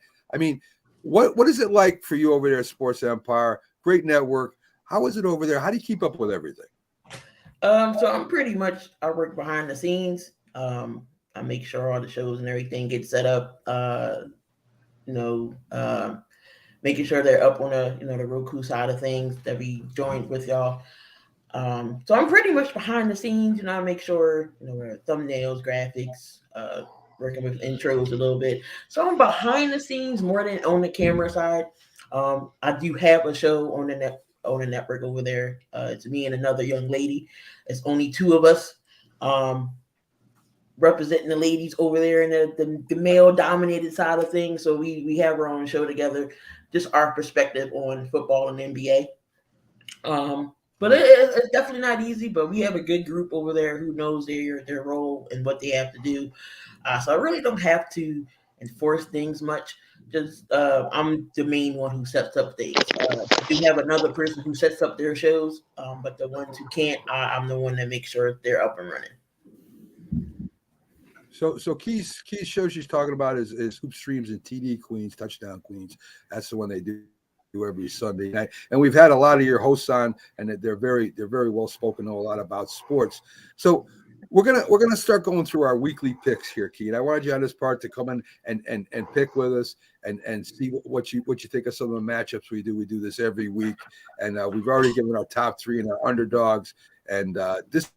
[SPEAKER 1] what is it like for you over there at Sports Empire? Great network. How is it over there? How do you keep up with everything?
[SPEAKER 9] So I'm pretty much, I work behind the scenes. I make sure all the shows and everything get set up. Making sure they're up on the Roku side of things that we joined with y'all. So I'm pretty much behind the scenes. I make sure thumbnails, graphics, working with intros a little bit. So I'm behind the scenes more than on the camera side. I do have a show on the network over there. It's me and another young lady. It's only two of us representing the ladies over there in the male dominated side of things. So we have our own show together, just our perspective on football and NBA. But it's definitely not easy. But we have a good group over there who knows their role and what they have to do. So I really don't have to enforce things much. Just I'm the main one who sets up things. We have another person who sets up their shows, but the ones who can't, I'm the one that makes sure they're up and running.
[SPEAKER 1] So Key's show she's talking about is Hoop Streams and TD Queens, Touchdown Queens. That's the one they do every Sunday night. And we've had a lot of your hosts on, and they're very well spoken, know a lot about sports. So we're gonna start going through our weekly picks here, Key. And I wanted you on this part to come in and pick with us and see what you think of some of the matchups we do. We do this every week, and we've already given our top 3 and our underdogs. And this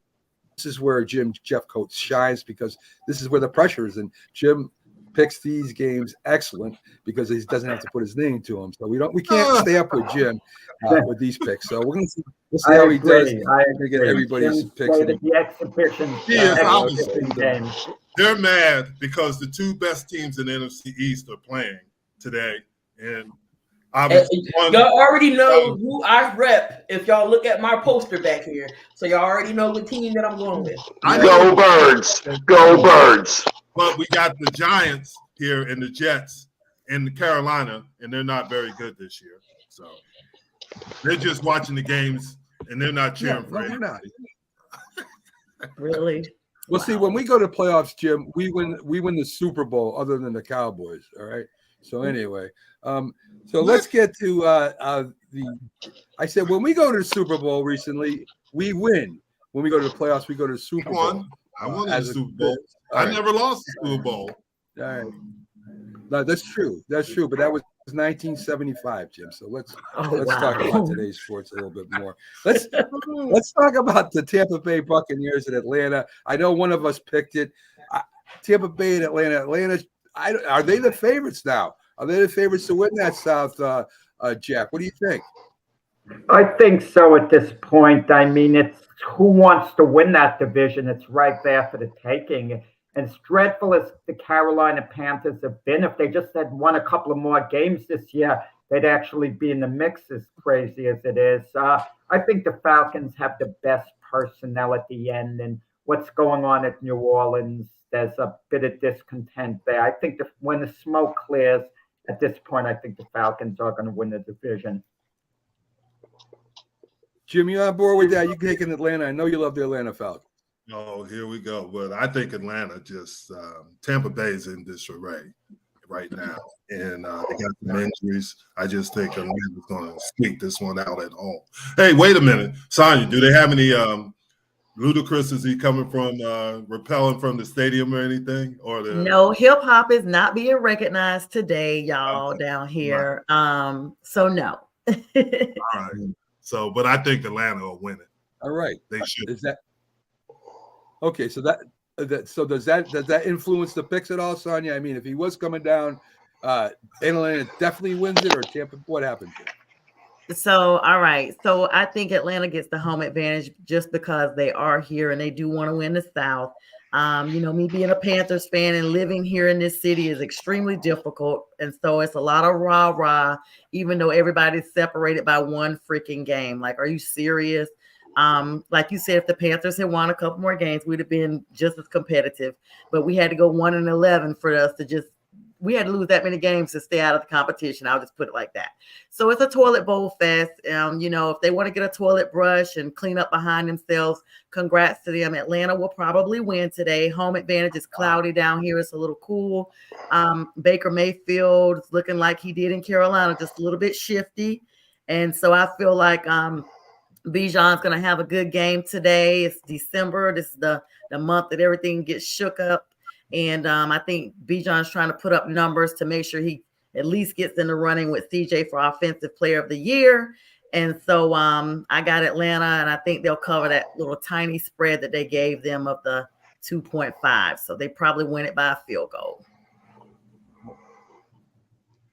[SPEAKER 1] is where Jim Jeffcoat shines, because this is where the pressure is. And Jim picks these games excellent because he doesn't have to put his name to them. So we can't stay up with Jim with these picks. So we'll see how he does.
[SPEAKER 2] I
[SPEAKER 1] agree. Get everybody's picks.
[SPEAKER 2] The exhibition. Games.
[SPEAKER 3] They're mad because the 2 best teams in the NFC East are playing today, and obviously
[SPEAKER 9] y'all already know who I rep if y'all look at my poster back here. So y'all already know the team that I'm going with.
[SPEAKER 7] Go Birds! Go Birds!
[SPEAKER 3] But we got the Giants here and the Jets in Carolina, and they're not very good this year. So they're just watching the games, and they're not cheering for anybody.
[SPEAKER 4] Really?
[SPEAKER 1] Well, see, when we go to playoffs, Jim, we win the Super Bowl, other than the Cowboys. All right. So anyway, so let's get to I said when we go to the Super Bowl recently, we win. When we go to the playoffs, we go to the Super Bowl.
[SPEAKER 3] I won the Super Bowl. I never lost the Super Bowl.
[SPEAKER 1] All right. No, that's true. That's true. But that was 1975, Jim. So let's talk about today's sports a little bit more. Let's talk about the Tampa Bay Buccaneers in Atlanta. I know one of us picked it. Tampa Bay and Atlanta. Are they the favorites now? Are they the favorites to win that South, Jack? What do you think?
[SPEAKER 2] I think so at this point. I mean, it's who wants to win that division. It's right there for the taking. And as dreadful as the Carolina Panthers have been, if they just had won a couple of more games this year, they'd actually be in the mix, as crazy as it is. I think the Falcons have the best personnel at the end. And what's going on at New Orleans, there's a bit of discontent there. I think when the smoke clears, at this point, I think the Falcons are going to win the division.
[SPEAKER 1] Jim, you on board with that? You taking Atlanta? I know you love the Atlanta Falcons.
[SPEAKER 3] Oh, here we go. But I think Atlanta Tampa Bay is in disarray right now. And they got some injuries. I just think Atlanta's going to sneak this one out at home. Hey, wait a minute. Sonya, do they have any Ludacris, is he coming from repelling from the stadium or anything?
[SPEAKER 4] No, hip hop is not being recognized today, y'all, down here. Right. So no.
[SPEAKER 3] All right. So, but I think Atlanta will win it.
[SPEAKER 1] All right.
[SPEAKER 3] They should.
[SPEAKER 1] Is that okay? So so does that influence the picks at all, Sonya? I mean, if he was coming down, Atlanta definitely wins it, or Tampa? What happens?
[SPEAKER 4] So, all right. So I think Atlanta gets the home advantage just because they are here and they do want to win the South. Me being a Panthers fan and living here in this city is extremely difficult. And so it's a lot of rah-rah, even though everybody's separated by one freaking game. Like, are you serious? Like you said, if the Panthers had won a couple more games, we'd have been just as competitive. But we had to go 1-11 for us to we had to lose that many games to stay out of the competition. I'll just put it like that. So it's a toilet bowl fest. If they want to get a toilet brush and clean up behind themselves, congrats to them. Atlanta will probably win today. Home advantage is cloudy down here. It's a little cool. Baker Mayfield is looking like he did in Carolina, just a little bit shifty. And so I feel like Bijan's going to have a good game today. It's December. This is the month that everything gets shook up. And I think Bijan's trying to put up numbers to make sure he at least gets in the running with CJ for Offensive Player of the Year. And so I got Atlanta, and I think they'll cover that little tiny spread that they gave them of the 2.5. So they probably win it by a field goal.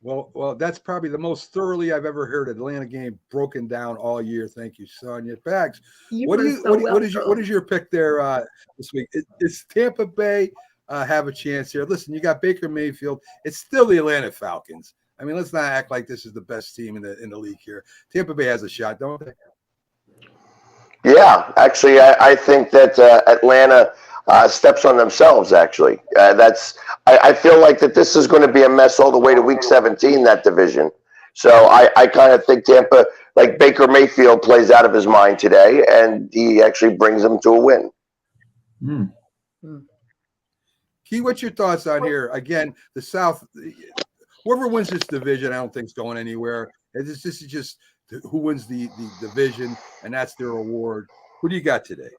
[SPEAKER 1] Well, that's probably the most thoroughly I've ever heard an Atlanta game broken down all year. Thank you, Sonya. Bags, what is your pick there this week? Is Tampa Bay have a chance here? Listen, you got Baker Mayfield. It's still the Atlanta Falcons. I mean, let's not act like this is the best team in the league here. Tampa Bay has a shot, don't they?
[SPEAKER 7] Yeah, actually, I think that Atlanta steps on themselves. Actually, I feel like that this is going to be a mess all the way to Week 17, that division. So I kind of think Tampa, like Baker Mayfield, plays out of his mind today, and he actually brings them to a win.
[SPEAKER 1] Key, what's your thoughts on here? Again, the South, whoever wins this division, I don't think is going anywhere. This is just who wins the division, and that's their award. Who do you got today?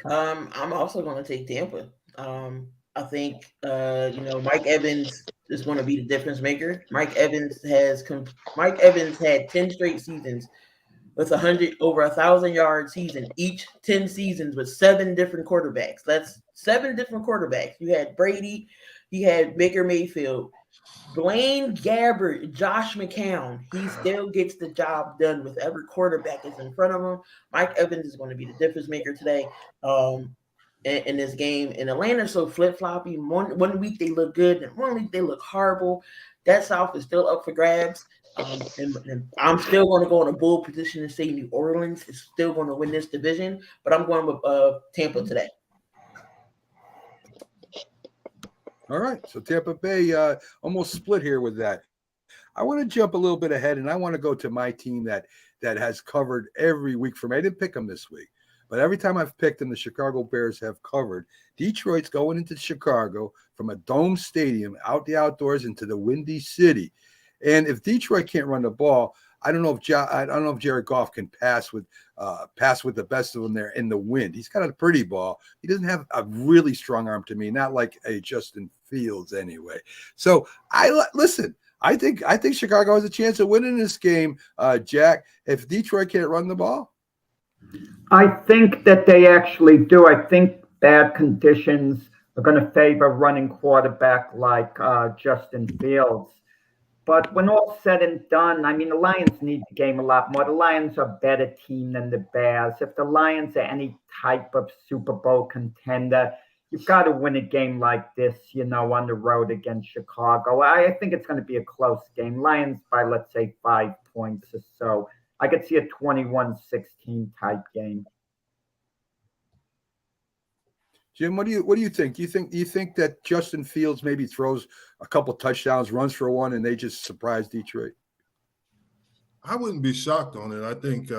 [SPEAKER 9] I'm also going to take Tampa. I think Mike Evans is going to be the difference maker. Mike Evans had 10 straight seasons with over 1,000-yard season, each 10 seasons with 7 different quarterbacks. That's 7 different quarterbacks. You had Brady, you had Baker Mayfield, Blaine Gabbert, Josh McCown. He still gets the job done with every quarterback is in front of him. Mike Evans is going to be the difference maker today in this game. And Atlanta's so flip-floppy. One week they look good, and one week they look horrible. That South is still up for grabs. And I'm still going to go in a bold position and say New Orleans is still going to win this division, but I'm going with Tampa today.
[SPEAKER 1] All right, so Tampa Bay almost split here with that. I want to jump a little bit ahead, and I want to go to my team that has covered every week for me. I didn't pick them this week, but every time I've picked them, the Chicago Bears have covered. Detroit's going into Chicago from a dome stadium, out the outdoors into the Windy City. And if Detroit can't run the ball, I don't know if Jared Goff can pass with the best of them there in the wind. He's got a pretty ball. He doesn't have a really strong arm to me, not like a Justin Fields anyway. So I think Chicago has a chance of winning this game, Jack, if Detroit can't run the ball.
[SPEAKER 2] I think that they actually do. I think bad conditions are going to favor running quarterback like Justin Fields. But when all's said and done, I mean, the Lions need the game a lot more. The Lions are a better team than the Bears. If the Lions are any type of Super Bowl contender, you've got to win a game like this, on the road against Chicago. I think it's going to be a close game. Lions by, let's say, 5 points or so. I could see a 21-16 type game.
[SPEAKER 1] Jim, what do you think? Do you think that Justin Fields maybe throws a couple touchdowns, runs for one, and they just surprise Detroit?
[SPEAKER 3] I wouldn't be shocked on it. I think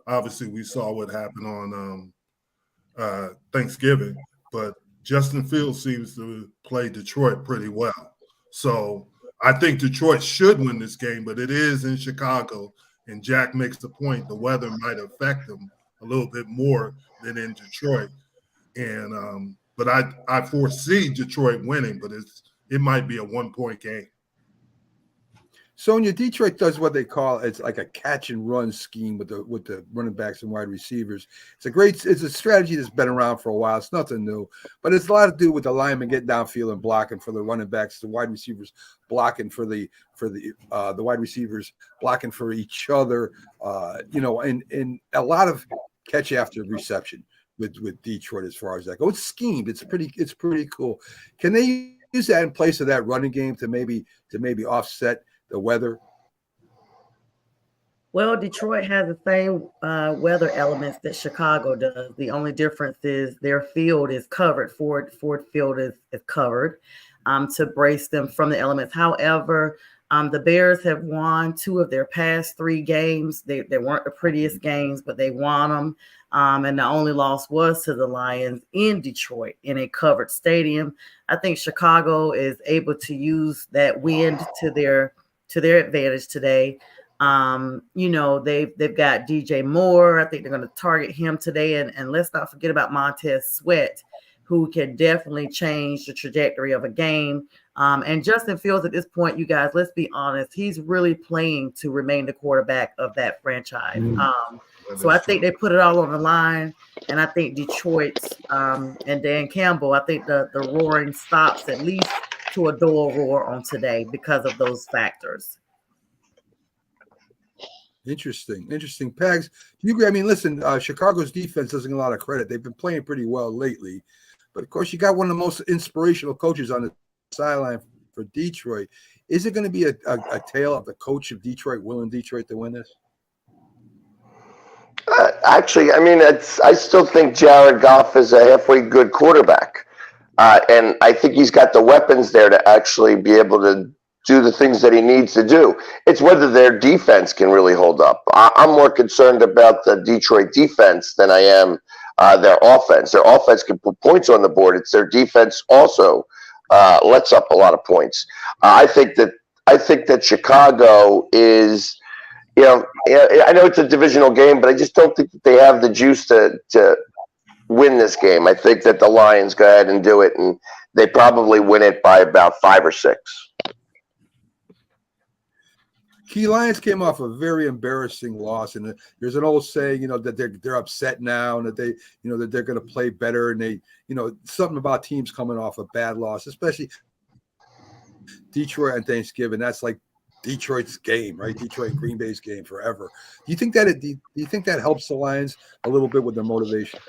[SPEAKER 3] obviously we saw what happened on Thanksgiving, but Justin Fields seems to play Detroit pretty well. So I think Detroit should win this game, but it is in Chicago, and Jack makes the point the weather might affect them a little bit more than in Detroit. And but I foresee Detroit winning, but it might be a 1-point game.
[SPEAKER 1] Sonia, Detroit does what they call it's like a catch and run scheme with the running backs and wide receivers. It's a strategy that's been around for a while. It's nothing new, but it's a lot to do with the linemen getting downfield and blocking for the running backs, the wide receivers blocking for the wide receivers blocking for each other. And a lot of catch after reception with Detroit as far as that goes. It's schemed. It's pretty cool. Can they use that in place of that running game to maybe offset the weather?
[SPEAKER 4] Well, Detroit has the same weather elements that Chicago does. The only difference is their field is covered. Ford Field is covered to brace them from the elements. However, the Bears have won 2 of their past 3 games. They weren't the prettiest games, but they won them. And the only loss was to the Lions in Detroit in a covered stadium. I think Chicago is able to use that wind to their advantage today. They've got DJ Moore. I think they're going to target him today. And let's not forget about Montez Sweat, who can definitely change the trajectory of a game. And Justin Fields at this point, you guys, let's be honest, he's really playing to remain the quarterback of that franchise. So I think they put it all on the line. And I think Detroit and Dan Campbell, I think the roaring stops at least to a dual roar on today because of those factors.
[SPEAKER 1] Interesting. Pags, do you agree? I mean, listen, Chicago's defense doesn't get a lot of credit. They've been playing pretty well lately. But, of course, you got one of the most inspirational coaches on the sideline for Detroit. Is it going to be a tale of the coach of Detroit willing Detroit to win this?
[SPEAKER 7] Actually, I mean, I still think Jared Goff is a halfway good quarterback. And I think he's got the weapons there to actually be able to do the things that he needs to do. It's whether their defense can really hold up. I'm more concerned about the Detroit defense than I am their offense. Their offense can put points on the board. It's their defense also lets up a lot of points. I think that Chicago is, you know, I know it's a divisional game, but I just don't think that they have the juice to win this game. I think that the Lions go ahead and do it, and they probably win it by about 5 or 6.
[SPEAKER 1] Key Lions came off a very embarrassing loss, and there's an old saying, you know, that they're upset now, and that they, you know, that they're going to play better, and they, you know, something about teams coming off a bad loss, especially Detroit on Thanksgiving. That's like Detroit's game, right? Detroit and Green Bay's game forever. Do you think that helps the Lions a little bit with their motivation?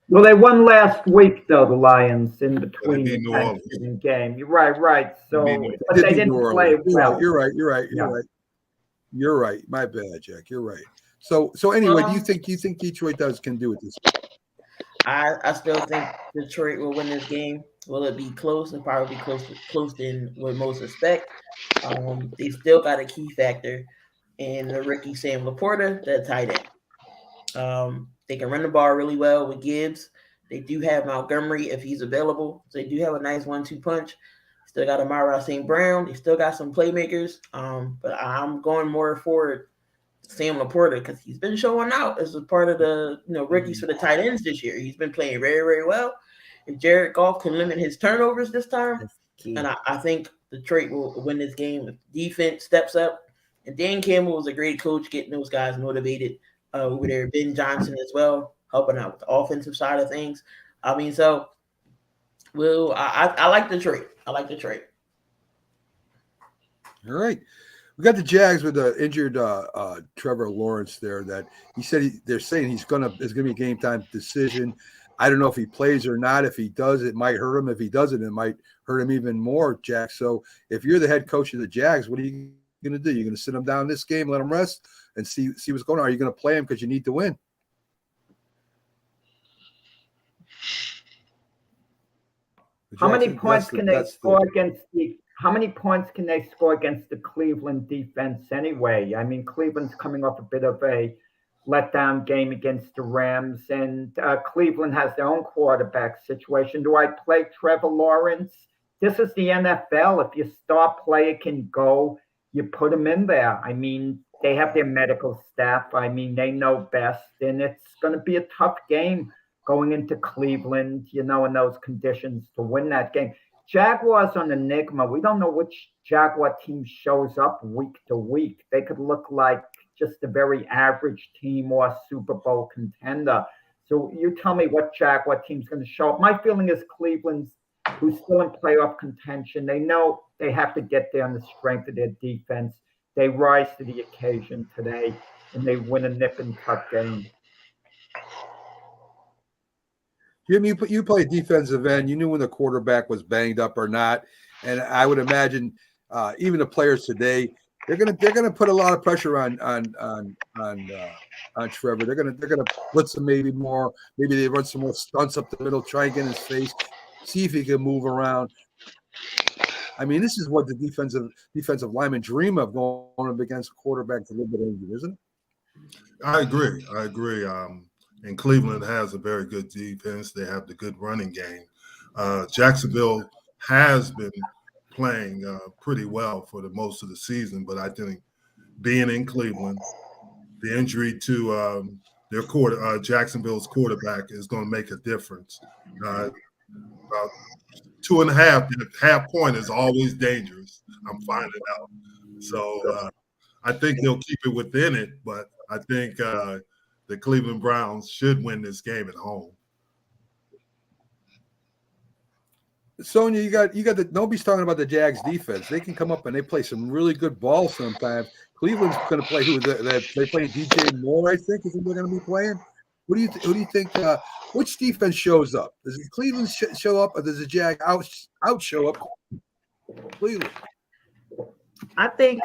[SPEAKER 2] Well, they won last week, though, the Lions, in between
[SPEAKER 3] beat
[SPEAKER 2] the
[SPEAKER 3] New Orleans.
[SPEAKER 2] Thanksgiving game. You're right. So,
[SPEAKER 3] They beat
[SPEAKER 2] but they didn't play well.
[SPEAKER 1] You're right. My bad, Jack. You're right. So anyway, do you think Detroit can do it this week?
[SPEAKER 9] I still think Detroit will win this game. Will it be close? It'll probably be close than what most expect. They still got a key factor in the rookie Sam Laporta, the tight end. They can run the ball really well with Gibbs. They do have Montgomery if he's available. So they do have a nice 1-2 punch. Still got Amara St. Brown. They still got some playmakers. But I'm going more for Sam Laporta because he's been showing out as a part of the rookies for the tight ends this year. He's been playing very, very well. If Jared Goff can limit his turnovers this time, and I think Detroit will win this game if defense steps up. And Dan Campbell was a great coach getting those guys motivated over there. Ben Johnson as well, helping out with the offensive side of things. I mean, so I like Detroit. All
[SPEAKER 1] right. We got the Jags with the injured Trevor Lawrence there. That he said they're saying it's gonna be a game time decision. I don't know if he plays or not. If he does, it might hurt him. If he doesn't, it might hurt him even more, Jack. So if you're the head coach of the Jags, what are you going to do? You're going to sit him down this game, let him rest, and see what's going on. Are you going to play him because you need to win?
[SPEAKER 2] How many points can they score against the Cleveland defense anyway? I mean, Cleveland's coming off a bit of a letdown game against the Rams, and Cleveland has their own quarterback situation. Do I play Trevor Lawrence? This is the NFL. If your star player can go, you put him in there. I mean, they have their medical staff. I mean, they know best, and it's going to be a tough game going into Cleveland, in those conditions to win that game. Jaguars on enigma. We don't know which Jaguar team shows up week to week. They could look like just a very average team or Super Bowl contender. So you tell me what Jaguar team's going to show up. My feeling is Cleveland's, who's still in playoff contention. They know they have to get there on the strength of their defense. They rise to the occasion today, and they win a nip and tuck game.
[SPEAKER 1] Jim, you play defensive end. You knew when the quarterback was banged up or not, and I would imagine even the players today, they're gonna put a lot of pressure on Trevor. They're gonna blitz him maybe more. Maybe they run some more stunts up the middle, try and get in his face, see if he can move around. I mean, this is what the defensive linemen dream of, going up against a quarterback a little bit injured, isn't it?
[SPEAKER 3] I agree. And Cleveland has a very good defense. They have the good running game. Jacksonville has been playing pretty well for the most of the season, but I think being in Cleveland, the injury to their Jacksonville's quarterback is going to make a difference. About 2.5, half point is always dangerous. I'm finding out. So I think they'll keep it within it, but I think the Cleveland Browns should win this game at home.
[SPEAKER 1] Sonia, you got the nobody's talking about the Jags defense. They can come up and they play some really good ball sometimes. Cleveland's going to play they play DJ Moore, I think, is who they're going to be playing. Who do you think? Which defense shows up? Does Cleveland show up, or does the Jag out show up Cleveland?
[SPEAKER 4] I think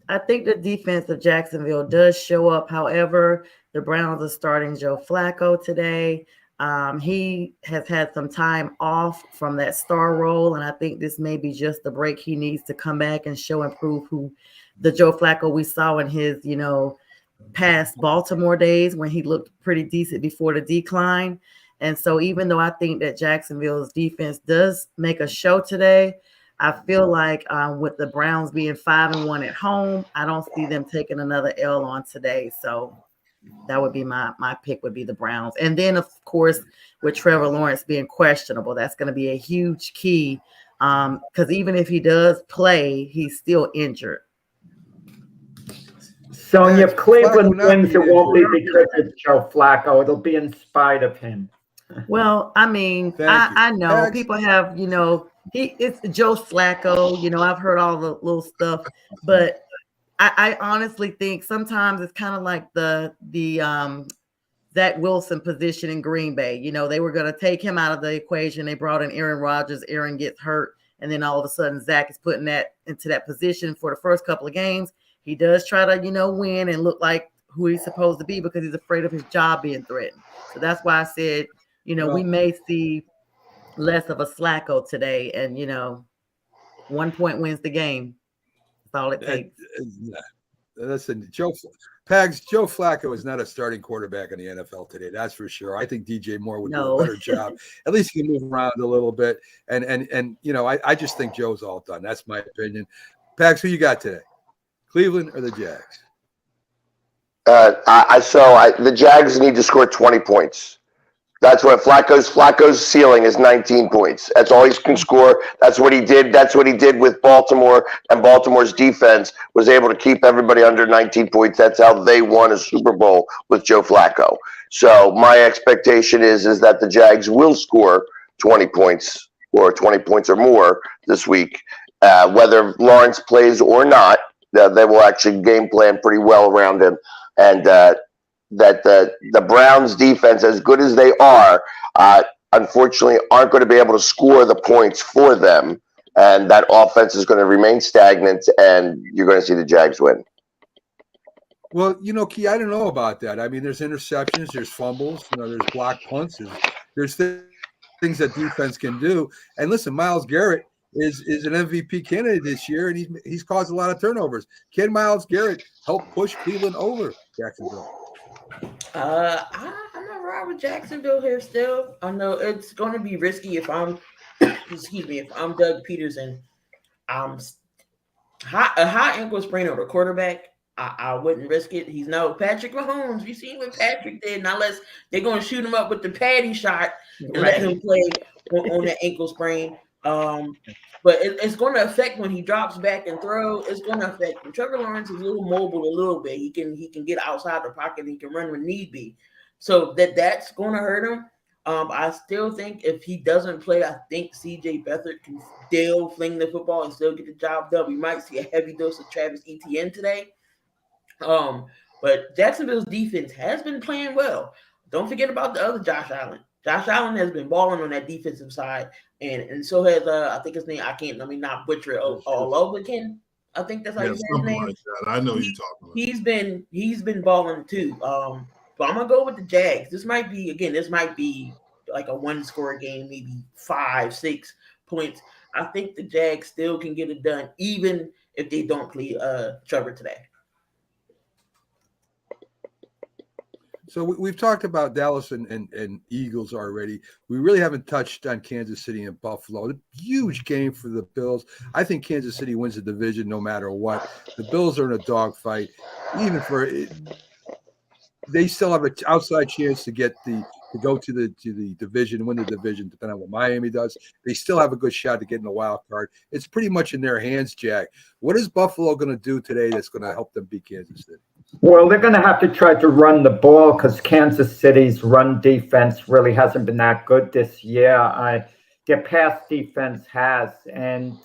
[SPEAKER 4] I think the defense of Jacksonville does show up. However, the Browns are starting Joe Flacco today. He has had some time off from that star role, and I think this may be just the break he needs to come back and show and prove who the Joe Flacco we saw in his, past Baltimore days when he looked pretty decent before the decline. And so even though I think that Jacksonville's defense does make a show today, I feel like with the Browns being 5-1 at home, I don't see them taking another L on today. So that would be my pick would be the Browns. And then, of course, with Trevor Lawrence being questionable, that's going to be a huge key because even if he does play, he's still injured.
[SPEAKER 2] Sonia,
[SPEAKER 1] Yeah,
[SPEAKER 2] if Cleveland
[SPEAKER 1] Flacco not
[SPEAKER 2] wins, it
[SPEAKER 1] being
[SPEAKER 2] won't be
[SPEAKER 1] injured.
[SPEAKER 2] because it's Joe Flacco. It'll be in spite of him.
[SPEAKER 4] Well, I mean,
[SPEAKER 1] Thank you.
[SPEAKER 4] I know
[SPEAKER 1] Pags?
[SPEAKER 4] people have, it's Joe Flacco, I've heard all the little stuff, but I honestly think sometimes it's kind of like the Zach Wilson position in Green Bay. They were going to take him out of the equation. They brought in Aaron Rodgers. Aaron gets hurt. And then all of a sudden, Zach is putting that into that position for the first couple of games. He does try to, win and look like who he's supposed to be because he's afraid of his job being threatened. So that's why I said, we may see less of a Flacco today. And, 1 point wins the game. That's all it takes.
[SPEAKER 1] Listen, Joe Flacco is not a starting quarterback in the NFL today. That's for sure. I think DJ Moore would do a better job. At least he can move around a little bit. And I just think Joe's all done. That's my opinion. Pags, who you got today? Cleveland or the Jags?
[SPEAKER 7] The Jags need to score 20 points. That's what Flacco's ceiling is 19 points. That's all he can score. That's what he did. That's what he did with Baltimore, and Baltimore's defense was able to keep everybody under 19 points. That's how they won a Super Bowl with Joe Flacco. So my expectation is that the Jags will score 20 points or 20 points or more this week. Whether Lawrence plays or not, they will actually game plan pretty well around him. And that the Browns defense, as good as they are, unfortunately aren't going to be able to score the points for them. And that offense is going to remain stagnant, and you're going to see the Jags win.
[SPEAKER 1] Well, Key, I don't know about that. I mean, there's interceptions, there's fumbles, there's blocked punts, there's things that defense can do. And listen, Myles Garrett is an MVP candidate this year, and he's caused a lot of turnovers. Can Myles Garrett help push Cleveland over Jacksonville?
[SPEAKER 9] I'm gonna ride with Jacksonville here still. I know it's going to be risky if I'm, if I'm Doug Peterson. A high ankle sprain over quarterback. I wouldn't risk it. He's no Patrick Mahomes. You seen what Patrick did. Not unless they're going to shoot him up with the patty shot and let him play on the ankle sprain. But it's going to affect when he drops back and throw. It's going to affect him. Trevor Lawrence is a little mobile a little bit. He can get outside the pocket and he can run when need be. So that's going to hurt him. I still think if he doesn't play, I think CJ Beathard can still fling the football and still get the job done. We might see a heavy dose of Travis Etienne today. But Jacksonville's defense has been playing well. Don't forget about the other Josh Allen. Josh Allen has been balling on that defensive side, and so has I think his name. Let me not butcher it. Ologbunken. I think that's how you say his name.
[SPEAKER 3] Like that. I know you're talking about.
[SPEAKER 9] He's been balling too. But I'm gonna go with the Jags. This might be like a one-score game, maybe 5-6 points. I think the Jags still can get it done, even if they don't play Trevor today.
[SPEAKER 1] So we've talked about Dallas and Eagles already. We really haven't touched on Kansas City and Buffalo. Huge game for the Bills. I think Kansas City wins the division no matter what. The Bills are in a dogfight. They still have an outside chance to go to the division, win the division, depending on what Miami does. They still have a good shot to get in the wild card. It's pretty much in their hands, Jack. What is Buffalo going to do today that's going to help them beat Kansas City?
[SPEAKER 2] Well, they're going to have to try to run the ball because Kansas City's run defense really hasn't been that good this year. Their pass defense has, and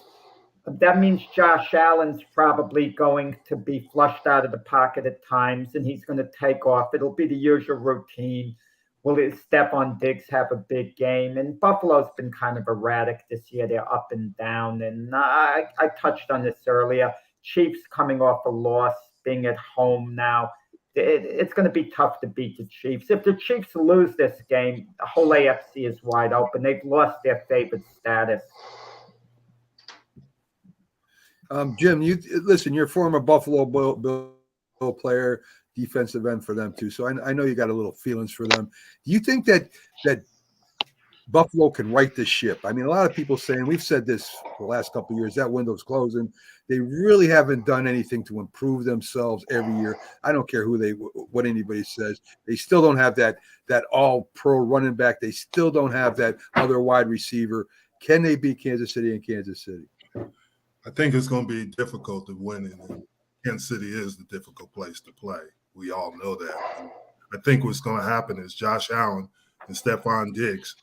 [SPEAKER 2] that means Josh Allen's probably going to be flushed out of the pocket at times, and he's going to take off. It'll be the usual routine. Will Stephon Diggs have a big game? And Buffalo's been kind of erratic this year. They're up and down. And I touched on this earlier. Chiefs coming off a loss, being at home now. It's going to be tough to beat the Chiefs. If the Chiefs lose this game, the whole AFC is wide open. They've lost their favorite status.
[SPEAKER 1] Jim, you listen. You're a former Buffalo Bill player, defensive end for them too. So I know you got a little feelings for them. Do you think that Buffalo can right this ship? I mean, a lot of people saying, we've said this for the last couple of years, that window's closing. They really haven't done anything to improve themselves every year. I don't care what anybody says. They still don't have that all-pro running back. They still don't have that other wide receiver. Can they beat Kansas City in Kansas City?
[SPEAKER 3] I think it's going to be difficult to win, and Kansas City is the difficult place to play. We all know that. I think what's going to happen is Josh Allen and Stephon Diggs,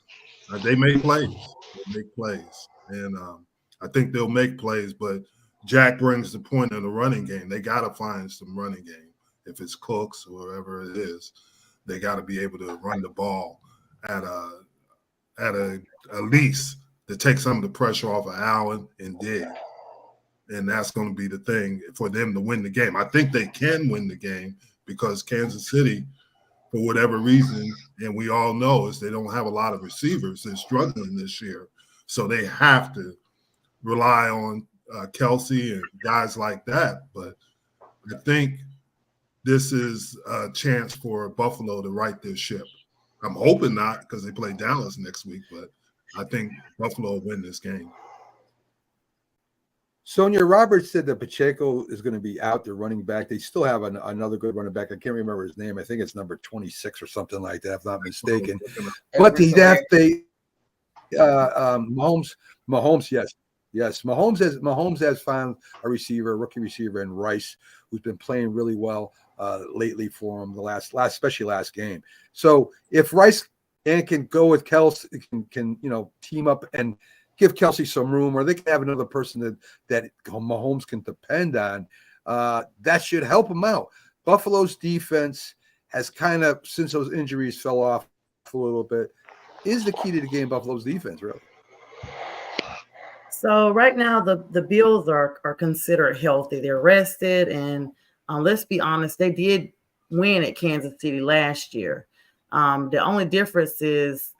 [SPEAKER 3] they make plays. And I think they'll make plays, but Jack brings the point in the running game. They got to find some running game. If it's Cooks or whoever it is, they got to be able to run the ball at least to take some of the pressure off of Allen and Diggs. And that's going to be the thing for them to win the game. I think they can win the game because Kansas City, for whatever reason, and we all know, is they don't have a lot of receivers. They're struggling this year. So they have to rely on Kelsey and guys like that. But I think this is a chance for Buffalo to right their ship. I'm hoping not because they play Dallas next week, but I think Buffalo will win this game.
[SPEAKER 1] Sonia Roberts said that Pacheco is going to be out there running back. They still have another good running back. I can't remember his name. I think it's number 26 or something like that, if I'm not mistaken. But Mahomes, yes. Mahomes has found a rookie receiver in Rice, who's been playing really well lately for him especially last game. So if Rice can go with Kelsey, can team up and give Kelsey some room, or they can have another person that Mahomes can depend on. That should help him out. Buffalo's defense has kind of, since those injuries fell off a little bit, is the key to the game. Buffalo's defense, really.
[SPEAKER 4] So right now, the Bills are considered healthy. They're rested, and let's be honest, they did win at Kansas City last year. The only difference is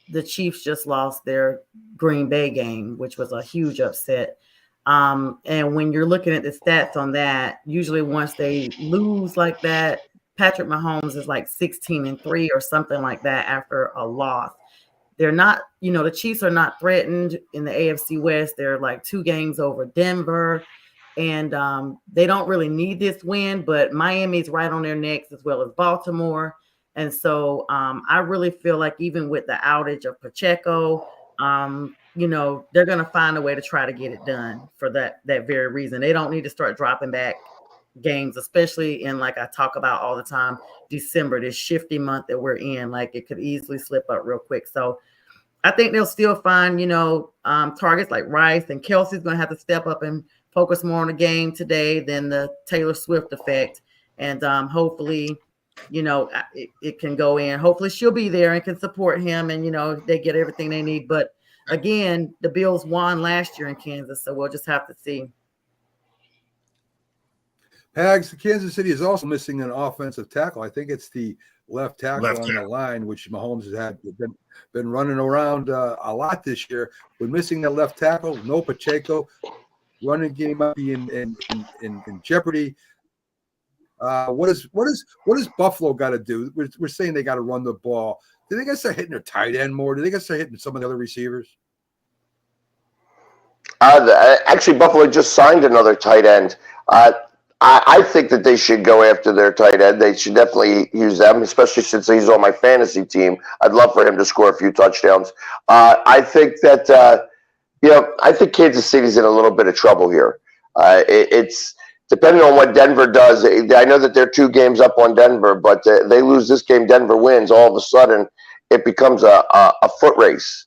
[SPEAKER 4] the Chiefs just lost their Green Bay game, which was a huge upset. And when you're looking at the stats on that, usually once they lose like that, Patrick Mahomes is like 16-3 or something like that after a loss. They're not, the Chiefs are not threatened in the AFC West. They're like 2 games over Denver, and they don't really need this win, but Miami's right on their necks as well as Baltimore. And so I really feel like even with the outage of Pacheco, they're going to find a way to try to get it done for that very reason. They don't need to start dropping back games, especially in, like I talk about all the time, December, this shifty month that we're in. Like, it could easily slip up real quick. So I think they'll still find, targets like Rice, and Kelsey's going to have to step up and focus more on the game today than the Taylor Swift effect. And hopefully, it can go in. Hopefully she'll be there and can support him, and, they get everything they need. But again, the Bills won last year in Kansas, so we'll just have to see.
[SPEAKER 1] Pags, Kansas City is also missing an offensive tackle. I think it's the left tackle on the line, which Mahomes has been running around a lot this year. We're missing that left tackle. No Pacheco. Running game might be in jeopardy. What does Buffalo got to do? We're saying they got to run the ball. Do they got to start hitting their tight end more? Do they got to start hitting some of the other receivers?
[SPEAKER 7] Actually, Buffalo just signed another tight end. I think that they should go after their tight end. They should definitely use them, especially since he's on my fantasy team. I'd love for him to score a few touchdowns. I think that, I think Kansas City's in a little bit of trouble here. It's depending on what Denver does. I know that they're 2 games up on Denver, but they lose this game, Denver wins. All of a sudden, it becomes a foot race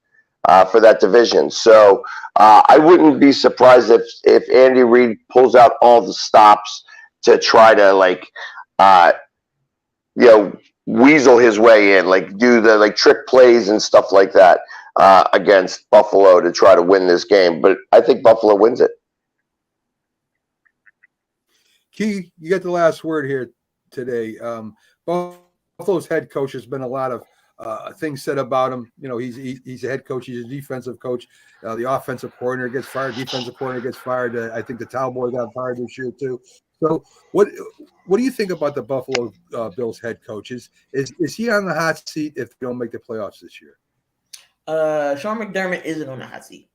[SPEAKER 7] for that division. So I wouldn't be surprised if Andy Reid pulls out all the stops to try to weasel his way in, do the trick plays and stuff like that against Buffalo to try to win this game. But I think Buffalo wins it.
[SPEAKER 1] Key, you got the last word here today. Buffalo's head coach, has been a lot of things said about him. You know, he's a head coach. He's a defensive coach. The offensive coordinator gets fired. Defensive coordinator gets fired. I think the Cowboys got fired this year too. So what do you think about the Buffalo Bills head coaches? Is he on the hot seat if they don't make the playoffs this year?
[SPEAKER 9] Sean McDermott isn't on the hot seat.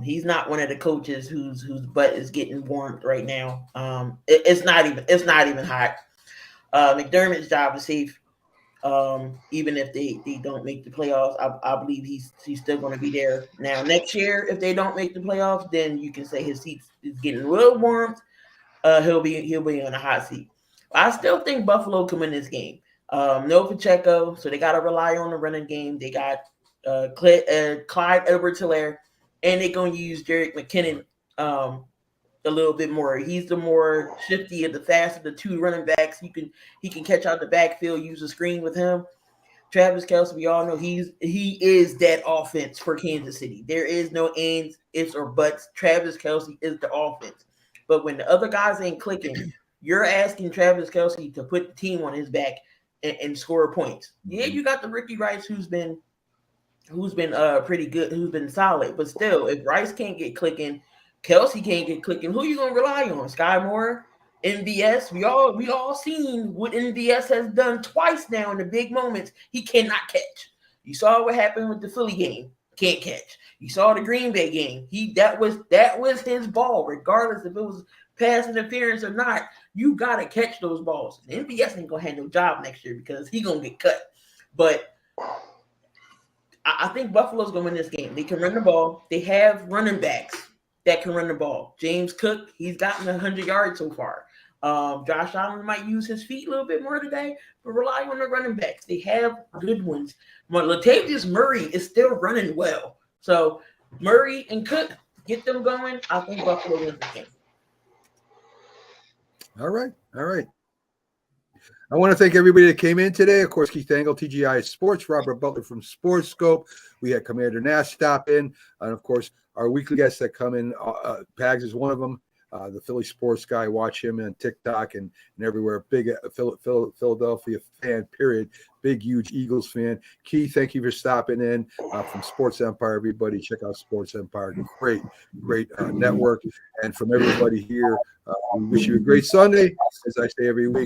[SPEAKER 9] He's not one of the coaches whose butt is getting warmed right now. It's not even hot. McDermott's job is safe. Even if they don't make the playoffs, I believe he's still going to be there. Now next year, if they don't make the playoffs, then you can say his seat is getting a little warmed. He'll be on the hot seat. I still think Buffalo can win this game. No Pacheco, so they got to rely on the running game. They got Clyde Edwards-Helaire, and they're going to use Jerick McKinnon a little bit more. He's the more shifty and the faster of the two running backs. He can catch out the backfield, use a screen with him. Travis Kelce, we all know he is that offense for Kansas City. There is no ands, ifs, or buts. Travis Kelce is the offense. But when the other guys ain't clicking, you're asking Travis Kelce to put the team on his back and score points. Yeah, you got the Ricky Rice who's been pretty good, who's been solid. But still, if Rice can't get clicking, Kelce can't get clicking, who you gonna rely on? Sky Moore, MVS. We all seen what MVS has done twice now in the big moments. He cannot catch. You saw what happened with the Philly game. Can't catch. You saw the Green Bay game. That was his ball, regardless if it was pass interference or not. You gotta catch those balls. And MVS ain't gonna have no job next year because he gonna get cut. But I think Buffalo's gonna win this game. They can run the ball. They have running backs that can run the ball. James Cook, he's gotten 100 yards so far. Josh Allen might use his feet a little bit more today, but rely on the running backs. They have good ones. Latavius Murray is still running well. So Murray and Cook, get them going. I think Buffalo wins the game.
[SPEAKER 1] All right. I want to thank everybody that came in today. Of course, Keith Angle, TGI Sports, Robert Butler from Sports Scope. We had Commander Nash stop in. And, of course, our weekly guests that come in, Pags is one of them. The Philly sports guy, watch him on TikTok and everywhere. Big Philadelphia fan, period. Big, huge Eagles fan. Keith, thank you for stopping in from Sports Empire. Everybody, check out Sports Empire. Great network. And from everybody here, we wish you a great Sunday, as I say every week.